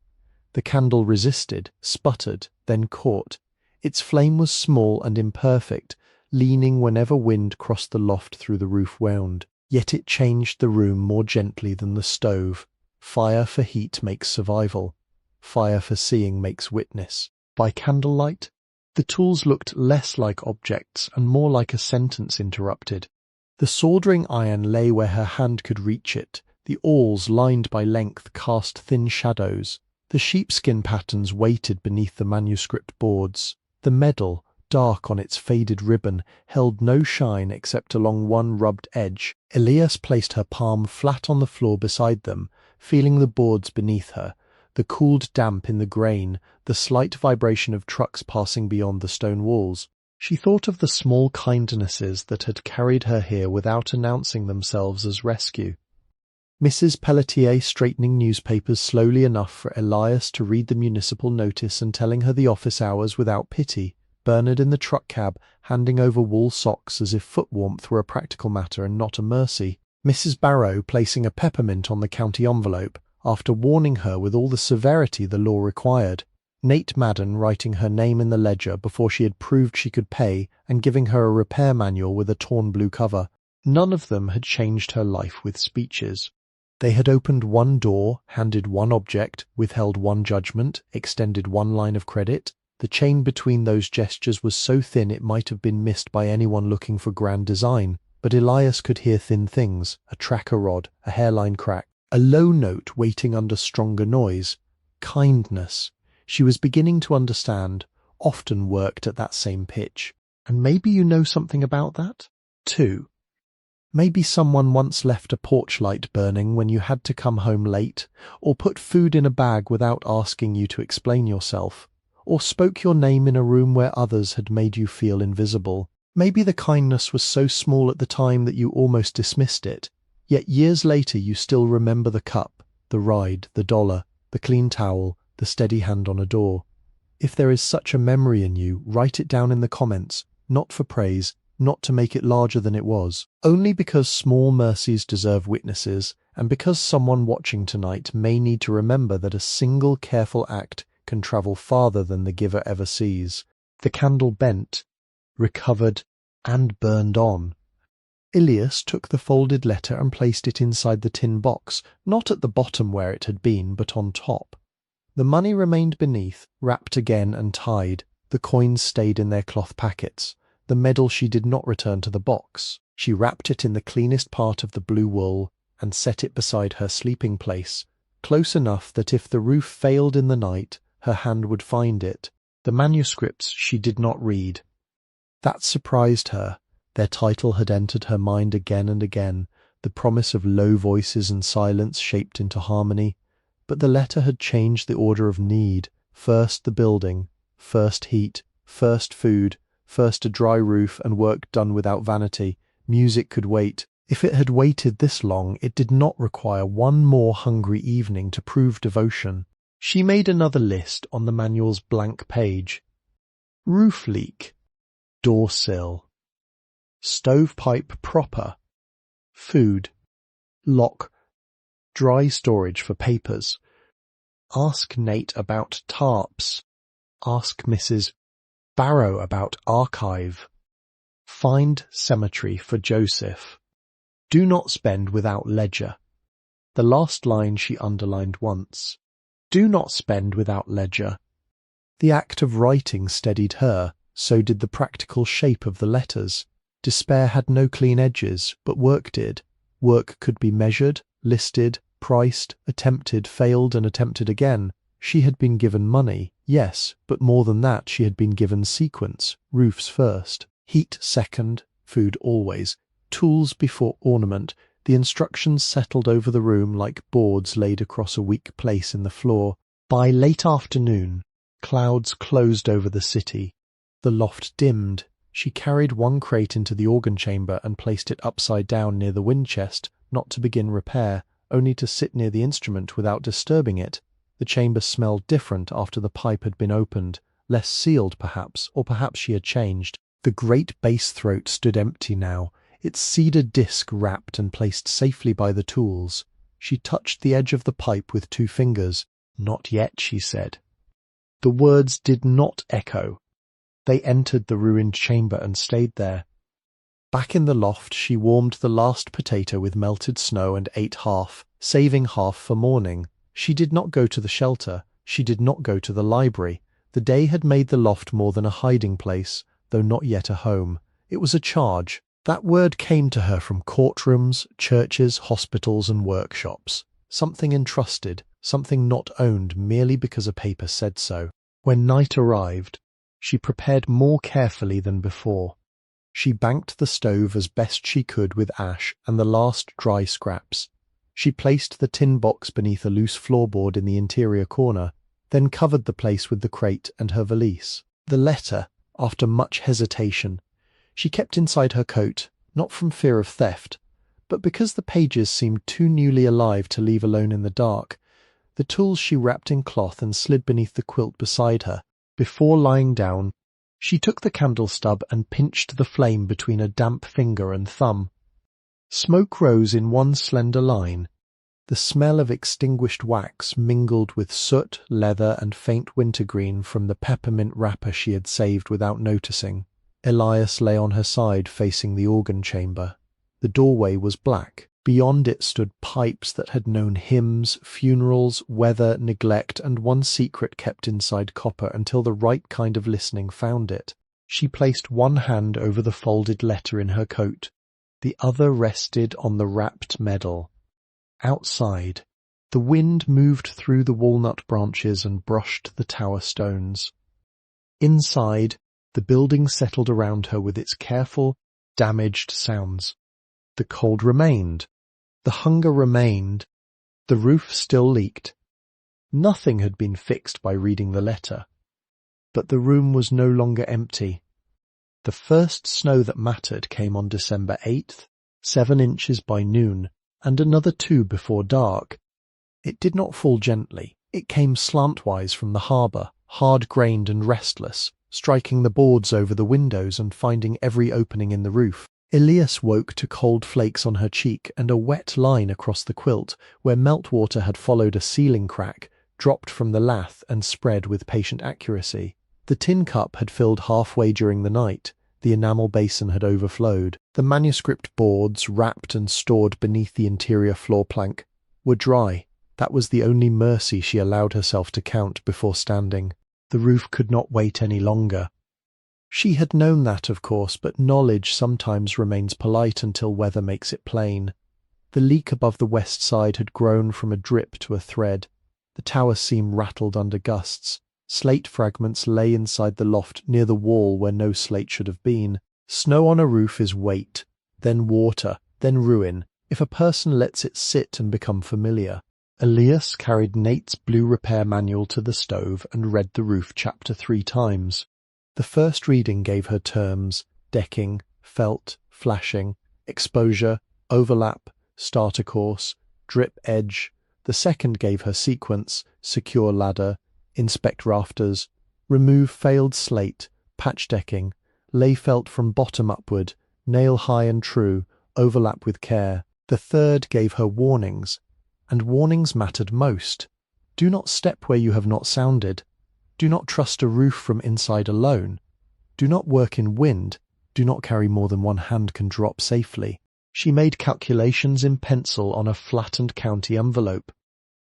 The candle resisted, sputtered, then caught. Its flame was small and imperfect, leaning whenever wind crossed the loft through the roof wound. Yet it changed the room more gently than the stove. Fire for heat makes survival. Fire for seeing makes witness. By candlelight, the tools looked less like objects and more like a sentence interrupted. The soldering iron lay where her hand could reach it. The awls, lined by length, cast thin shadows. The sheepskin patterns waited beneath the manuscript boards. The medal, dark on its faded ribbon, held no shine except along one rubbed edge. Elias placed her palm flat on the floor beside them, feeling the boards beneath her, the cooled damp in the grain, the slight vibration of trucks passing beyond the stone walls. She thought of the small kindnesses that had carried her here without announcing themselves as rescue. Mrs. Pelletier straightening newspapers slowly enough for Elias to read the municipal notice and telling her the office hours without pity. Bernard in the truck cab, handing over wool socks as if foot warmth were a practical matter and not a mercy. Mrs. Barrow placing a peppermint on the county envelope, after warning her with all the severity the law required. Nate Madden writing her name in the ledger before she had proved she could pay and giving her a repair manual with a torn blue cover. None of them had changed her life with speeches. They had opened one door, handed one object, withheld one judgment, extended one line of credit. The chain between those gestures was so thin it might have been missed by anyone looking for grand design, but Elias could hear thin things, a tracker rod, a hairline crack, a low note waiting under stronger noise. Kindness. She was beginning to understand, often worked at that same pitch. And maybe you know something about that? 2. Maybe someone once left a porch light burning when you had to come home late, or put food in a bag without asking you to explain yourself, or spoke your name in a room where others had made you feel invisible. Maybe the kindness was so small at the time that you almost dismissed it, yet years later you still remember the cup, the ride, the dollar, the clean towel, the steady hand on a door. If there is such a memory in you, write it down in the comments, not for praise, not to make it larger than it was, only because small mercies deserve witnesses, and because someone watching tonight may need to remember that a single careful act can travel farther than the giver ever sees. The candle bent, recovered, and burned on. Elias took the folded letter and placed it inside the tin box, not at the bottom where it had been, but on top. The money remained beneath, wrapped again and tied. The coins stayed in their cloth packets. The medal she did not return to the box. She wrapped it in the cleanest part of the blue wool and set it beside her sleeping place, close enough that if the roof failed in the night, her hand would find it. The manuscripts she did not read. That surprised her. Their title had entered her mind again and again, the promise of low voices and silence shaped into harmony. But the letter had changed the order of need. First the building, first heat, first food, first a dry roof and work done without vanity. Music could wait. If it had waited this long, it did not require one more hungry evening to prove devotion. She made another list on the manual's blank page. Roof leak, door sill, stovepipe proper, food, lock, dry storage for papers. Ask Nate about tarps. Ask Mrs. Barrow about archive. Find cemetery for Joseph. Do not spend without ledger. The last line she underlined once. Do not spend without ledger. The act of writing steadied her, so did the practical shape of the letters. Despair had no clean edges, but work did. Work could be measured, listed, priced, attempted, failed, and attempted again. She had been given money, yes, but more than that, she had been given sequence, roofs first, heat second, food always, tools before ornament. The instructions settled over the room like boards laid across a weak place in the floor. By late afternoon, clouds closed over the city. The loft dimmed. She carried one crate into the organ chamber and placed it upside down near the wind chest, not to begin repair, only to sit near the instrument without disturbing it. The chamber smelled different after the pipe had been opened, less sealed perhaps, or perhaps she had changed. The great bass throat stood empty now, its cedar disc wrapped and placed safely by the tools. She touched the edge of the pipe with 2 fingers. Not yet, she said. The words did not echo. They entered the ruined chamber and stayed there. Back in the loft, she warmed the last potato with melted snow and ate half, saving half for morning. She did not go to the shelter. She did not go to the library. The day had made the loft more than a hiding place, though not yet a home. It was a charge. That word came to her from courtrooms, churches, hospitals, and workshops. Something entrusted, something not owned merely because a paper said so. When night arrived, she prepared more carefully than before. She banked the stove as best she could with ash and the last dry scraps. She placed the tin box beneath a loose floorboard in the interior corner, then covered the place with the crate and her valise. The letter, after much hesitation, she kept inside her coat, not from fear of theft, but because the pages seemed too newly alive to leave alone in the dark. The tools she wrapped in cloth and slid beneath the quilt beside her. Before lying down, she took the candle stub and pinched the flame between a damp finger and thumb. Smoke rose in one slender line. The smell of extinguished wax mingled with soot, leather, and faint wintergreen from the peppermint wrapper she had saved without noticing. Elias lay on her side facing the organ chamber. The doorway was black. Beyond it stood pipes that had known hymns, funerals, weather, neglect, and one secret kept inside copper until the right kind of listening found it. She placed one hand over the folded letter in her coat. The other rested on the wrapped medal. Outside, the wind moved through the walnut branches and brushed the tower stones. Inside, the building settled around her with its careful, damaged sounds. The cold remained. The hunger remained. The roof still leaked. Nothing had been fixed by reading the letter. But the room was no longer empty. The first snow that mattered came on December 8th, 7 inches by noon, and another 2 before dark. It did not fall gently. It came slantwise from the harbour, hard-grained and restless, striking the boards over the windows and finding every opening in the roof. Elias woke to cold flakes on her cheek and a wet line across the quilt, where meltwater had followed a ceiling crack, dropped from the lath and spread with patient accuracy. The tin cup had filled halfway during the night. The enamel basin had overflowed. The manuscript boards, wrapped and stored beneath the interior floor plank, were dry. That was the only mercy she allowed herself to count before standing. The roof could not wait any longer. She had known that, of course, but knowledge sometimes remains polite until weather makes it plain. The leak above the west side had grown from a drip to a thread. The tower seam rattled under gusts. Slate fragments lay inside the loft near the wall where no slate should have been. Snow on a roof is weight, then water, then ruin, if a person lets it sit and become familiar. Elias carried Nate's blue repair manual to the stove and read the roof chapter 3 times. The first reading gave her terms, decking, felt, flashing, exposure, overlap, starter course, drip edge. The second gave her sequence, secure ladder, inspect rafters, remove failed slate, patch decking, lay felt from bottom upward, nail high and true, overlap with care. The third gave her warnings, and warnings mattered most. Do not step where you have not sounded. Do not trust a roof from inside alone. Do not work in wind. Do not carry more than one hand can drop safely. She made calculations in pencil on a flattened county envelope.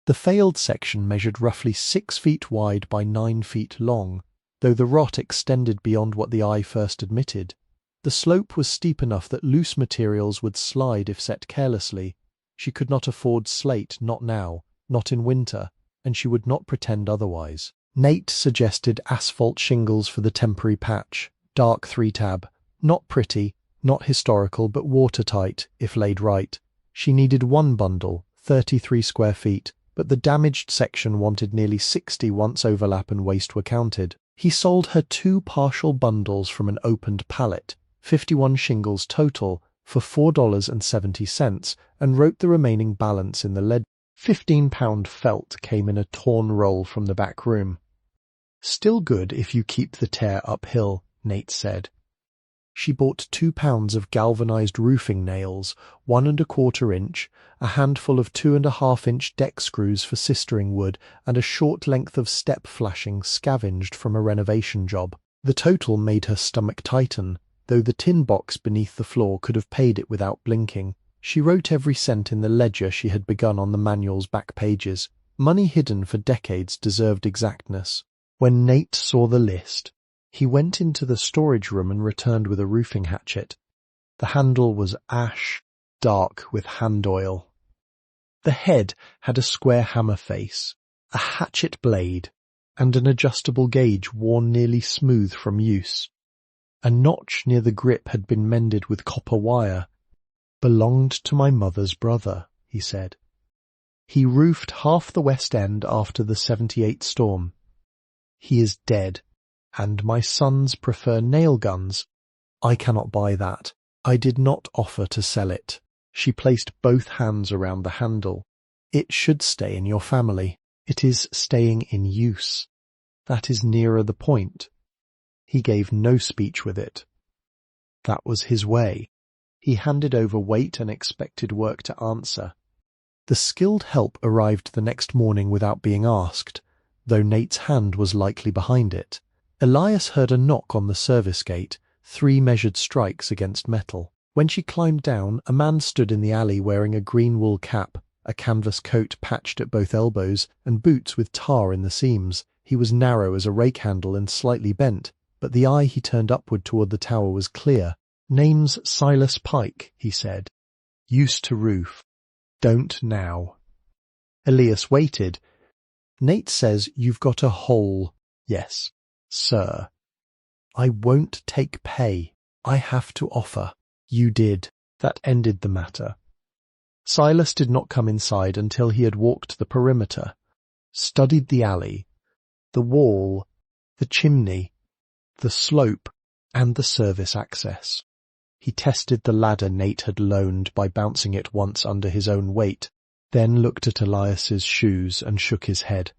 The failed section measured roughly 6 feet wide by 9 feet long, though the rot extended beyond what the eye first admitted. The slope was steep enough that loose materials would slide if set carelessly. She could not afford slate, not now, not in winter, and she would not pretend otherwise. Nate suggested asphalt shingles for the temporary patch, dark 3-tab, not pretty, not historical, but watertight, if laid right. She needed one bundle, 33 square feet, but the damaged section wanted nearly 60 once overlap and waste were counted. He sold her 2 partial bundles from an opened pallet, 51 shingles total, for $4.70, and wrote the remaining balance in the ledger. £15 felt came in a torn roll from the back room. Still good if you keep the tear uphill, Nate said. She bought 2 pounds of galvanized roofing nails, 1¼ inch, a handful of 2½ inch deck screws for sistering wood, and a short length of step flashing scavenged from a renovation job. The total made her stomach tighten, though the tin box beneath the floor could have paid it without blinking. She wrote every cent in the ledger she had begun on the manual's back pages. Money hidden for decades deserved exactness. When Nate saw the list, he went into the storage room and returned with a roofing hatchet. The handle was ash, dark with hand oil. The head had a square hammer face, a hatchet blade, and an adjustable gauge worn nearly smooth from use. A notch near the grip had been mended with copper wire. "Belonged to my mother's brother," he said. "He roofed half the West End after the '78 storm. He is dead, and my sons prefer nail guns. I cannot buy that. I did not offer to sell it." She placed both hands around the handle. "It should stay in your family. It is staying in use. That is nearer the point." He gave no speech with it. That was his way. He handed over weight and expected work to answer. The skilled help arrived the next morning without being asked, though Nate's hand was likely behind it. Elias heard a knock on the service gate, 3 measured strikes against metal. When she climbed down, a man stood in the alley wearing a green wool cap, a canvas coat patched at both elbows, and boots with tar in the seams. He was narrow as a rake handle and slightly bent, but the eye he turned upward toward the tower was clear. "Name's Silas Pike," he said. "Used to roof. Don't now." Elias waited. "Nate says you've got a hole." "Yes, sir." "I won't take pay. I have to offer." "You did." That ended the matter. Silas did not come inside until he had walked the perimeter, studied the alley, the wall, the chimney, the slope, and the service access. He tested the ladder Nate had loaned by bouncing it once under his own weight, then looked at Elias's shoes and shook his head.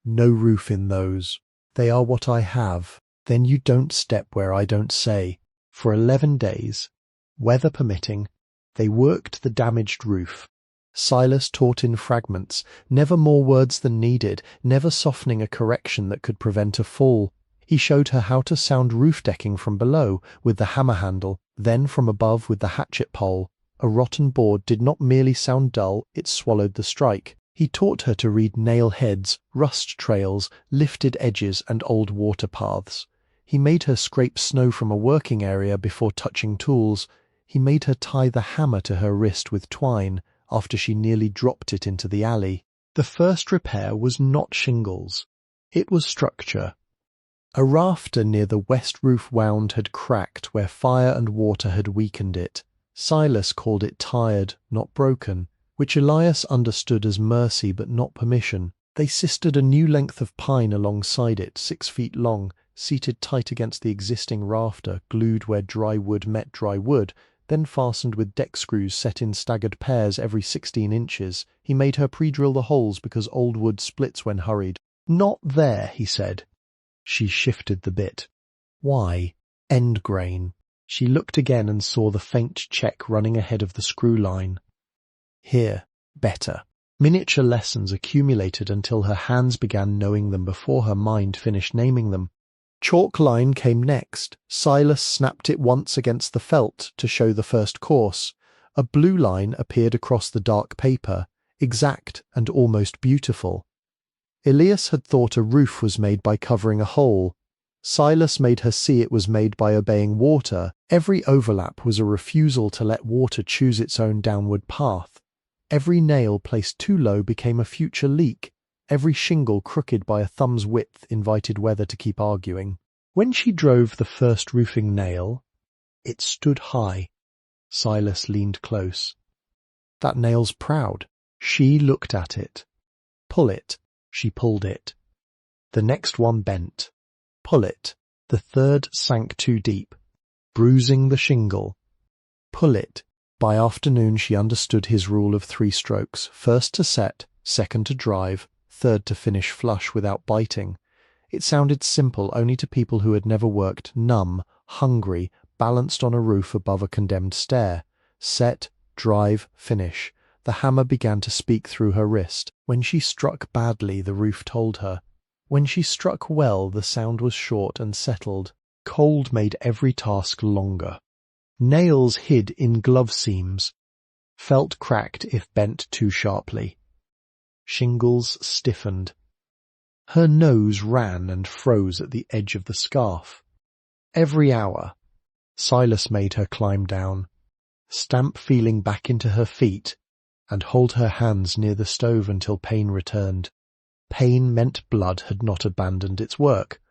"No roof in those. They are what I have. Then you don't step where I don't say." For 11 days, weather permitting, they worked the damaged roof. Silas taught in fragments, never more words than needed, never softening a correction that could prevent a fall. He showed her how to sound roof decking from below with the hammer handle, then from above with the hatchet pole. A rotten board did not merely sound dull, it swallowed the strike. He taught her to read nail heads, rust trails, lifted edges, and old water paths. He made her scrape snow from a working area before touching tools. He made her tie the hammer to her wrist with twine after she nearly dropped it into the alley. The first repair was not shingles. It was structure. A rafter near the west roof wound had cracked where fire and water had weakened it. Silas called it tired, not broken, which Elias understood as mercy but not permission. They sistered a new length of pine alongside it, 6 feet long, seated tight against the existing rafter, glued where dry wood met dry wood, then fastened with deck screws set in staggered pairs every 16 inches. He made her pre-drill the holes because old wood splits when hurried. "Not there," he said. She shifted the bit. "Why?" "End grain." She looked again and saw the faint check running ahead of the screw line. "Here, better." Miniature lessons accumulated until her hands began knowing them before her mind finished naming them. Chalk line came next. Silas snapped it once against the felt to show the first course. A blue line appeared across the dark paper, exact and almost beautiful. Elias had thought a roof was made by covering a hole. Silas made her see it was made by obeying water. Every overlap was a refusal to let water choose its own downward path. Every nail placed too low became a future leak. Every shingle crooked by a thumb's width invited weather to keep arguing. When she drove the first roofing nail, it stood high. Silas leaned close. "That nail's proud." She looked at it. "Pull it." She pulled it. The next one bent. "Pull it." The third sank too deep, bruising the shingle. "Pull it." By afternoon she understood his rule of 3 strokes, first to set, second to drive, third to finish flush without biting. It sounded simple only to people who had never worked, numb, hungry, balanced on a roof above a condemned stair. Set, drive, finish. The hammer began to speak through her wrist. When she struck badly, the roof told her. When she struck well, the sound was short and settled. Cold made every task longer. Nails hid in glove seams. Felt cracked if bent too sharply. Shingles stiffened. Her nose ran and froze at the edge of the scarf. Every hour, Silas made her climb down, stamp feeling back into her feet, and hold her hands near the stove until pain returned. Pain meant blood had not abandoned its work.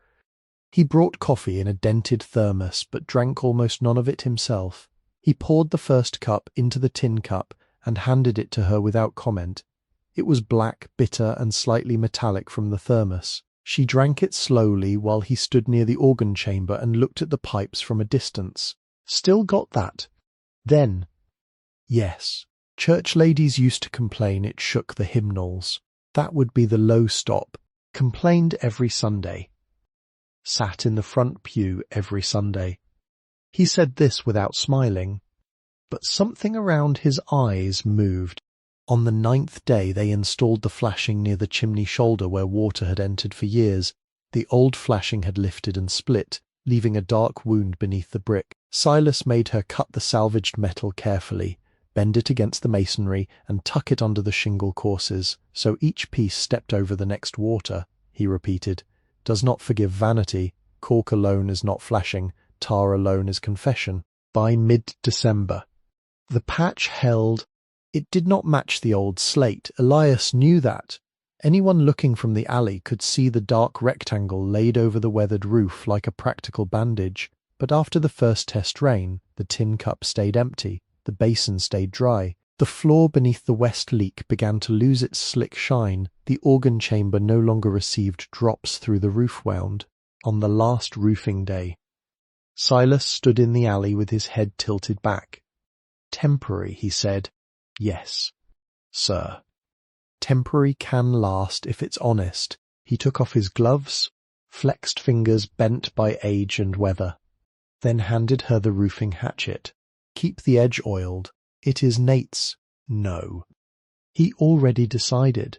He brought coffee in a dented thermos, but drank almost none of it himself. He poured the first cup into the tin cup and handed it to her without comment. It was black, bitter, and slightly metallic from the thermos. She drank it slowly while he stood near the organ chamber and looked at the pipes from a distance. "Still got that?" Then, "Yes." Church ladies used to complain it shook the hymnals. That would be the low stop. Complained every Sunday. Sat in the front pew every Sunday. He said this without smiling, but something around his eyes moved. On the 9th day they installed the flashing near the chimney shoulder where water had entered for years. The old flashing had lifted and split, leaving a dark wound beneath the brick. Silas made her cut the salvaged metal carefully, bend it against the masonry, and tuck it under the shingle courses, so each piece stepped over the next water. He repeated, "Does not forgive vanity. Cork alone is not flashing. Tar alone is confession." By mid-December, the patch held. It did not match the old slate. Elias knew that. Anyone looking from the alley could see the dark rectangle laid over the weathered roof like a practical bandage. But after the first test rain, the tin cup stayed empty. The basin stayed dry. The floor beneath the west leak began to lose its slick shine. The organ chamber no longer received drops through the roof wound. On the last roofing day, Silas stood in the alley with his head tilted back. "Temporary," he said. "Yes, sir. Temporary can last if it's honest." He took off his gloves, flexed fingers bent by age and weather, then handed her the roofing hatchet. "Keep the edge oiled. It is Nate's." "No." He already decided.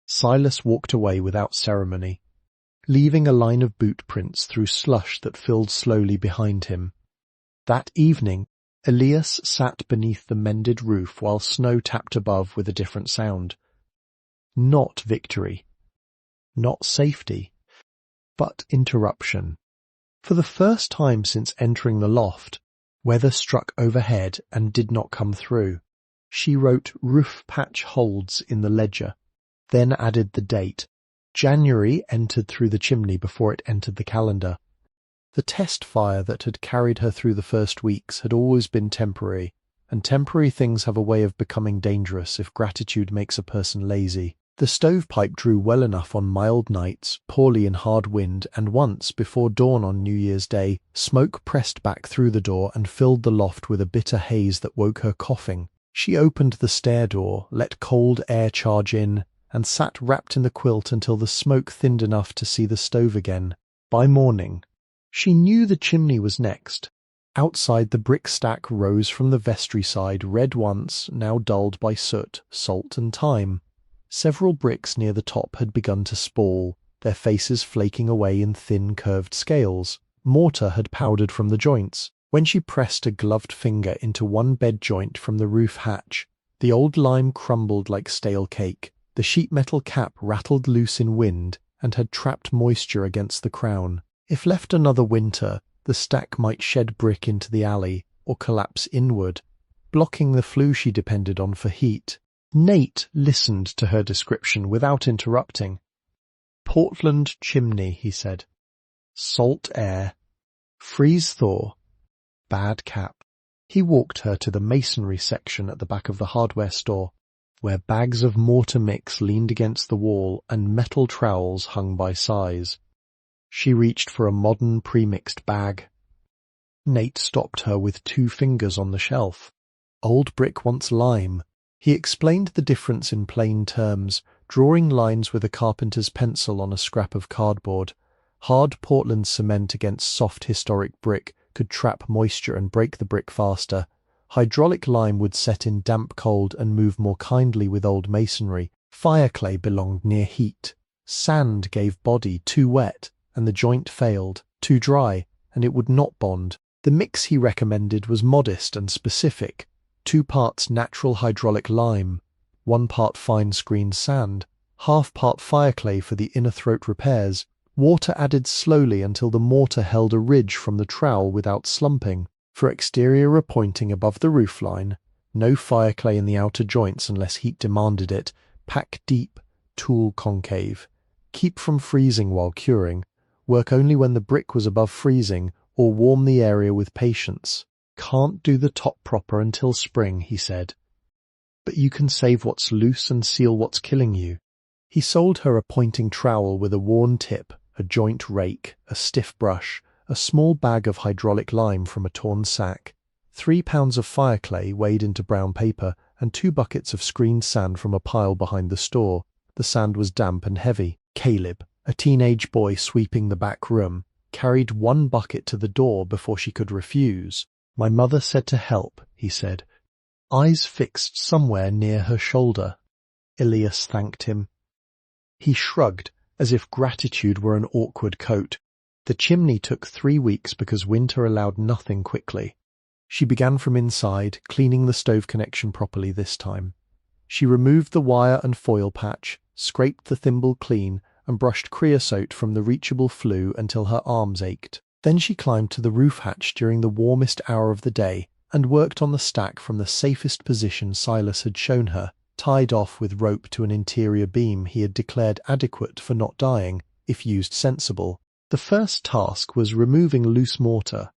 Silas walked away without ceremony, leaving a line of boot prints through slush that filled slowly behind him. That evening, Elias sat beneath the mended roof while snow tapped above with a different sound. Not victory, not safety, but interruption. For the first time since entering the loft, weather struck overhead and did not come through. She wrote "roof patch holds" in the ledger, then added the date. January entered through the chimney before it entered the calendar. The test fire that had carried her through the first weeks had always been temporary, and temporary things have a way of becoming dangerous if gratitude makes a person lazy. The stovepipe drew well enough on mild nights, poorly in hard wind, and once, before dawn on New Year's Day, smoke pressed back through the door and filled the loft with a bitter haze that woke her coughing. She opened the stair door, let cold air charge in, and sat wrapped in the quilt until the smoke thinned enough to see the stove again. By morning, she knew the chimney was next. Outside, the brick stack rose from the vestry side, red once, now dulled by soot, salt, and time. Several bricks near the top had begun to spall, their faces flaking away in thin curved scales. Mortar had powdered from the joints. When she pressed a gloved finger into one bed joint from the roof hatch, the old lime crumbled like stale cake. The sheet metal cap rattled loose in wind and had trapped moisture against the crown. If left another winter, the stack might shed brick into the alley or collapse inward, blocking the flue she depended on for heat. Nate listened to her description without interrupting. Portland chimney, he said. Salt air. Freeze-thaw. Bad cap. He walked her to the masonry section at the back of the hardware store, where bags of mortar mix leaned against the wall and metal trowels hung by size. She reached for a modern pre-mixed bag. Nate stopped her with 2 fingers on the shelf. Old brick wants lime. He explained the difference in plain terms, drawing lines with a carpenter's pencil on a scrap of cardboard. Hard Portland cement against soft historic brick could trap moisture and break the brick faster. Hydraulic lime would set in damp cold and move more kindly with old masonry. Fireclay belonged near heat. Sand gave body, too wet, and the joint failed. Too dry, and it would not bond. The mix he recommended was modest and specific. 2 parts natural hydraulic lime, 1 part fine screen sand, ½ part fireclay for the inner throat repairs, water added slowly until the mortar held a ridge from the trowel without slumping. For exterior repointing above the roofline, no fireclay in the outer joints unless heat demanded it, pack deep, tool concave. Keep from freezing while curing, work only when the brick was above freezing, or warm the area with patience. Can't do the top proper until spring, he said. But you can save what's loose and seal what's killing you. He sold her a pointing trowel with a worn tip, a joint rake, a stiff brush, a small bag of hydraulic lime from a torn sack, 3 pounds of fireclay weighed into brown paper, and 2 buckets of screened sand from a pile behind the store. The sand was damp and heavy. Caleb, a teenage boy sweeping the back room, carried 1 bucket to the door before she could refuse. My mother said to help, he said, eyes fixed somewhere near her shoulder. Elias thanked him. He shrugged, as if gratitude were an awkward coat. The chimney took 3 weeks because winter allowed nothing quickly. She began from inside, cleaning the stove connection properly this time. She removed the wire and foil patch, scraped the thimble clean, and brushed creosote from the reachable flue until her arms ached. Then she climbed to the roof hatch during the warmest hour of the day and worked on the stack from the safest position Silas had shown her, tied off with rope to an interior beam he had declared adequate for not dying, if used sensible. The first task was removing loose mortar.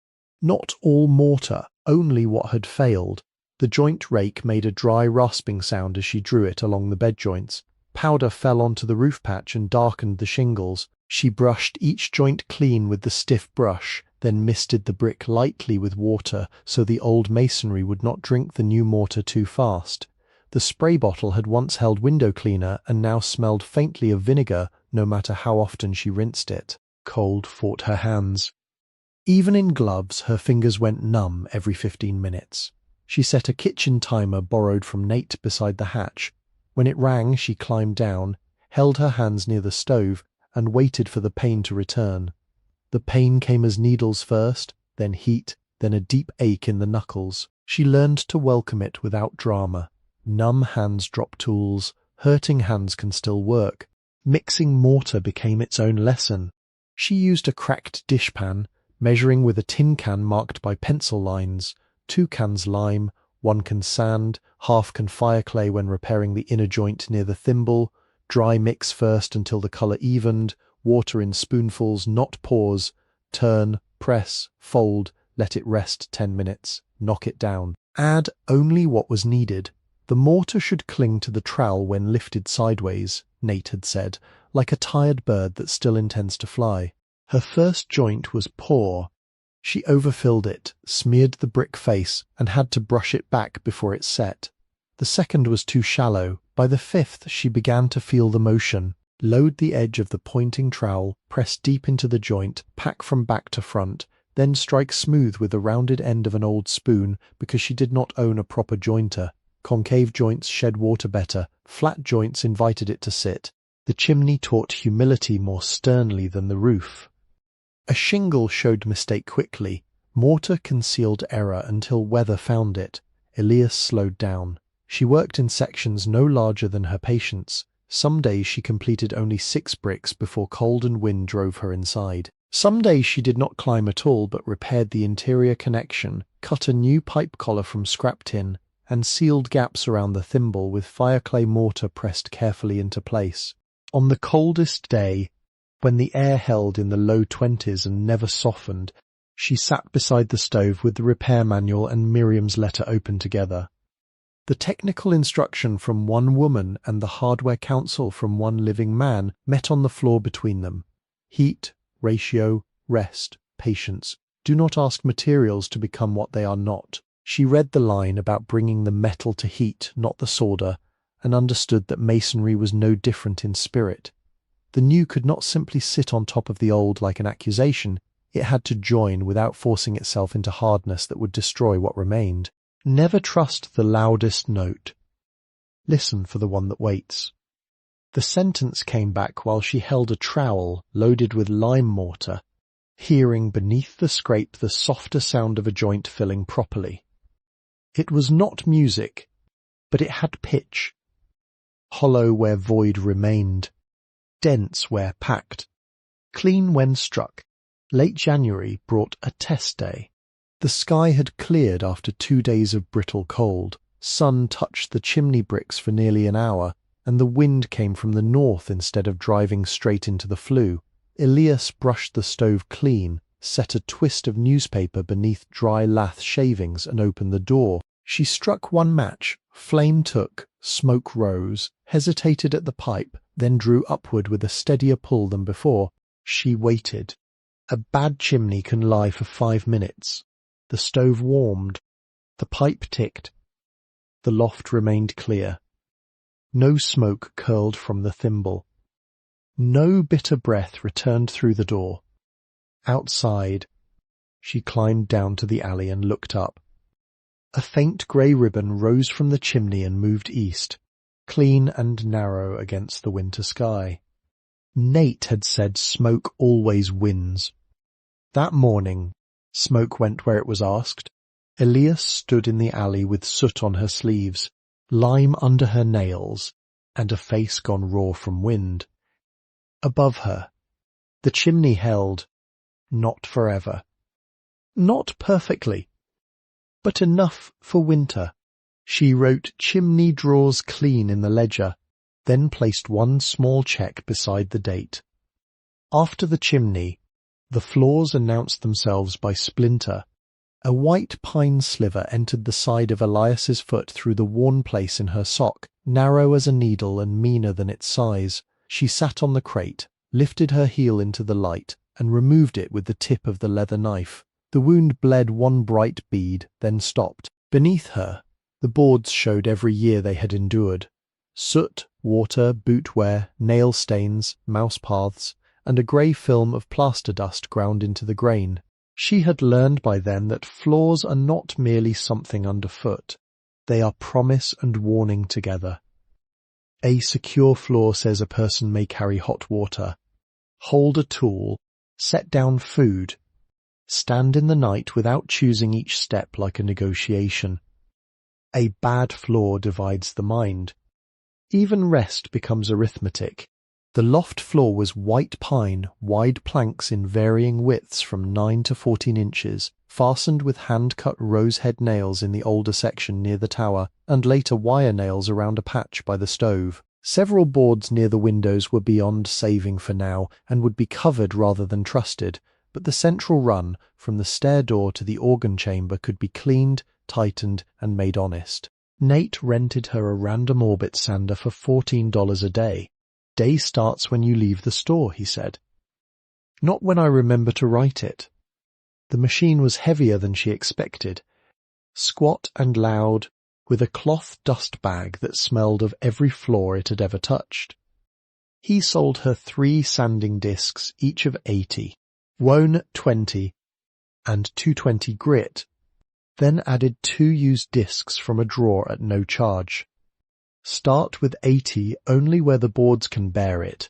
Not all mortar, only what had failed. The joint rake made a dry rasping sound as she drew it along the bed joints. Powder fell onto the roof patch and darkened the shingles. She brushed each joint clean with the stiff brush, then misted the brick lightly with water so the old masonry would not drink the new mortar too fast. The spray bottle had once held window cleaner and now smelled faintly of vinegar, no matter how often she rinsed it. Cold fought her hands. Even in gloves, her fingers went numb every 15 minutes. She set a kitchen timer borrowed from Nate beside the hatch. When it rang, she climbed down, held her hands near the stove, and waited for the pain to return. The pain came as needles first, then heat, then a deep ache in the knuckles. She learned to welcome it without drama. Numb hands drop tools, hurting hands can still work. Mixing mortar became its own lesson. She used a cracked dishpan, measuring with a tin can marked by pencil lines, 2 cans lime, 1 can sand, ½ can fireclay when repairing the inner joint near the thimble, dry mix first until the colour evened, water in spoonfuls, not pours, turn, press, fold, let it rest 10 minutes, knock it down. Add only what was needed. The mortar should cling to the trowel when lifted sideways, Nate had said, like a tired bird that still intends to fly. Her first joint was poor. She overfilled it, smeared the brick face, and had to brush it back before it set. The second was too shallow. By the fifth, she began to feel the motion. Load the edge of the pointing trowel, press deep into the joint, pack from back to front, then strike smooth with the rounded end of an old spoon because she did not own a proper jointer. Concave joints shed water better, flat joints invited it to sit. The chimney taught humility more sternly than the roof. A shingle showed mistake quickly. Mortar concealed error until weather found it. Elias slowed down. She worked in sections no larger than her patience. Some days she completed only 6 bricks before cold and wind drove her inside. Some days she did not climb at all but repaired the interior connection, cut a new pipe collar from scrap tin, and sealed gaps around the thimble with fireclay mortar pressed carefully into place. On the coldest day, when the air held in the low 20s and never softened, she sat beside the stove with the repair manual and Miriam's letter open together. The technical instruction from one woman and the hardware counsel from one living man met on the floor between them. Heat, ratio, rest, patience. Do not ask materials to become what they are not. She read the line about bringing the metal to heat, not the solder, and understood that masonry was no different in spirit. The new could not simply sit on top of the old like an accusation. It had to join without forcing itself into hardness that would destroy what remained. Never trust the loudest note. Listen for the one that waits. The sentence came back while she held a trowel loaded with lime mortar, hearing beneath the scrape the softer sound of a joint filling properly. It was not music, but it had pitch. Hollow where void remained, dense where packed, clean when struck. Late January brought a test day. The sky had cleared after 2 days of brittle cold. Sun touched the chimney bricks for nearly an hour, and the wind came from the north instead of driving straight into the flue. Elias brushed the stove clean, set a twist of newspaper beneath dry lath shavings, and opened the door. She struck one match, flame took, smoke rose, hesitated at the pipe, then drew upward with a steadier pull than before. She waited. A bad chimney can lie for 5 minutes. The stove warmed. The pipe ticked. The loft remained clear. No smoke curled from the thimble. No bitter breath returned through the door. Outside, she climbed down to the alley and looked up. A faint grey ribbon rose from the chimney and moved east, clean and narrow against the winter sky. Nate had said smoke always wins. That morning, smoke went where it was asked. Elias stood in the alley with soot on her sleeves, lime under her nails, and a face gone raw from wind. Above her, the chimney held, not forever. Not perfectly, but enough for winter. She wrote "chimney drawers clean" in the ledger, then placed one small check beside the date. After the chimney, the floors announced themselves by splinter. A white pine sliver entered the side of Elias's foot through the worn place in her sock, narrow as a needle and meaner than its size. She sat on the crate, lifted her heel into the light, and removed it with the tip of the leather knife. The wound bled one bright bead, then stopped. Beneath her, the boards showed every year they had endured. Soot, water, boot wear, nail stains, mouse paths, and a grey film of plaster dust ground into the grain. She had learned by then that floors are not merely something underfoot. They are promise and warning together. A secure floor says a person may carry hot water, hold a tool, set down food, stand in the night without choosing each step like a negotiation. A bad floor divides the mind. Even rest becomes arithmetic. The loft floor was white pine, wide planks in varying widths from 9 to 14 inches, fastened with hand-cut rose-head nails in the older section near the tower, and later wire nails around a patch by the stove. Several boards near the windows were beyond saving for now, and would be covered rather than trusted, but the central run, from the stair door to the organ chamber, could be cleaned, tightened, and made honest. Nate rented her a random orbit sander for $14 a day. Day starts when you leave the store, he said. Not when I remember to write it. The machine was heavier than she expected, squat and loud, with a cloth dust bag that smelled of every floor it had ever touched. He sold her 3 sanding discs, each of 80, Wone 20, and 220 grit, then added 2 used discs from a drawer at no charge. Start with 80 only where the boards can bear it.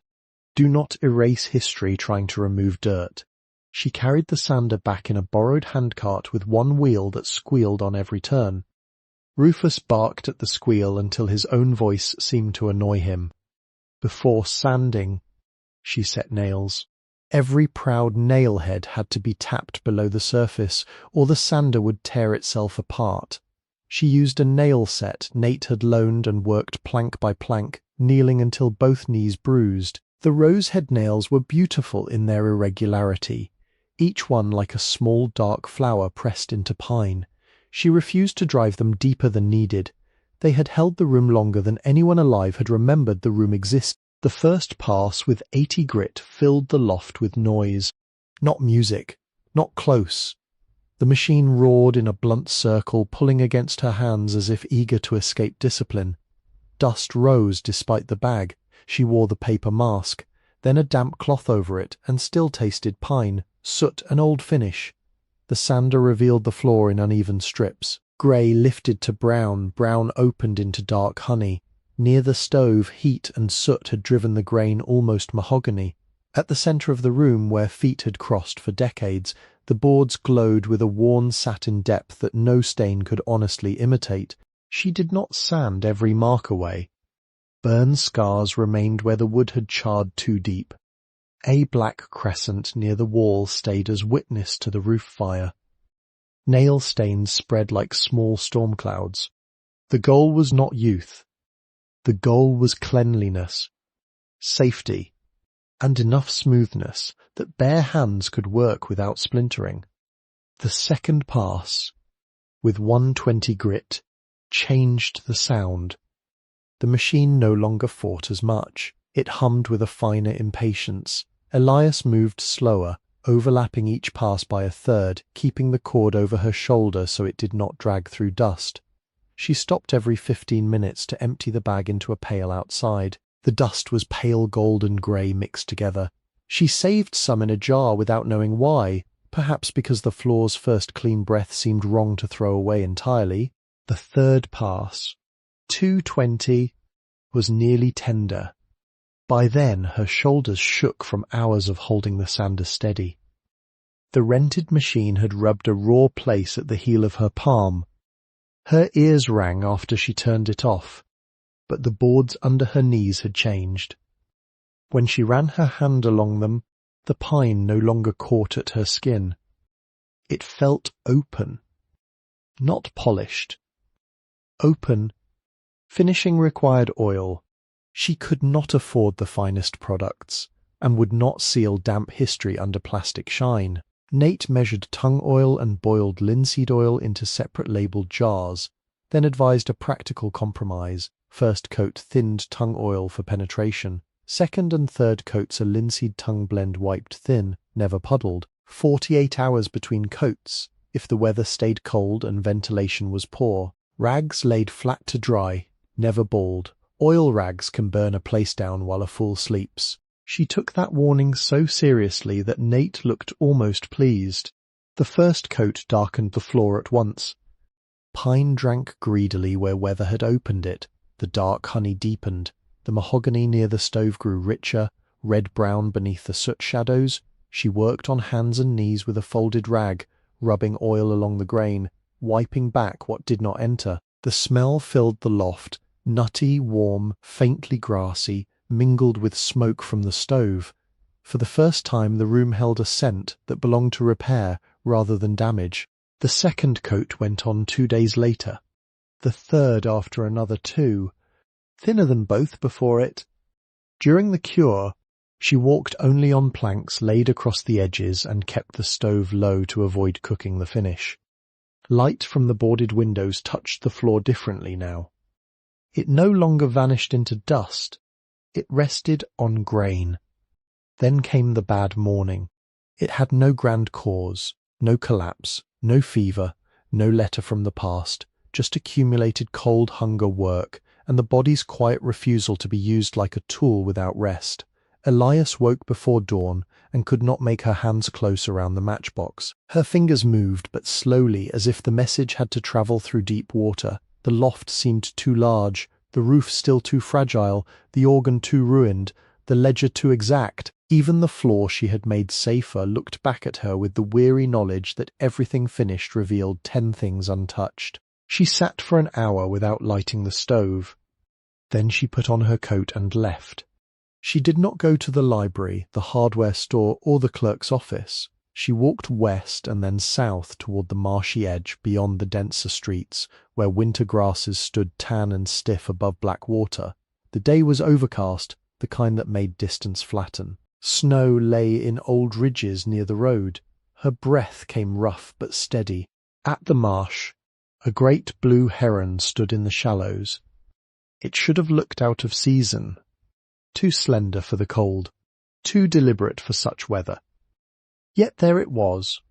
Do not erase history trying to remove dirt. She carried the sander back in a borrowed handcart with one wheel that squealed on every turn. Rufus barked at the squeal until his own voice seemed to annoy him. Before sanding, she set nails. Every proud nail head had to be tapped below the surface, or the sander would tear itself apart. She used a nail set Nate had loaned and worked plank by plank, kneeling until both knees bruised. The rosehead nails were beautiful in their irregularity, each one like a small dark flower pressed into pine. She refused to drive them deeper than needed. They had held the room longer than anyone alive had remembered the room existed. The first pass with 80 grit filled the loft with noise. Not music, not close. The machine roared in a blunt circle, pulling against her hands as if eager to escape discipline. Dust rose despite the bag. She wore the paper mask, then a damp cloth over it, and still tasted pine, soot, and old finish. The sander revealed the floor in uneven strips. Grey lifted to brown, brown opened into dark honey. Near the stove, heat and soot had driven the grain almost mahogany. At the centre of the room, where feet had crossed for decades, the boards glowed with a worn satin depth that no stain could honestly imitate. She did not sand every mark away. Burn scars remained where the wood had charred too deep. A black crescent near the wall stayed as witness to the roof fire. Nail stains spread like small storm clouds. The goal was not youth. The goal was cleanliness, safety, and enough smoothness that bare hands could work without splintering. The second pass, with 120 grit, changed the sound. The machine no longer fought as much. It hummed with a finer impatience. Elias moved slower, overlapping each pass by a third, keeping the cord over her shoulder so it did not drag through dust. She stopped every 15 minutes to empty the bag into a pail outside. The dust was pale gold and grey mixed together. She saved some in a jar without knowing why, perhaps because the floor's first clean breath seemed wrong to throw away entirely. The third pass, 220, was nearly tender. By then her shoulders shook from hours of holding the sander steady. The rented machine had rubbed a raw place at the heel of her palm. Her ears rang after she turned it off, but the boards under her knees had changed. When she ran her hand along them, the pine no longer caught at her skin. It felt open, not polished. Open. Finishing required oil. She could not afford the finest products, and would not seal damp history under plastic shine. Nate measured tung oil and boiled linseed oil into separate labelled jars, then advised a practical compromise. First coat thinned tung oil for penetration. Second and third coats a linseed tung blend wiped thin, never puddled. 48 hours between coats, if the weather stayed cold and ventilation was poor. Rags laid flat to dry, never balled. Oil rags can burn a place down while a fool sleeps. She took that warning so seriously that Nate looked almost pleased. The first coat darkened the floor at once. Pine drank greedily where weather had opened it. The dark honey deepened. The mahogany near the stove grew richer, red-brown beneath the soot shadows. She worked on hands and knees with a folded rag, rubbing oil along the grain, wiping back what did not enter. The smell filled the loft, nutty, warm, faintly grassy, mingled with smoke from the stove. For the first time the room held a scent that belonged to repair rather than damage. The second coat went on 2 days later. The third after another 2. Thinner than both before it. During the cure, she walked only on planks laid across the edges and kept the stove low to avoid cooking the finish. Light from the boarded windows touched the floor differently now. It no longer vanished into dust. It rested on grain. Then came the bad morning. It had no grand cause, no collapse, no fever, no letter from the past, just accumulated cold hunger work and the body's quiet refusal to be used like a tool without rest. Elias woke before dawn and could not make her hands close around the matchbox. Her fingers moved, but slowly, as if the message had to travel through deep water. The loft seemed too large, the roof still too fragile, the organ too ruined, the ledger too exact. Even the floor she had made safer looked back at her with the weary knowledge that everything finished revealed 10 things untouched. She sat for an hour without lighting the stove. Then she put on her coat and left. She did not go to the library, the hardware store, or the clerk's office. She walked west and then south toward the marshy edge beyond the denser streets, where winter grasses stood tan and stiff above black water. The day was overcast, the kind that made distance flatten. Snow lay in old ridges near the road. Her breath came rough but steady. At the marsh, a great blue heron stood in the shallows. It should have looked out of season. Too slender for the cold, too deliberate for such weather. Yet there it was.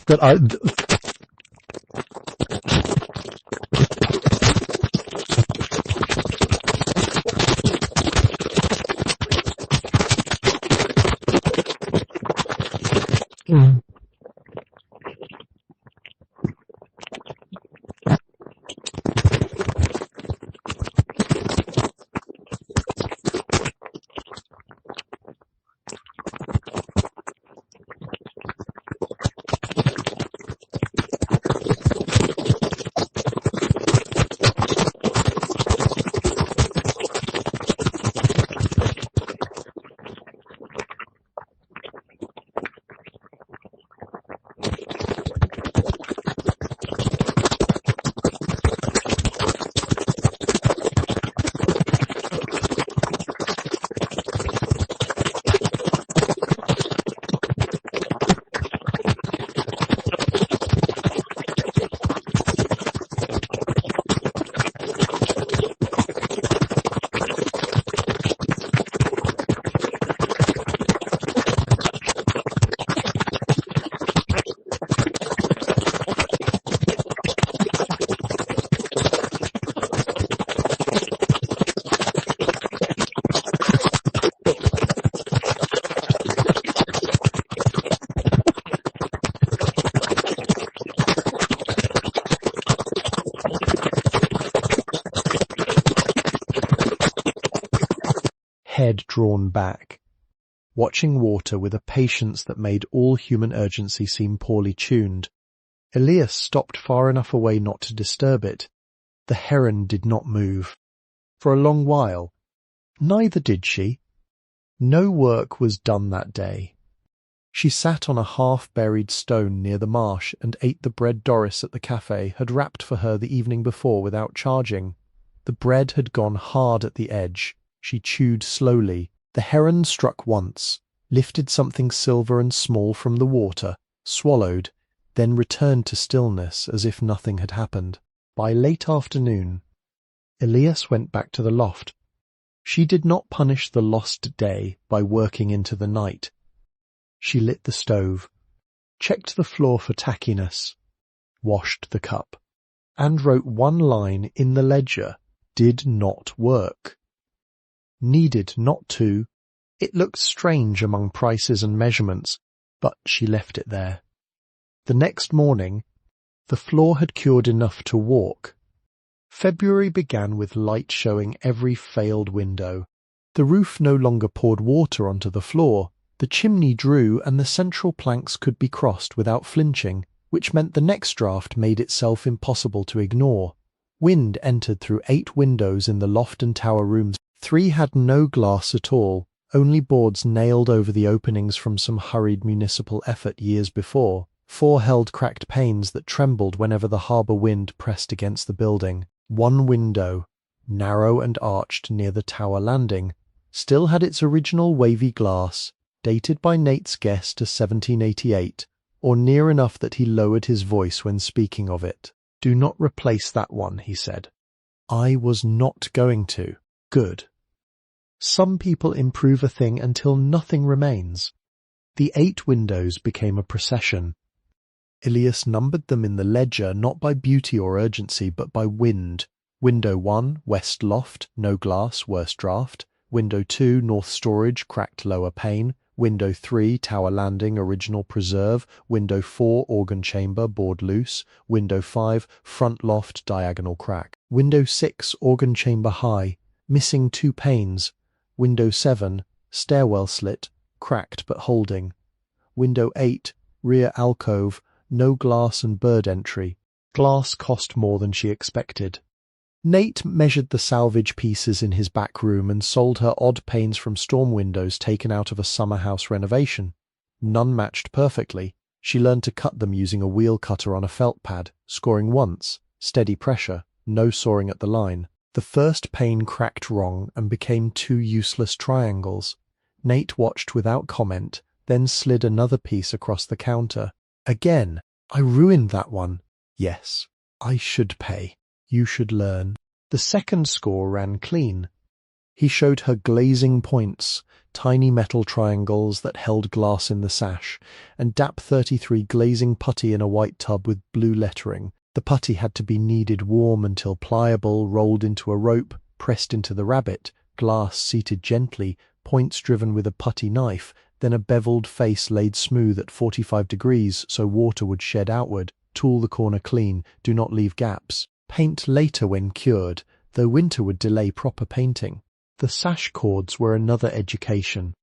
That I... Head drawn back, watching water with a patience that made all human urgency seem poorly tuned. Elias stopped far enough away not to disturb it. The heron did not move. For a long while. Neither did she. No work was done that day. She sat on a half-buried stone near the marsh and ate the bread Doris at the cafe had wrapped for her the evening before without charging. The bread had gone hard at the edge. She chewed slowly. The heron struck once, lifted something silver and small from the water, swallowed, then returned to stillness as if nothing had happened. By late afternoon, Elias went back to the loft. She did not punish the lost day by working into the night. She lit the stove, checked the floor for tackiness, washed the cup, and wrote one line in the ledger, did not work. Needed not to, It looked strange among prices and measurements, but she left it there. The next morning, the floor had cured enough to walk. February began with light showing every failed window. The roof no longer poured water onto the floor. The chimney drew and the central planks could be crossed without flinching, which meant the next draft made itself impossible to ignore. Wind entered through 8 windows in the loft and tower rooms. 3 had no glass at all, only boards nailed over the openings from some hurried municipal effort years before. 4 held cracked panes that trembled whenever the harbour wind pressed against the building. 1 window, narrow and arched near the tower landing, still had its original wavy glass, dated by Nate's guess to 1788, or near enough that he lowered his voice when speaking of it. "Do not replace that one," he said. I was not going to. Good. Some people improve a thing until nothing remains. The 8 windows became a procession. Elias numbered them in the ledger not by beauty or urgency but by wind. Window 1, west loft, no glass, worst draft. Window 2, north storage, cracked lower pane. Window 3, tower landing, original preserve. Window 4, organ chamber, board loose. Window 5, front loft, diagonal crack. Window 6, organ chamber high, missing 2 panes. Window 7, stairwell slit, cracked but holding. Window 8, rear alcove, no glass and bird entry. Glass cost more than she expected. Nate measured the salvage pieces in his back room and sold her odd panes from storm windows taken out of a summer house renovation. None matched perfectly. She learned to cut them using a wheel cutter on a felt pad, scoring once, steady pressure, no sawing at the line. The first pane cracked wrong and became 2 useless triangles. Nate watched without comment, then slid another piece across the counter. Again, "I ruined that one." "Yes, I should pay. You should learn." The second score ran clean. He showed her glazing points, tiny metal triangles that held glass in the sash, and DAP 33 glazing putty in a white tub with blue lettering. The putty had to be kneaded warm until pliable, rolled into a rope, pressed into the rabbet, glass seated gently, points driven with a putty knife, then a beveled face laid smooth at 45 degrees so water would shed outward. Tool the corner clean, do not leave gaps. Paint later when cured, though winter would delay proper painting. The sash cords were another education.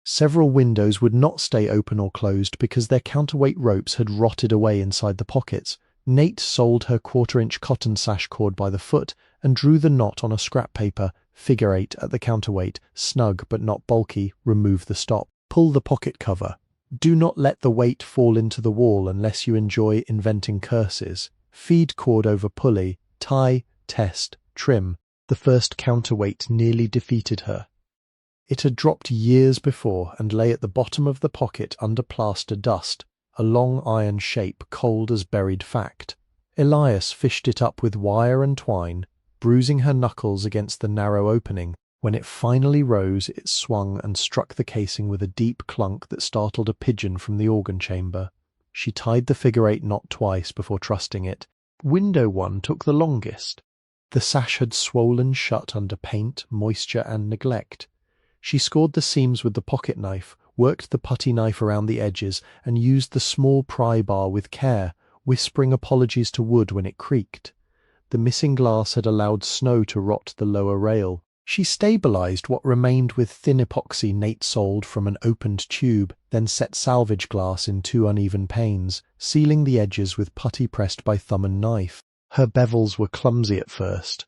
Several windows would not stay open or closed because their counterweight ropes had rotted away inside the pockets. Nate sold her 1/4-inch cotton sash cord by the foot and drew the knot on a scrap paper, figure 8 at the counterweight, snug but not bulky, remove the stop. Pull the pocket cover. Do not let the weight fall into the wall unless you enjoy inventing curses. Feed cord over pulley, tie, test, trim. The first counterweight nearly defeated her. It had dropped years before and lay at the bottom of the pocket under plaster dust, a long iron shape cold as buried fact. Elias fished it up with wire and twine, bruising her knuckles against the narrow opening. When it finally rose, it swung and struck the casing with a deep clunk that startled a pigeon from the organ chamber. She tied the figure 8 knot twice before trusting it. Window 1 took the longest. The sash had swollen shut under paint, moisture, and neglect. She scored the seams with the pocket knife, worked the putty knife around the edges, and used the small pry bar with care, whispering apologies to wood when it creaked. The missing glass had allowed snow to rot the lower rail. She stabilized what remained with thin epoxy Nate sold from an opened tube, then set salvage glass in 2 uneven panes, sealing the edges with putty pressed by thumb and knife. Her bevels were clumsy at first.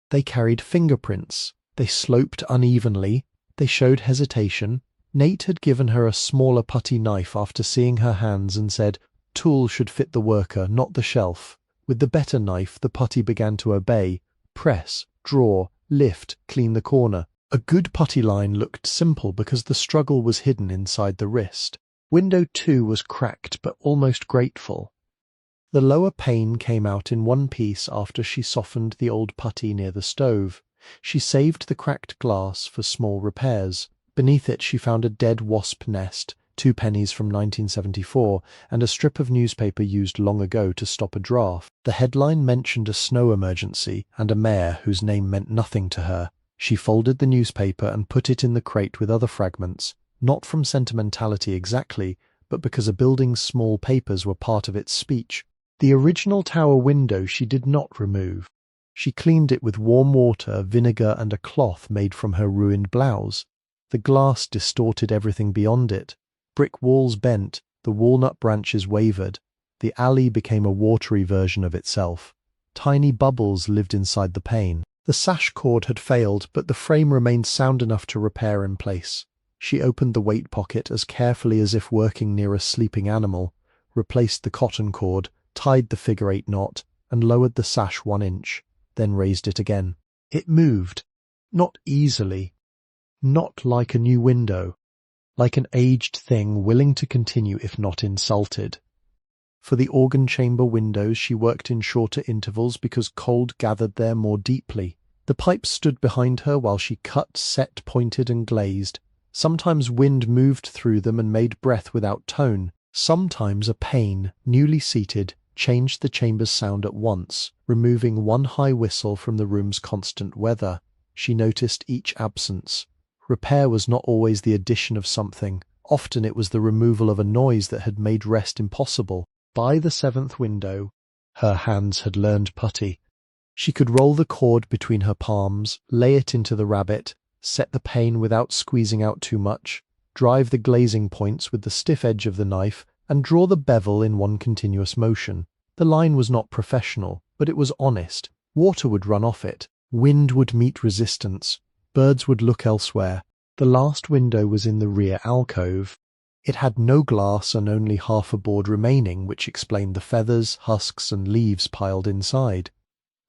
They carried fingerprints. They sloped unevenly. They showed hesitation. Nate had given her a smaller putty knife after seeing her hands and said, "Tool should fit the worker, not the shelf." With the better knife, the putty began to obey. Press, draw, lift, clean the corner. A good putty line looked simple because the struggle was hidden inside the wrist. Window 2 was cracked but almost grateful. The lower pane came out in one piece after she softened the old putty near the stove. She saved the cracked glass for small repairs. Beneath it she found a dead wasp nest, 2 pennies from 1974, and a strip of newspaper used long ago to stop a draft. The headline mentioned a snow emergency and a mayor whose name meant nothing to her. She folded the newspaper and put it in the crate with other fragments, not from sentimentality exactly, but because a building's small papers were part of its speech. The original tower window she did not remove. She cleaned it with warm water, vinegar, and a cloth made from her ruined blouse. The glass distorted everything beyond it. Brick walls bent, the walnut branches wavered. The alley became a watery version of itself. Tiny bubbles lived inside the pane. The sash cord had failed, but the frame remained sound enough to repair in place. She opened the weight pocket as carefully as if working near a sleeping animal, replaced the cotton cord, tied the figure-8 knot, and lowered the sash 1 inch, then raised it again. It moved. Not easily. Not like a new window. Like an aged thing willing to continue if not insulted. For the organ chamber windows she worked in shorter intervals because cold gathered there more deeply. The pipes stood behind her while she cut, set, pointed, and glazed. Sometimes wind moved through them and made breath without tone. Sometimes a pane, newly seated, changed the chamber's sound at once, removing one high whistle from the room's constant weather. She noticed each absence. Repair was not always the addition of something. Often it was the removal of a noise that had made rest impossible. By the 7th window, her hands had learned putty. She could roll the cord between her palms, lay it into the rabbet, set the pane without squeezing out too much, drive the glazing points with the stiff edge of the knife, and draw the bevel in one continuous motion. The line was not professional, but it was honest. Water would run off it. Wind would meet resistance. Birds would look elsewhere. The last window was in the rear alcove. It had no glass and only half a board remaining, which explained the feathers, husks, and leaves piled inside.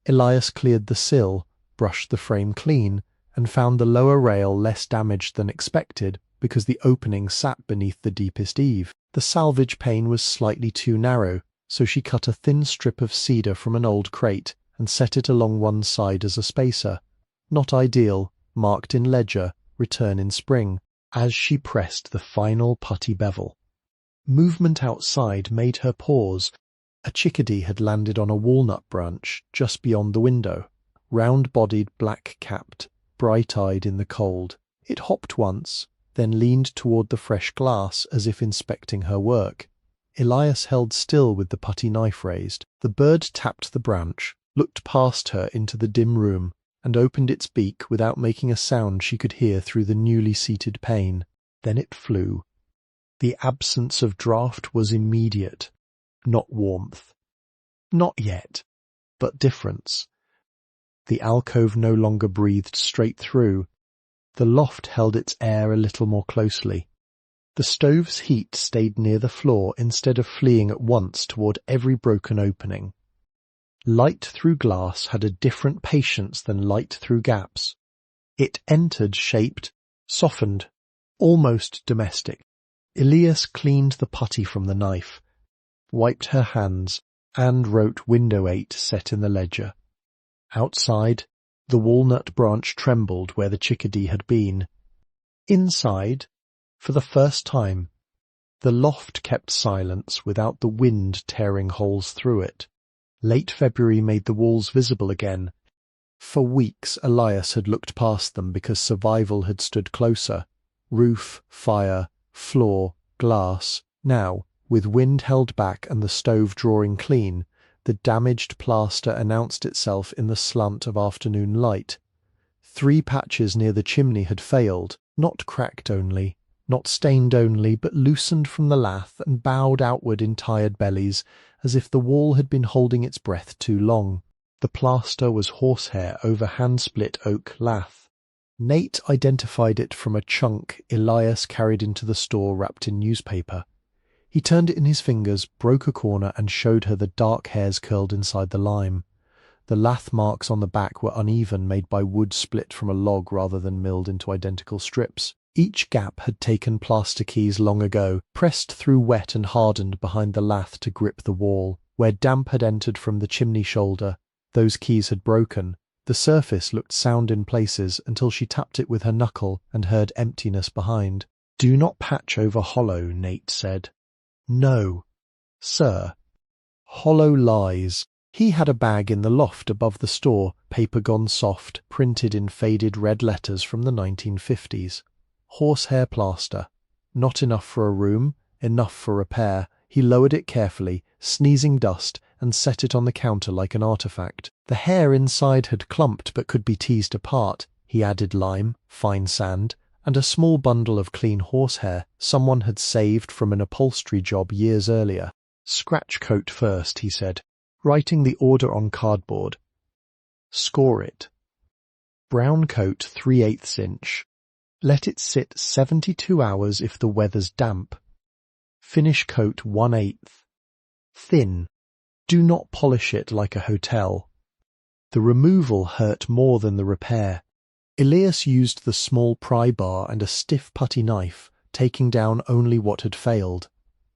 Elias cleared the sill, brushed the frame clean, and found the lower rail less damaged than expected because the opening sat beneath the deepest eave. The salvage pane was slightly too narrow, so she cut a thin strip of cedar from an old crate and set it along one side as a spacer. Not ideal, marked in ledger, return in spring, as she pressed the final putty bevel. Movement outside made her pause. A chickadee had landed on a walnut branch just beyond the window, round-bodied, black-capped, bright-eyed in the cold. It hopped once, then leaned toward the fresh glass as if inspecting her work. Elias held still with the putty knife raised. The bird tapped the branch, looked past her into the dim room, and opened its beak without making a sound she could hear through the newly seated pane. Then it flew. The absence of draught was immediate, not warmth. Not yet, but difference. The alcove no longer breathed straight through. The loft held its air a little more closely. The stove's heat stayed near the floor instead of fleeing at once toward every broken opening. Light through glass had a different patience than light through gaps. It entered shaped, softened, almost domestic. Elias cleaned the putty from the knife, wiped her hands, and wrote window 8 set in the ledger. Outside, the walnut branch trembled where the chickadee had been. Inside, for the first time, the loft kept silence without the wind tearing holes through it. Late February made the walls visible again. For weeks Elias had looked past them because survival had stood closer. Roof, fire, floor, glass. Now, with wind held back and the stove drawing clean, the damaged plaster announced itself in the slant of afternoon light. 3 patches near the chimney had failed, not cracked only, not stained only, but loosened from the lath and bowed outward in tired bellies, as if the wall had been holding its breath too long. The plaster was horsehair over hand-split oak lath. Nate identified it from a chunk Elias carried into the store wrapped in newspaper. He turned it in his fingers, broke a corner, and showed her the dark hairs curled inside the lime. The lath marks on the back were uneven, made by wood split from a log rather than milled into identical strips. Each gap had taken plaster keys long ago, pressed through wet and hardened behind the lath to grip the wall. Where damp had entered from the chimney shoulder, those keys had broken. The surface looked sound in places until she tapped it with her knuckle and heard emptiness behind. "Do not patch over hollow," Nate said. "No, sir. Hollow lies. He had a bag in the loft above the store, paper gone soft, printed in faded red letters from the 1950s. Horsehair plaster. Not enough for a room, enough for repair. He lowered it carefully, sneezing dust, and set it on the counter like an artifact. The hair inside had clumped but could be teased apart. He added lime, fine sand, and a small bundle of clean horsehair someone had saved from an upholstery job years earlier. "Scratch coat first," he said, writing the order on cardboard. "Score it. Brown coat 3/8 inch. Let it sit 72 hours if the weather's damp. Finish coat 1/8. Thin. Do not polish it like a hotel." The removal hurt more than the repair. Elias used the small pry bar and a stiff putty knife, taking down only what had failed.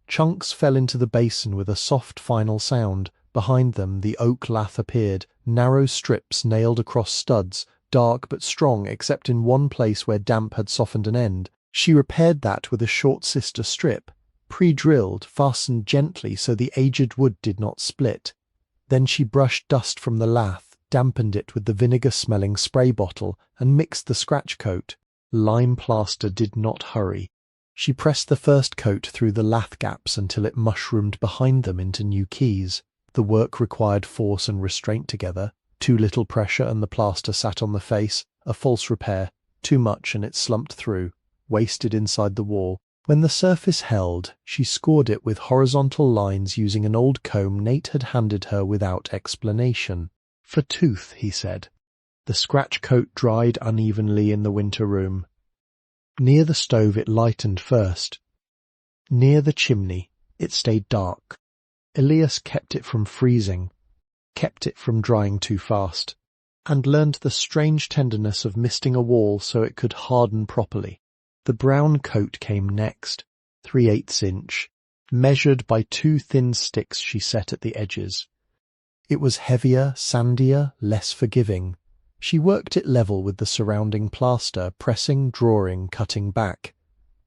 Chunks fell into the basin with a soft final sound. Behind them the oak lath appeared, narrow strips nailed across studs, dark but strong except in one place where damp had softened an end. She repaired that with a short sister strip, pre-drilled, fastened gently so the aged wood did not split. Then she brushed dust from the lath, dampened it with the vinegar-smelling spray bottle, and mixed the scratch coat. Lime plaster did not hurry. She pressed the first coat through the lath gaps until it mushroomed behind them into new keys. The work required force and restraint together. Too little pressure and the plaster sat on the face. A false repair. Too much and it slumped through, wasted inside the wall. When the surface held, she scored it with horizontal lines using an old comb Nate had handed her without explanation. "For tooth," he said. The scratch coat dried unevenly in the winter room. Near the stove it lightened first. Near the chimney it stayed dark. Elias kept it from freezing, kept it from drying too fast, and learned the strange tenderness of misting a wall so it could harden properly. The brown coat came next, 3/8 inch, measured by 2 thin sticks she set at the edges. It was heavier, sandier, less forgiving. She worked it level with the surrounding plaster, pressing, drawing, cutting back.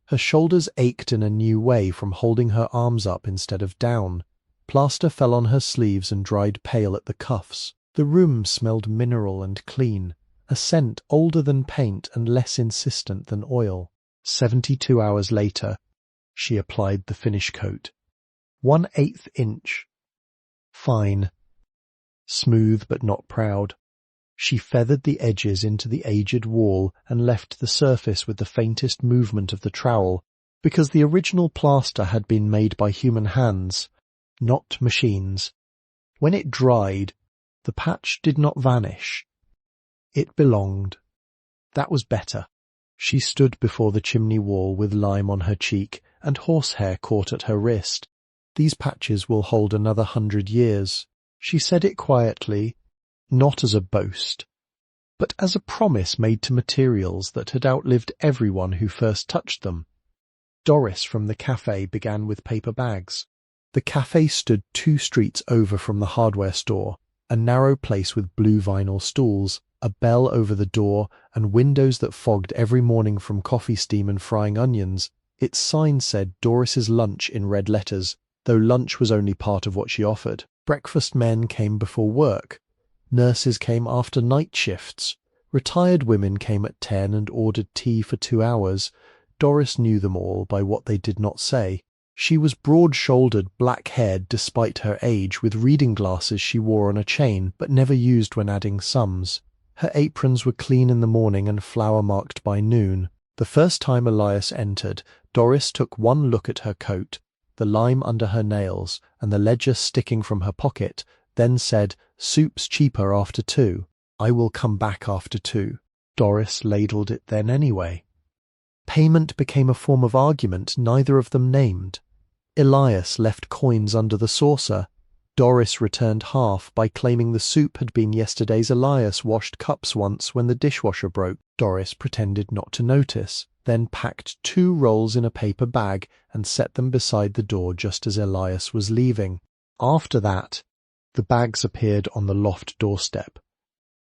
Her shoulders ached in a new way from holding her arms up instead of down. Plaster fell on her sleeves and dried pale at the cuffs. The room smelled mineral and clean, a scent older than paint and less insistent than oil. 72 hours later, she applied the finish coat. 1/8 inch. Fine. Smooth but not proud. She feathered the edges into the aged wall and left the surface with the faintest movement of the trowel, because the original plaster had been made by human hands, not machines. When it dried, the patch did not vanish. It belonged. That was better. She stood before the chimney wall with lime on her cheek and horsehair caught at her wrist. "These patches will hold another 100 years." She said it quietly, not as a boast, but as a promise made to materials that had outlived everyone who first touched them. Doris from the cafe began with paper bags. The cafe stood 2 streets over from the hardware store, a narrow place with blue vinyl stools, a bell over the door, and windows that fogged every morning from coffee steam and frying onions. Its sign said Doris's lunch in red letters, though lunch was only part of what she offered. Breakfast men came before work. Nurses came after night shifts. Retired women came at 10 and ordered tea for 2 hours. Doris knew them all by what they did not say. She was broad-shouldered, black-haired despite her age, with reading glasses she wore on a chain, but never used when adding sums. Her aprons were clean in the morning and flour-marked by noon. The first time Elias entered, Doris took one look at her coat, the lime under her nails, and the ledger sticking from her pocket, then said, "Soup's cheaper after 2. I will come back after 2. Doris ladled it then anyway. Payment became a form of argument neither of them named. Elias left coins under the saucer. Doris returned half by claiming the soup had been yesterday's. Elias washed cups once when the dishwasher broke. Doris pretended not to notice, then packed 2 rolls in a paper bag and set them beside the door just as Elias was leaving. After that, the bags appeared on the loft doorstep.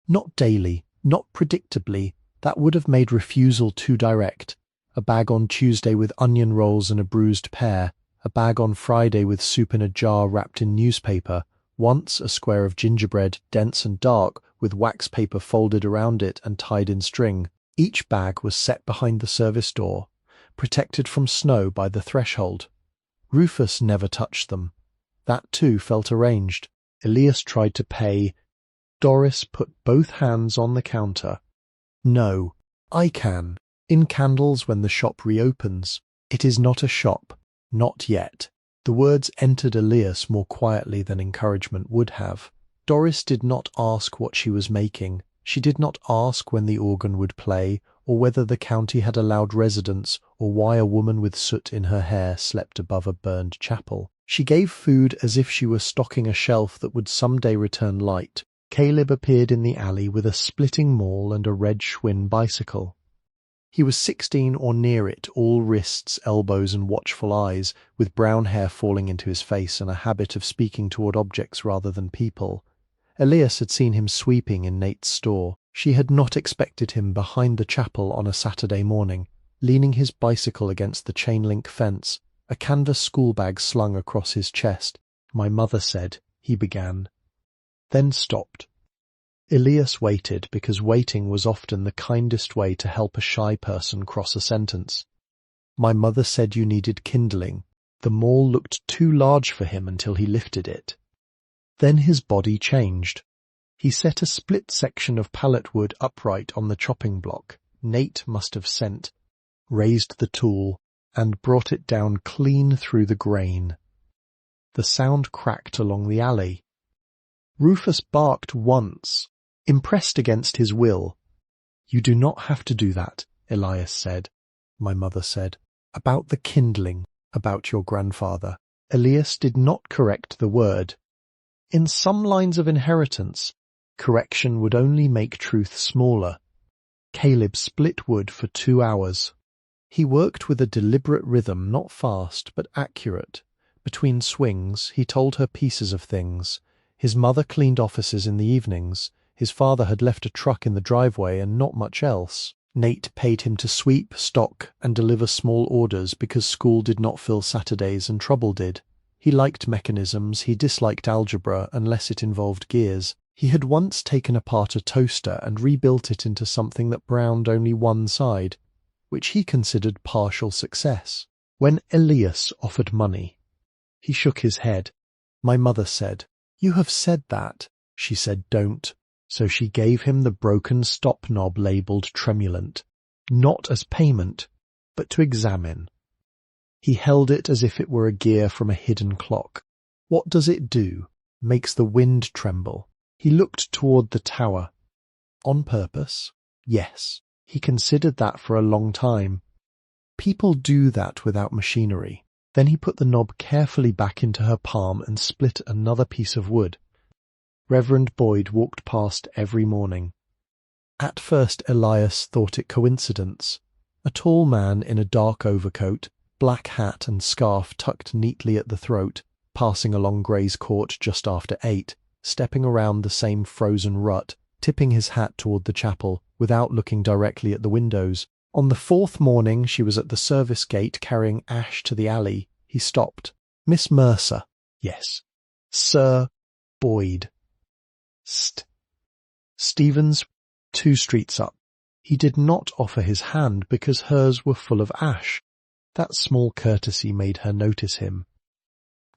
Not daily, not predictably, that would have made refusal too direct. A bag on Tuesday with onion rolls and a bruised pear, a bag on Friday with soup in a jar wrapped in newspaper, Once a square of gingerbread, dense and dark, with wax paper folded around it and tied in string. Each bag was set behind the service door, protected from snow by the threshold. Rufus never touched them. That too felt arranged. Elias tried to pay. Doris put both hands on the counter. No, I can. In candles when the shop reopens. It is not a shop. Not yet. The words entered Elias more quietly than encouragement would have. Doris did not ask what she was making. She did not ask when the organ would play, or whether the county had allowed residence, or why a woman with soot in her hair slept above a burned chapel. She gave food as if she were stocking a shelf that would someday return light. Caleb appeared in the alley with a splitting maul and a red Schwinn bicycle. He was 16 or near it, all wrists, elbows and watchful eyes, with brown hair falling into his face and a habit of speaking toward objects rather than people. Elias had seen him sweeping in Nate's store. She had not expected him behind the chapel on a Saturday morning, leaning his bicycle against the chain-link fence, a canvas schoolbag slung across his chest. "My mother said," he began, then stopped. Elias waited because waiting was often the kindest way to help a shy person cross a sentence. "My mother said you needed kindling." The maul looked too large for him until he lifted it. Then his body changed. He set a split section of pallet wood upright on the chopping block. Nate must have sent, raised the tool, and brought it down clean through the grain. The sound cracked along the alley. Rufus barked once, impressed against his will. "You do not have to do that," Elias said. My mother said, "About the kindling, about your grandfather." Elias did not correct the word. In some lines of inheritance, correction would only make truth smaller. Caleb split wood for 2 hours. He worked with a deliberate rhythm, not fast, but accurate. Between swings, he told her pieces of things. His mother cleaned offices in the evenings. His father had left a truck in the driveway and not much else. Nate paid him to sweep, stock, and deliver small orders because school did not fill Saturdays and trouble did. He liked mechanisms, he disliked algebra unless it involved gears. He had once taken apart a toaster and rebuilt it into something that browned only one side, which he considered partial success. When Elias offered money, he shook his head. My mother said, "You have said that." She said, "Don't." So she gave him the broken stop knob labelled tremulant, not as payment, but to examine. He held it as if it were a gear from a hidden clock. What does it do? Makes the wind tremble. He looked toward the tower. On purpose? Yes. He considered that for a long time. People do that without machinery. Then he put the knob carefully back into her palm and split another piece of wood. Reverend Boyd walked past every morning. At first Elias thought it coincidence. A tall man in a dark overcoat, black hat and scarf tucked neatly at the throat, passing along Gray's Court just after 8, stepping around the same frozen rut, tipping his hat toward the chapel, without looking directly at the windows. On the 4th morning she was at the service gate carrying ash to the alley. He stopped. "Miss Mercer." "Yes." "Sir Boyd." Stevens, 2 streets up. He did not offer his hand because hers were full of ash. That small courtesy made her notice him.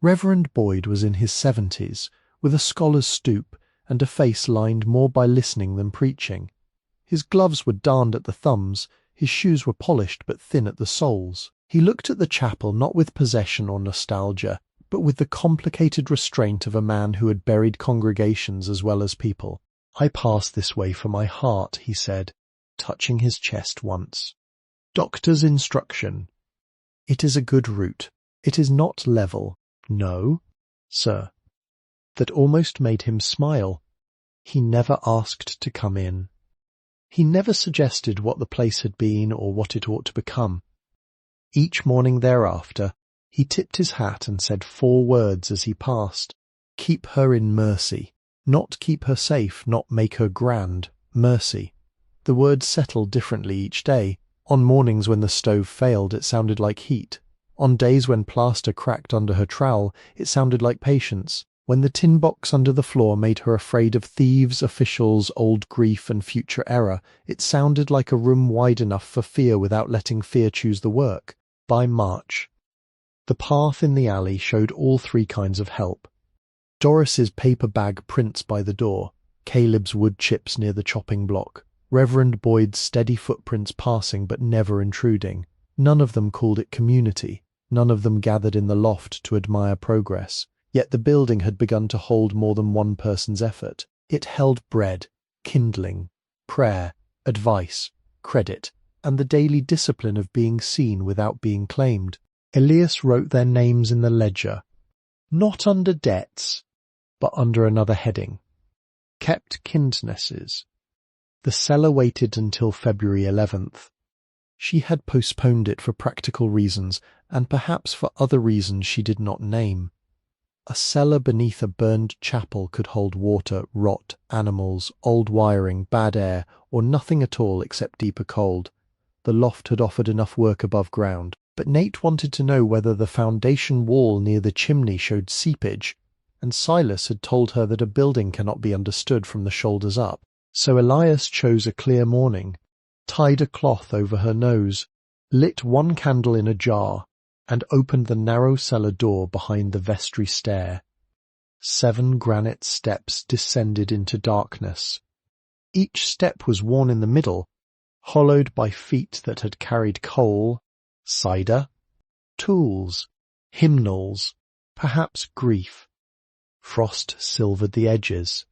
Reverend Boyd was in his 70s, with a scholar's stoop and a face lined more by listening than preaching. His gloves were darned at the thumbs, his shoes were polished but thin at the soles. He looked at the chapel not with possession or nostalgia, but with the complicated restraint of a man who had buried congregations as well as people. "I pass this way for my heart," he said, touching his chest once. "Doctor's instruction. It is a good route. It is not level." "No, sir." That almost made him smile. He never asked to come in. He never suggested what the place had been or what it ought to become. Each morning thereafter, he tipped his hat and said 4 words as he passed. Keep her in mercy. Not keep her safe, not make her grand. Mercy. The words settled differently each day. On mornings when the stove failed, it sounded like heat. On days when plaster cracked under her trowel, it sounded like patience. When the tin box under the floor made her afraid of thieves, officials, old grief, and future error, it sounded like a room wide enough for fear without letting fear choose the work. By March, the path in the alley showed all three kinds of help. Doris's paper bag prints by the door, Caleb's wood chips near the chopping block, Reverend Boyd's steady footprints passing but never intruding. None of them called it community. None of them gathered in the loft to admire progress. Yet the building had begun to hold more than one person's effort. It held bread, kindling, prayer, advice, credit, and the daily discipline of being seen without being claimed. Elias wrote their names in the ledger, not under debts, but under another heading. Kept kindnesses. The seller waited until February 11th. She had postponed it for practical reasons, and perhaps for other reasons she did not name. A cellar beneath a burned chapel could hold water, rot, animals, old wiring, bad air, or nothing at all except deeper cold. The loft had offered enough work above ground, but Nate wanted to know whether the foundation wall near the chimney showed seepage, and Silas had told her that a building cannot be understood from the shoulders up. So Elias chose a clear morning, tied a cloth over her nose, lit one candle in a jar, and opened the narrow cellar door behind the vestry stair. 7 granite steps descended into darkness. Each step was worn in the middle, hollowed by feet that had carried coal, cider, tools, hymnals, perhaps grief. Frost silvered the edges.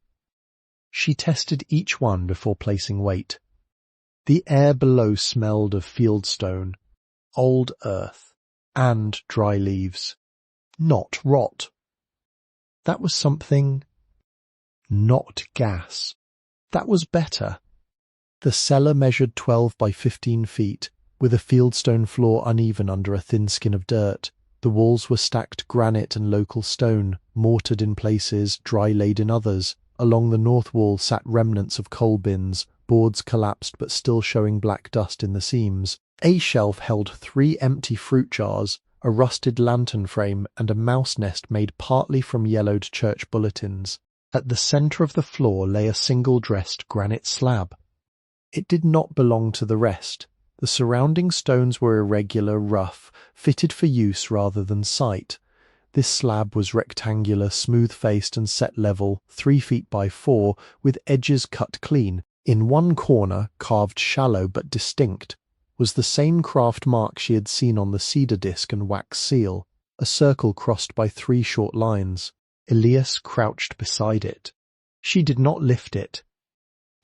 She tested each one before placing weight. The air below smelled of fieldstone, old earth, and dry leaves. Not rot. That was something. Not gas. That was better. The cellar measured 12 by 15 feet, with a fieldstone floor uneven under a thin skin of dirt. The walls were stacked granite and local stone, mortared in places, dry-laid in others. Along the north wall sat remnants of coal bins, boards collapsed but still showing black dust in the seams. A shelf held 3 empty fruit jars, a rusted lantern frame, and a mouse nest made partly from yellowed church bulletins. At the centre of the floor lay a single-dressed granite slab. It did not belong to the rest. The surrounding stones were irregular, rough, fitted for use rather than sight. This slab was rectangular, smooth-faced and set level, 3 feet by 4, with edges cut clean. In one corner, carved shallow but distinct, was the same craft mark she had seen on the cedar disc and wax seal, a circle crossed by 3 short lines. Elias crouched beside it. She did not lift it.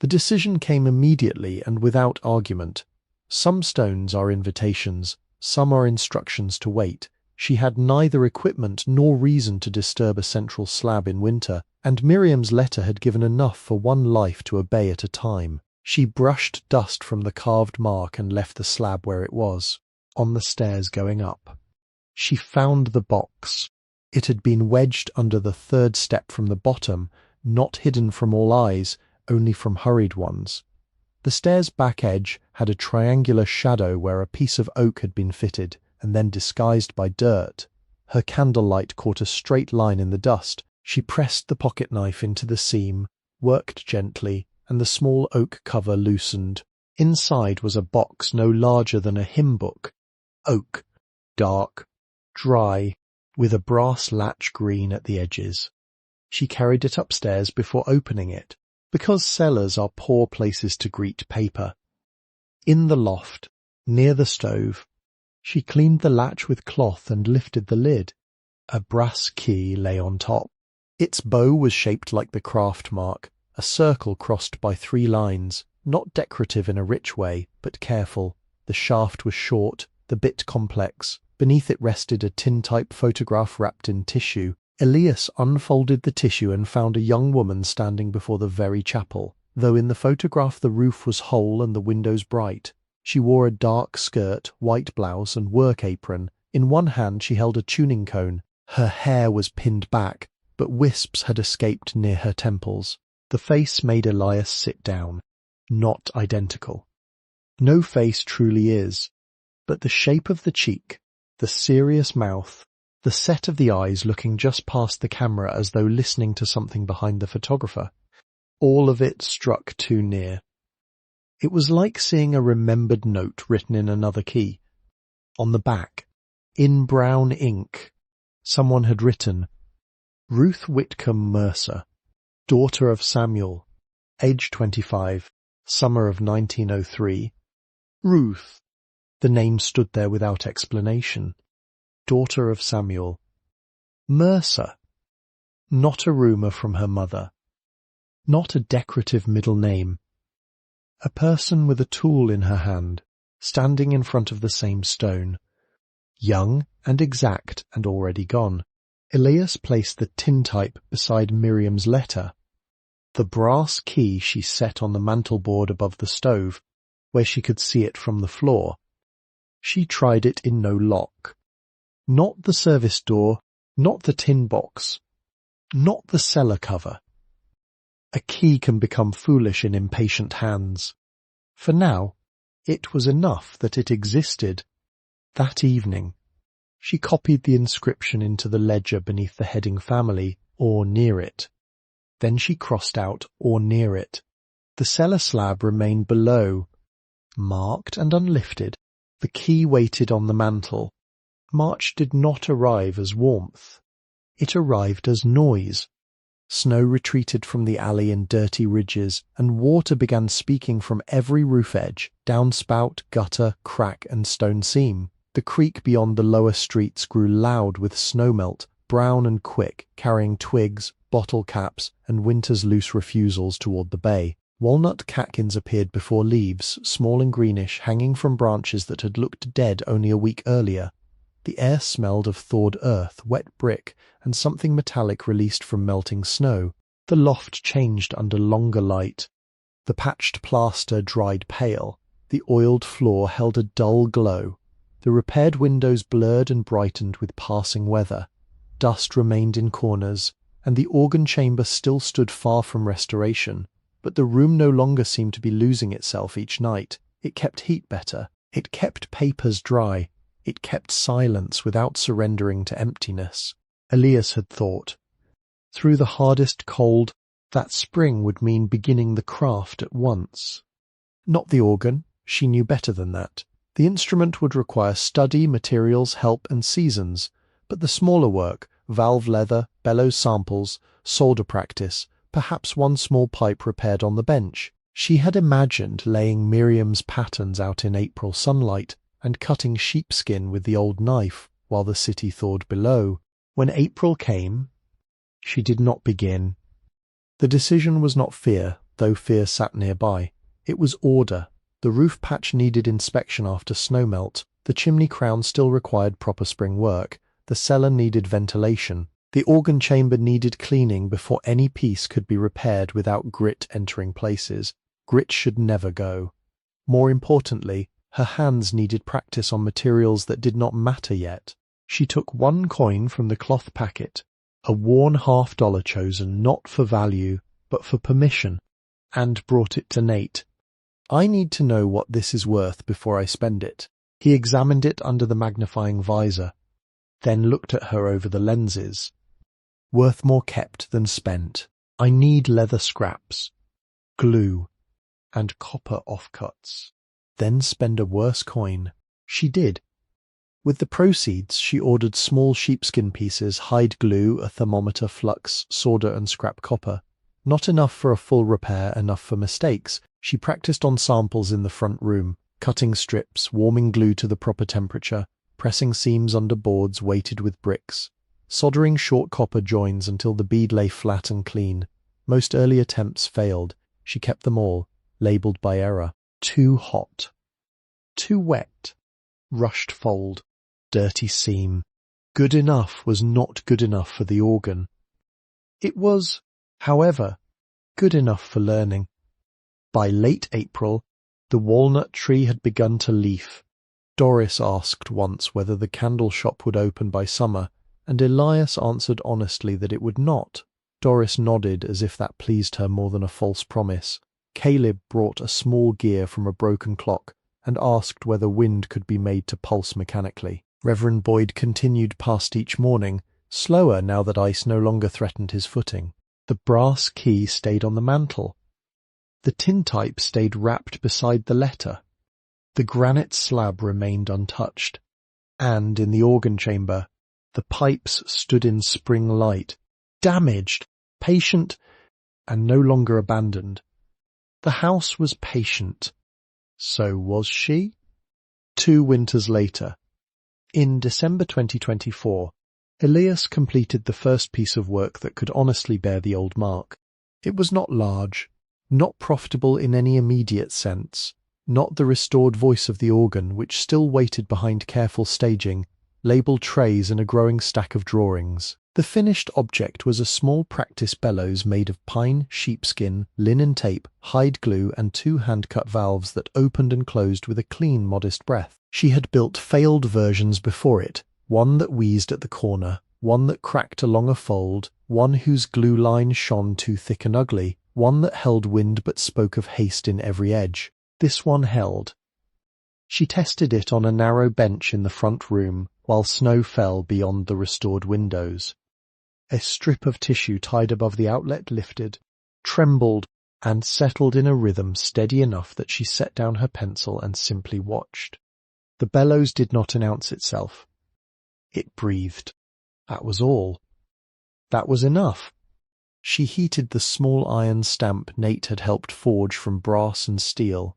The decision came immediately and without argument. Some stones are invitations, some are instructions to wait. She had neither equipment nor reason to disturb a central slab in winter, and Miriam's letter had given enough for one life to obey at a time. She brushed dust from the carved mark and left the slab where it was, on the stairs going up. She found the box. It had been wedged under the 3rd step from the bottom, not hidden from all eyes, only from hurried ones. The stair's back edge had a triangular shadow where a piece of oak had been fitted, and then disguised by dirt. Her candlelight caught a straight line in the dust. She pressed the pocket knife into the seam, worked gently, and the small oak cover loosened. Inside was a box no larger than a hymn book. Oak, dark, dry, with a brass latch green at the edges. She carried it upstairs before opening it, because cellars are poor places to greet paper. In the loft, near the stove, she cleaned the latch with cloth and lifted the lid. A brass key lay on top. Its bow was shaped like the craft mark, a circle crossed by 3 lines, not decorative in a rich way, but careful. The shaft was short, the bit complex. Beneath it rested a tintype photograph wrapped in tissue. Elias unfolded the tissue and found a young woman standing before the very chapel, though in the photograph the roof was whole and the windows bright. She wore a dark skirt, white blouse, and work apron. In one hand she held a tuning cone. Her hair was pinned back, but wisps had escaped near her temples. The face made Elias sit down. Not identical. No face truly is, but the shape of the cheek, the serious mouth, the set of the eyes looking just past the camera as though listening to something behind the photographer. All of it struck too near. It was like seeing a remembered note written in another key. On the back, in brown ink, someone had written, Ruth Whitcomb Mercer, daughter of Samuel, age 25, summer of 1903. Ruth. The name stood there without explanation. Daughter of Samuel. Mercer. Not a rumour from her mother. Not a decorative middle name. A person with a tool in her hand, standing in front of the same stone. Young and exact and already gone. Elias placed the tintype beside Miriam's letter. The brass key she set on the mantelboard above the stove, where she could see it from the floor. She tried it in no lock. Not the service door, not the tin box, not the cellar cover. A key can become foolish in impatient hands. For now, it was enough that it existed. That evening, she copied the inscription into the ledger beneath the heading family, or near it. Then she crossed out, or near it. The cellar slab remained below, marked and unlifted. The key waited on the mantel. March did not arrive as warmth. It arrived as noise. Snow retreated from the alley in dirty ridges, and water began speaking from every roof edge, downspout, gutter, crack, and stone seam. The creek beyond the lower streets grew loud with snowmelt, brown and quick, carrying twigs, bottle caps, and winter's loose refusals toward the bay. Walnut catkins appeared before leaves, small and greenish, hanging from branches that had looked dead only a week earlier. The air smelled of thawed earth, wet brick, and something metallic released from melting snow. The loft changed under longer light. The patched plaster dried pale. The oiled floor held a dull glow. The repaired windows blurred and brightened with passing weather. Dust remained in corners, and the organ chamber still stood far from restoration. But the room no longer seemed to be losing itself each night. It kept heat better. It kept papers dry. It kept silence without surrendering to emptiness. Elias had thought. Through the hardest cold, that spring would mean beginning the craft at once. Not the organ. She knew better than that. The instrument would require study, materials, help, and seasons. But the smaller work, valve leather, bellows samples, solder practice, perhaps one small pipe repaired on the bench. She had imagined laying Miriam's patterns out in April sunlight and cutting sheepskin with the old knife while the city thawed below. When April came, she did not begin. The decision was not fear, though fear sat nearby. It was order. The roof patch needed inspection after snowmelt. The chimney crown still required proper spring work. The cellar needed ventilation. The organ chamber needed cleaning before any piece could be repaired without grit entering places. Grit should never go. More importantly, her hands needed practice on materials that did not matter yet. She took one coin from the cloth packet, a worn $50 chosen not for value, but for permission, and brought it to Nate. I need to know what this is worth before I spend it. He examined it under the magnifying visor, then looked at her over the lenses. Worth more kept than spent. I need leather scraps, glue, and copper offcuts. Then spend a worse coin. She did. With the proceeds, she ordered small sheepskin pieces, hide glue, a thermometer, flux, solder, and scrap copper. Not enough for a full repair, enough for mistakes. She practiced on samples in the front room, cutting strips, warming glue to the proper temperature, pressing seams under boards weighted with bricks, soldering short copper joins until the bead lay flat and clean. Most early attempts failed. She kept them all, labelled by error. Too hot. Too wet. Rushed fold. Dirty seam. Good enough was not good enough for the organ. It was, however, good enough for learning. By late April, the walnut tree had begun to leaf. Doris asked once whether the candle shop would open by summer, and Elias answered honestly that it would not. Doris nodded as if that pleased her more than a false promise. Caleb brought a small gear from a broken clock and asked whether wind could be made to pulse mechanically. Reverend Boyd continued past each morning, slower now that ice no longer threatened his footing. The brass key stayed on the mantel. The tintype stayed wrapped beside the letter. The granite slab remained untouched. And in the organ chamber, the pipes stood in spring light, damaged, patient, and no longer abandoned. The house was patient. So was she? 2 winters later, in December 2024, Elias completed the first piece of work that could honestly bear the old mark. It was not large, not profitable in any immediate sense, not the restored voice of the organ which still waited behind careful staging, labelled trays and a growing stack of drawings. The finished object was a small practice bellows made of pine, sheepskin, linen tape, hide glue and 2 hand-cut valves that opened and closed with a clean, modest breath. She had built failed versions before it, one that wheezed at the corner, one that cracked along a fold, one whose glue line shone too thick and ugly, one that held wind but spoke of haste in every edge. This one held. She tested it on a narrow bench in the front room, while snow fell beyond the restored windows. A strip of tissue tied above the outlet lifted, trembled, and settled in a rhythm steady enough that she set down her pencil and simply watched. The bellows did not announce itself. It breathed. That was all. That was enough. She heated the small iron stamp Nate had helped forge from brass and steel,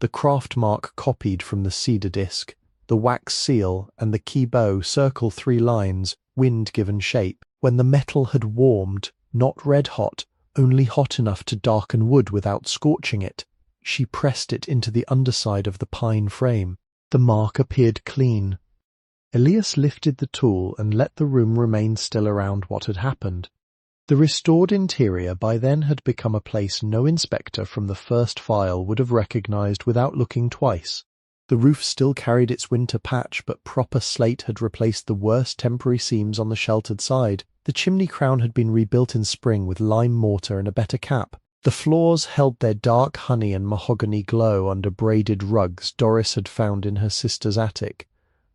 the craft mark copied from the cedar disc, the wax seal and the key bow circle 3 lines, wind-given shape. When the metal had warmed, not red-hot, only hot enough to darken wood without scorching it, she pressed it into the underside of the pine frame. The mark appeared clean. Elias lifted the tool and let the room remain still around what had happened. The restored interior by then had become a place no inspector from the first file would have recognized without looking twice. The roof still carried its winter patch, but proper slate had replaced the worst temporary seams on the sheltered side. The chimney crown had been rebuilt in spring with lime mortar and a better cap. The floors held their dark honey and mahogany glow under braided rugs Doris had found in her sister's attic.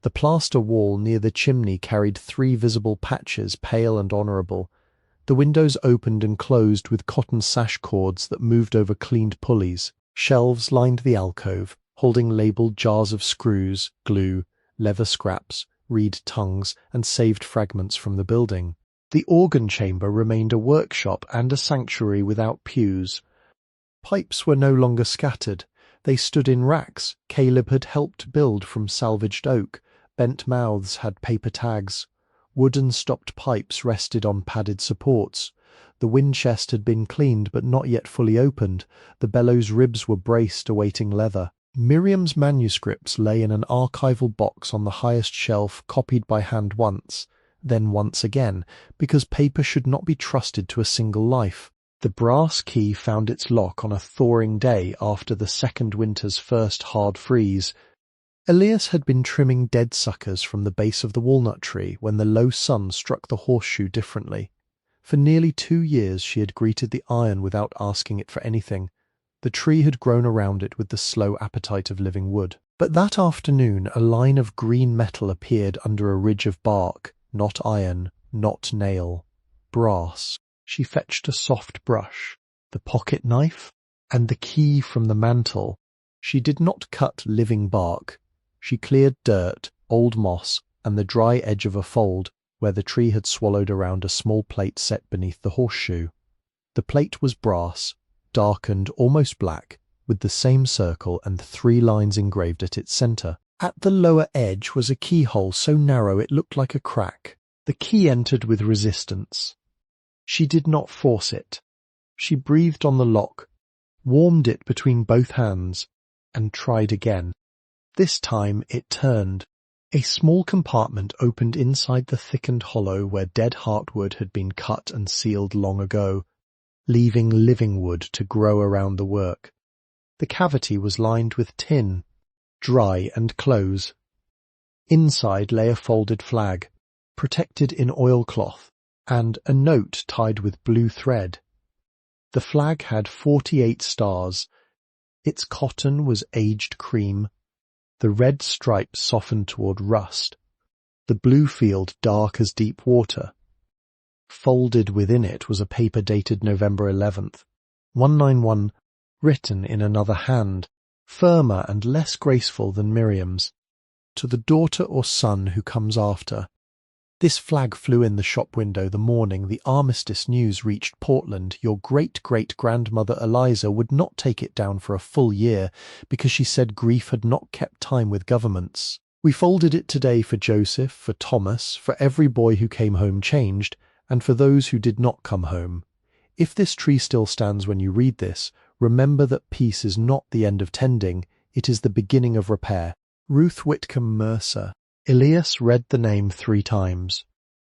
The plaster wall near the chimney carried 3 visible patches, pale and honourable. The windows opened and closed with cotton sash cords that moved over cleaned pulleys. Shelves lined the alcove, holding labelled jars of screws, glue, leather scraps, reed tongues, and saved fragments from the building. The organ chamber remained a workshop and a sanctuary without pews. Pipes were no longer scattered. They stood in racks Caleb had helped build from salvaged oak. Bent mouths had paper tags. Wooden stopped pipes rested on padded supports. The wind chest had been cleaned but not yet fully opened. The bellows ribs were braced, awaiting leather. Miriam's manuscripts lay in an archival box on the highest shelf, copied by hand once, then once again, because paper should not be trusted to a single life. The brass key found its lock on a thawing day after the second winter's first hard freeze. Elias had been trimming dead suckers from the base of the walnut tree when the low sun struck the horseshoe differently. For nearly 2 years she had greeted the iron without asking it for anything. The tree had grown around it with the slow appetite of living wood. But that afternoon a line of green metal appeared under a ridge of bark, not iron, not nail, brass. She fetched a soft brush, the pocket knife, and the key from the mantel. She did not cut living bark. She cleared dirt, old moss, and the dry edge of a fold where the tree had swallowed around a small plate set beneath the horseshoe. The plate was brass, darkened, almost black, with the same circle and 3 lines engraved at its centre. At the lower edge was a keyhole so narrow it looked like a crack. The key entered with resistance. She did not force it. She breathed on the lock, warmed it between both hands, and tried again. This time it turned. A small compartment opened inside the thickened hollow where dead heartwood had been cut and sealed long ago, leaving living wood to grow around the work. The cavity was lined with tin, dry and close. Inside lay a folded flag, protected in oilcloth, and a note tied with blue thread. The flag had 48 stars. Its cotton was aged cream. The red stripes softened toward rust. the blue field dark as deep water. Folded within it was a paper dated November 11th, 191, written in another hand, firmer and less graceful than Miriam's. To the daughter or son who comes after. This flag flew in the shop window the morning the armistice news reached Portland. Your great-great-grandmother Eliza would not take it down for a full year because she said grief had not kept time with governments. We folded it today for Joseph, for Thomas, for every boy who came home changed, and for those who did not come home. If this tree still stands when you read this, remember that peace is not the end of tending, it is the beginning of repair. Ruth Whitcomb Mercer. Elias read the name 3 times.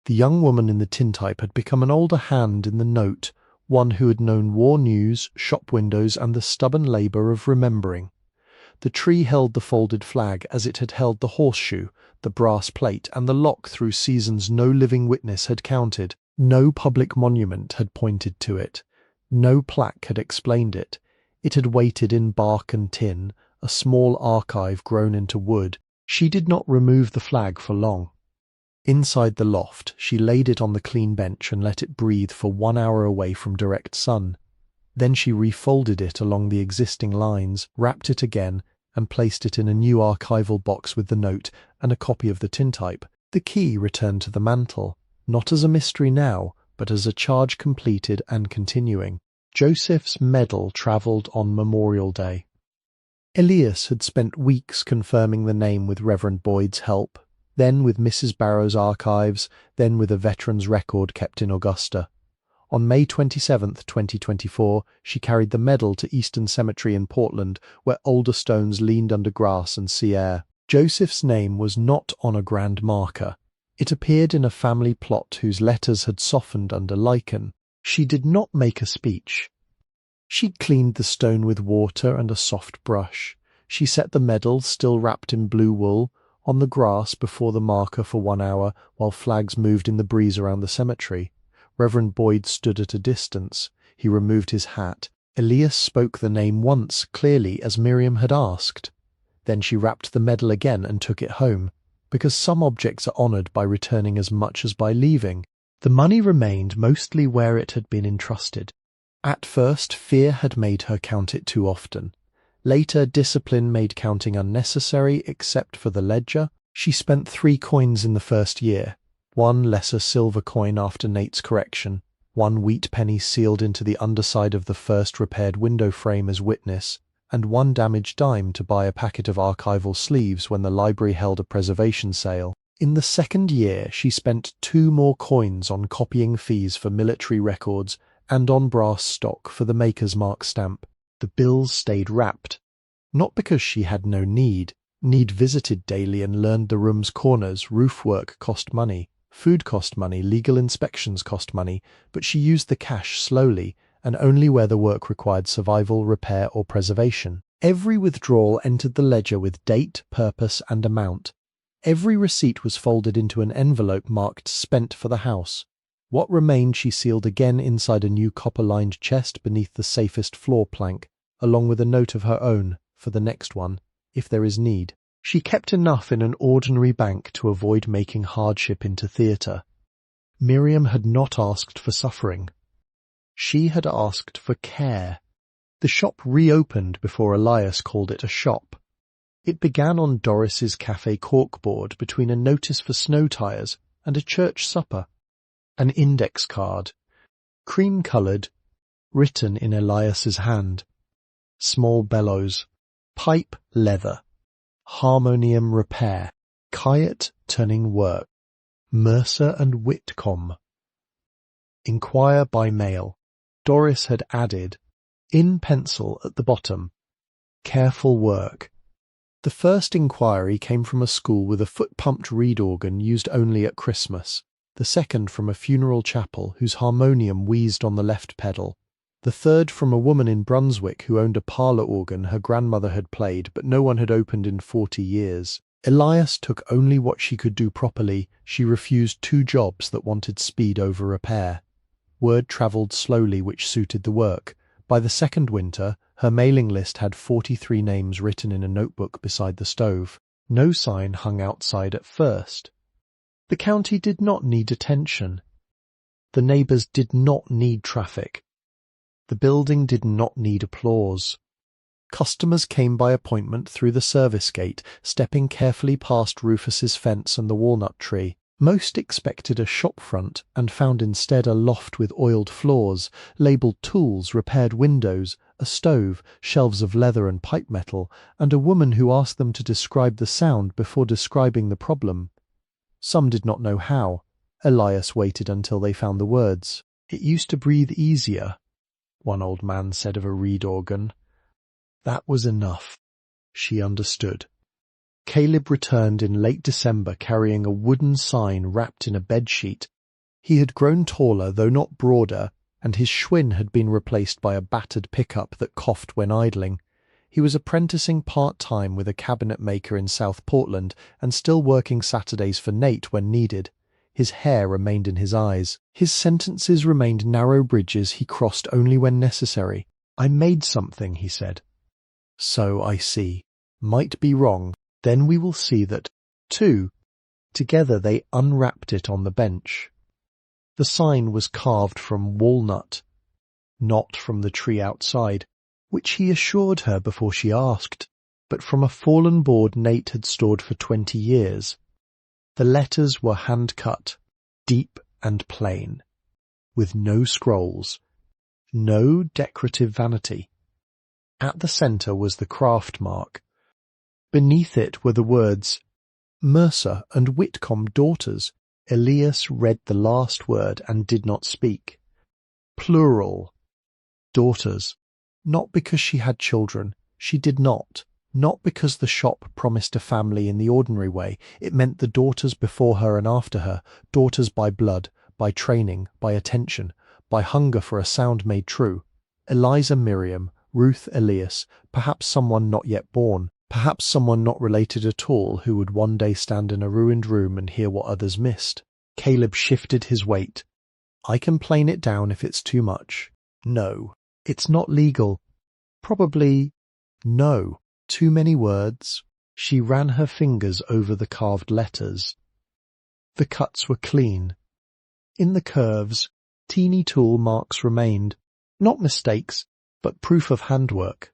The young woman in the tintype had become an older hand in the note, one who had known war news, shop windows, and the stubborn labour of remembering. The tree held the folded flag as it had held the horseshoe, the brass plate, and the lock through seasons no living witness had counted. No public monument had pointed to it. No plaque had explained it. It had waited in bark and tin, a small archive grown into wood. She did not remove the flag for long. Inside the loft, she laid it on the clean bench and let it breathe for 1 hour away from direct sun. Then she refolded it along the existing lines, wrapped it again, and placed it in a new archival box with the note and a copy of the tintype. The key returned to the mantel, not as a mystery now, but as a charge completed and continuing. Joseph's medal travelled on Memorial Day. Elias had spent weeks confirming the name with Reverend Boyd's help, then with Mrs. Barrow's archives, then with a veteran's record kept in Augusta. On May 27, 2024, she carried the medal to Eastern Cemetery in Portland, where older stones leaned under grass and sea air. Joseph's name was not on a grand marker. It appeared in a family plot whose letters had softened under lichen. She did not make a speech. She cleaned the stone with water and a soft brush. She set the medal, still wrapped in blue wool, on the grass before the marker for 1 hour, while flags moved in the breeze around the cemetery. Reverend Boyd stood at a distance. He removed his hat. Elias spoke the name once, clearly, as Miriam had asked. Then she wrapped the medal again and took it home, because some objects are honoured by returning as much as by leaving. The money remained mostly where it had been entrusted. At first, fear had made her count it too often. Later, discipline made counting unnecessary, except for the ledger. She spent 3 coins in the first year. 1 lesser silver coin after Nate's correction, 1 wheat penny sealed into the underside of the first repaired window frame as witness, and 1 damaged dime to buy a packet of archival sleeves when the library held a preservation sale. In the second year, she spent 2 more coins on copying fees for military records and on brass stock for the maker's mark stamp. The bills stayed wrapped. Not because she had no need. Need visited daily and learned the room's corners. Roof work cost money. Food cost money. Legal inspections cost money. But she used the cash slowly, and only where the work required survival, repair, or preservation. Every withdrawal entered the ledger with date, purpose, and amount. Every receipt was folded into an envelope marked "Spent for the house." What remained she sealed again inside a new copper-lined chest beneath the safest floor plank, along with a note of her own, for the next one, if there is need. She kept enough in an ordinary bank to avoid making hardship into theatre. Miriam had not asked for suffering. She had asked for care. The shop reopened before Elias called it a shop. It began on Doris's cafe corkboard between a notice for snow tires and a church supper. An index card, cream-coloured, written in Elias's hand. Small bellows, pipe leather, harmonium repair, Kyatt turning work, Mercer and Whitcomb. Inquire by mail. Doris had added, in pencil at the bottom, careful work. The first inquiry came from a school with a foot-pumped reed organ used only at Christmas. The second from a funeral chapel whose harmonium wheezed on the left pedal. The third from a woman in Brunswick who owned a parlour organ her grandmother had played but no one had opened in 40 years. Elias took only what she could do properly. She refused 2 jobs that wanted speed over repair. Word travelled slowly which suited the work. By the second winter, her mailing list had 43 names written in a notebook beside the stove. No sign hung outside at first. The county did not need attention. The neighbours did not need traffic. The building did not need applause. Customers came by appointment through the service gate, stepping carefully past Rufus's fence and the walnut tree. Most expected a shop front and found instead a loft with oiled floors, labelled tools, repaired windows, a stove, shelves of leather and pipe metal, and a woman who asked them to describe the sound before describing the problem. Some did not know how. Elias waited until they found the words. "It used to breathe easier," one old man said of a reed organ. That was enough. She understood. Caleb returned in late December carrying a wooden sign wrapped in a bedsheet. He had grown taller, though not broader, and his Schwinn had been replaced by a battered pickup that coughed when idling. He was apprenticing part-time with a cabinet maker in South Portland and still working Saturdays for Nate when needed. His hair remained in his eyes. His sentences remained narrow bridges he crossed only when necessary. "I made something," he said. "So I see. Might be wrong. Then we will see that, too." Together they unwrapped it on the bench. The sign was carved from walnut, not from the tree outside, which he assured her before she asked, but from a fallen board Nate had stored for 20 years. The letters were hand-cut, deep and plain, with no scrolls, no decorative vanity. At the centre was the craft mark. Beneath it were the words, "Mercer and Whitcomb daughters." Elias read the last word and did not speak. Plural. Daughters. Not because she had children. She did not. Not because the shop promised a family in the ordinary way. It meant the daughters before her and after her, daughters by blood, by training, by attention, by hunger for a sound made true. Eliza Miriam, Ruth Elias, perhaps someone not yet born, perhaps someone not related at all who would one day stand in a ruined room and hear what others missed. Caleb shifted his weight. "I can plane it down if it's too much. No. It's not legal. Probably. No. Too many words." She ran her fingers over the carved letters. The cuts were clean. In the curves, teeny tool marks remained. Not mistakes, but proof of handwork.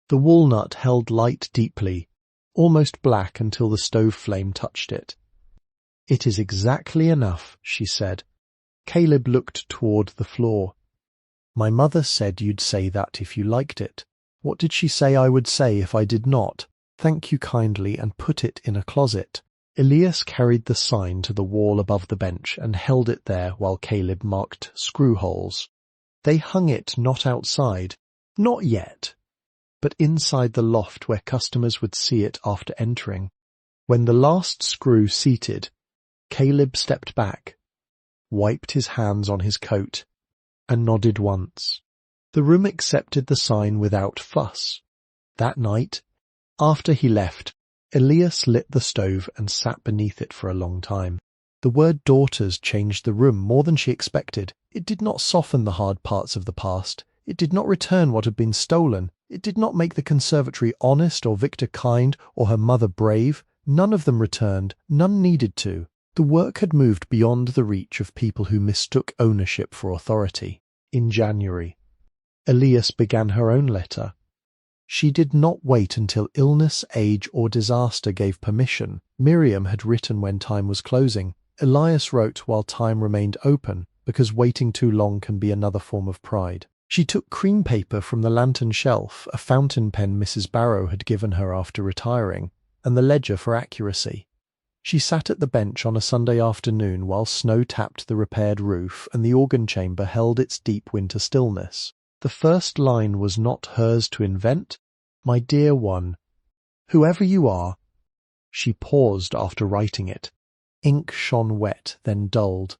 The walnut held light deeply, almost black until the stove flame touched it. "It is exactly enough," she said. Caleb looked toward the floor. "My mother said you'd say that if you liked it. What did she say I would say if I did not? Thank you kindly, and put it in a closet." Elias carried the sign to the wall above the bench and held it there while Caleb marked screw holes. They hung it not outside, not yet, but inside the loft where customers would see it after entering. When the last screw seated, Caleb stepped back, wiped his hands on his coat, and nodded once. The room accepted the sign without fuss. That night, after he left, Elias lit the stove and sat beneath it for a long time. The word daughters changed the room more than she expected. It did not soften the hard parts of the past. It did not return what had been stolen. It did not make the conservatory honest or Victor kind or her mother brave. None of them returned. None needed to. The work had moved beyond the reach of people who mistook ownership for authority. In January, Elias began her own letter. She did not wait until illness, age, or disaster gave permission. Miriam had written when time was closing. Elias wrote while time remained open, because waiting too long can be another form of pride. She took cream paper from the lantern shelf, a fountain pen Mrs. Barrow had given her after retiring, and the ledger for accuracy. She sat at the bench on a Sunday afternoon while snow tapped the repaired roof and the organ chamber held its deep winter stillness. The first line was not hers to invent. "My dear one, whoever you are." She paused after writing it. Ink shone wet, then dulled.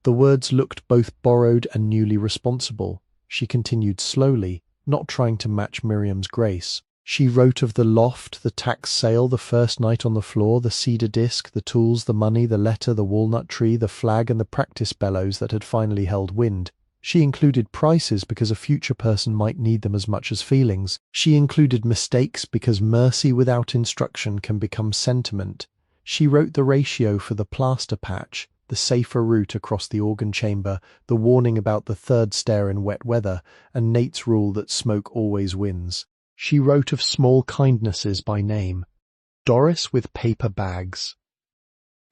The words looked both borrowed and newly responsible. She continued slowly, not trying to match Miriam's grace. She wrote of the loft, the tax sale, the first night on the floor, the cedar disc, the tools, the money, the letter, the walnut tree, the flag, and the practice bellows that had finally held wind. She included prices because a future person might need them as much as feelings. She included mistakes because mercy without instruction can become sentiment. She wrote the ratio for the plaster patch, the safer route across the organ chamber, the warning about the third stair in wet weather, and Nate's rule that smoke always wins. She wrote of small kindnesses by name. Doris with paper bags,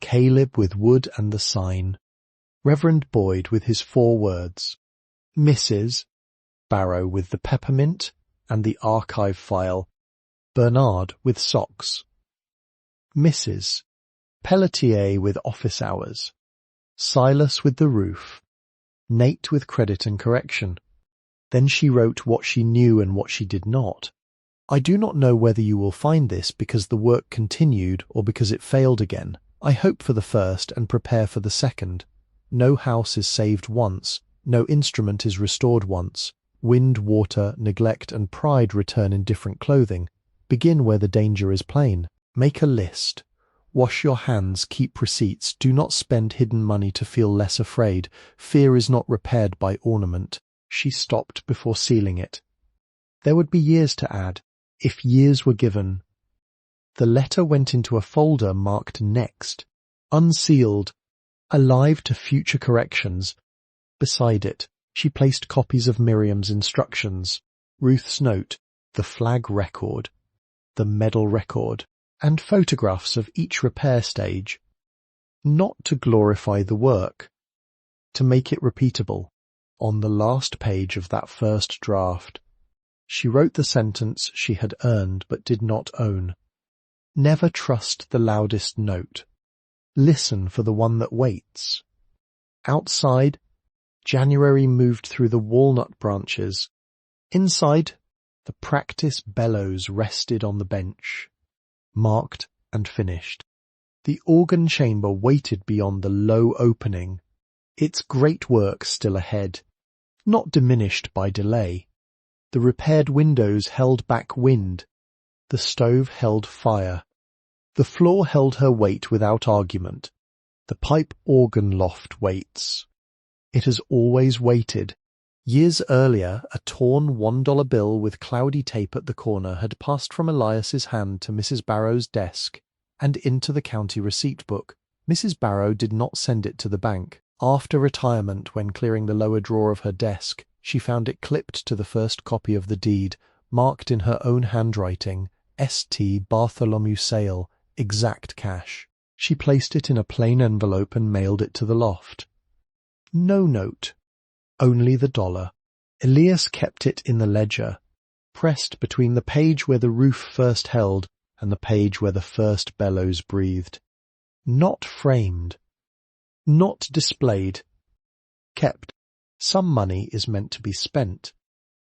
Caleb with wood and the sign, Reverend Boyd with his 4 words, Mrs. Barrow with the peppermint and the archive file, Bernard with socks, Mrs. Pelletier with office hours, Silas with the roof, Nate with credit and correction. Then she wrote what she knew and what she did not. I do not know whether you will find this because the work continued or because it failed again. I hope for the first and prepare for the second. No house is saved once, no instrument is restored once. Wind, water, neglect, and pride return in different clothing. Begin where the danger is plain. Make a list. Wash your hands, keep receipts. Do not spend hidden money to feel less afraid. Fear is not repaired by ornament. She stopped before sealing it. There would be years to add, if years were given. The letter went into a folder marked Next, unsealed, alive to future corrections. Beside it, she placed copies of Miriam's instructions, Ruth's note, the flag record, the medal record, and photographs of each repair stage. Not to glorify the work, to make it repeatable. On the last page of that first draft, she wrote the sentence she had earned but did not own. Never trust the loudest note. Listen for the one that waits. Outside, January moved through the walnut branches. Inside, the practice bellows rested on the bench, marked and finished. The organ chamber waited beyond the low opening, its great work still ahead, not diminished by delay. The repaired windows held back wind. The stove held fire. The floor held her weight without argument. The pipe organ loft waits. It has always waited. Years earlier, a torn $1 bill with cloudy tape at the corner had passed from Elias's hand to Mrs. Barrow's desk and into the county receipt book. Mrs. Barrow did not send it to the bank. After retirement, when clearing the lower drawer of her desk, she found it clipped to the first copy of the deed, marked in her own handwriting, St. Bartholomew Sale, exact cash. She placed it in a plain envelope and mailed it to the loft. No note, only the $1. Elias kept it in the ledger, pressed between the page where the roof first held and the page where the first bellows breathed. Not framed, not displayed, kept. Some money is meant to be spent.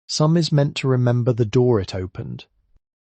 Some is meant to remember the door it opened.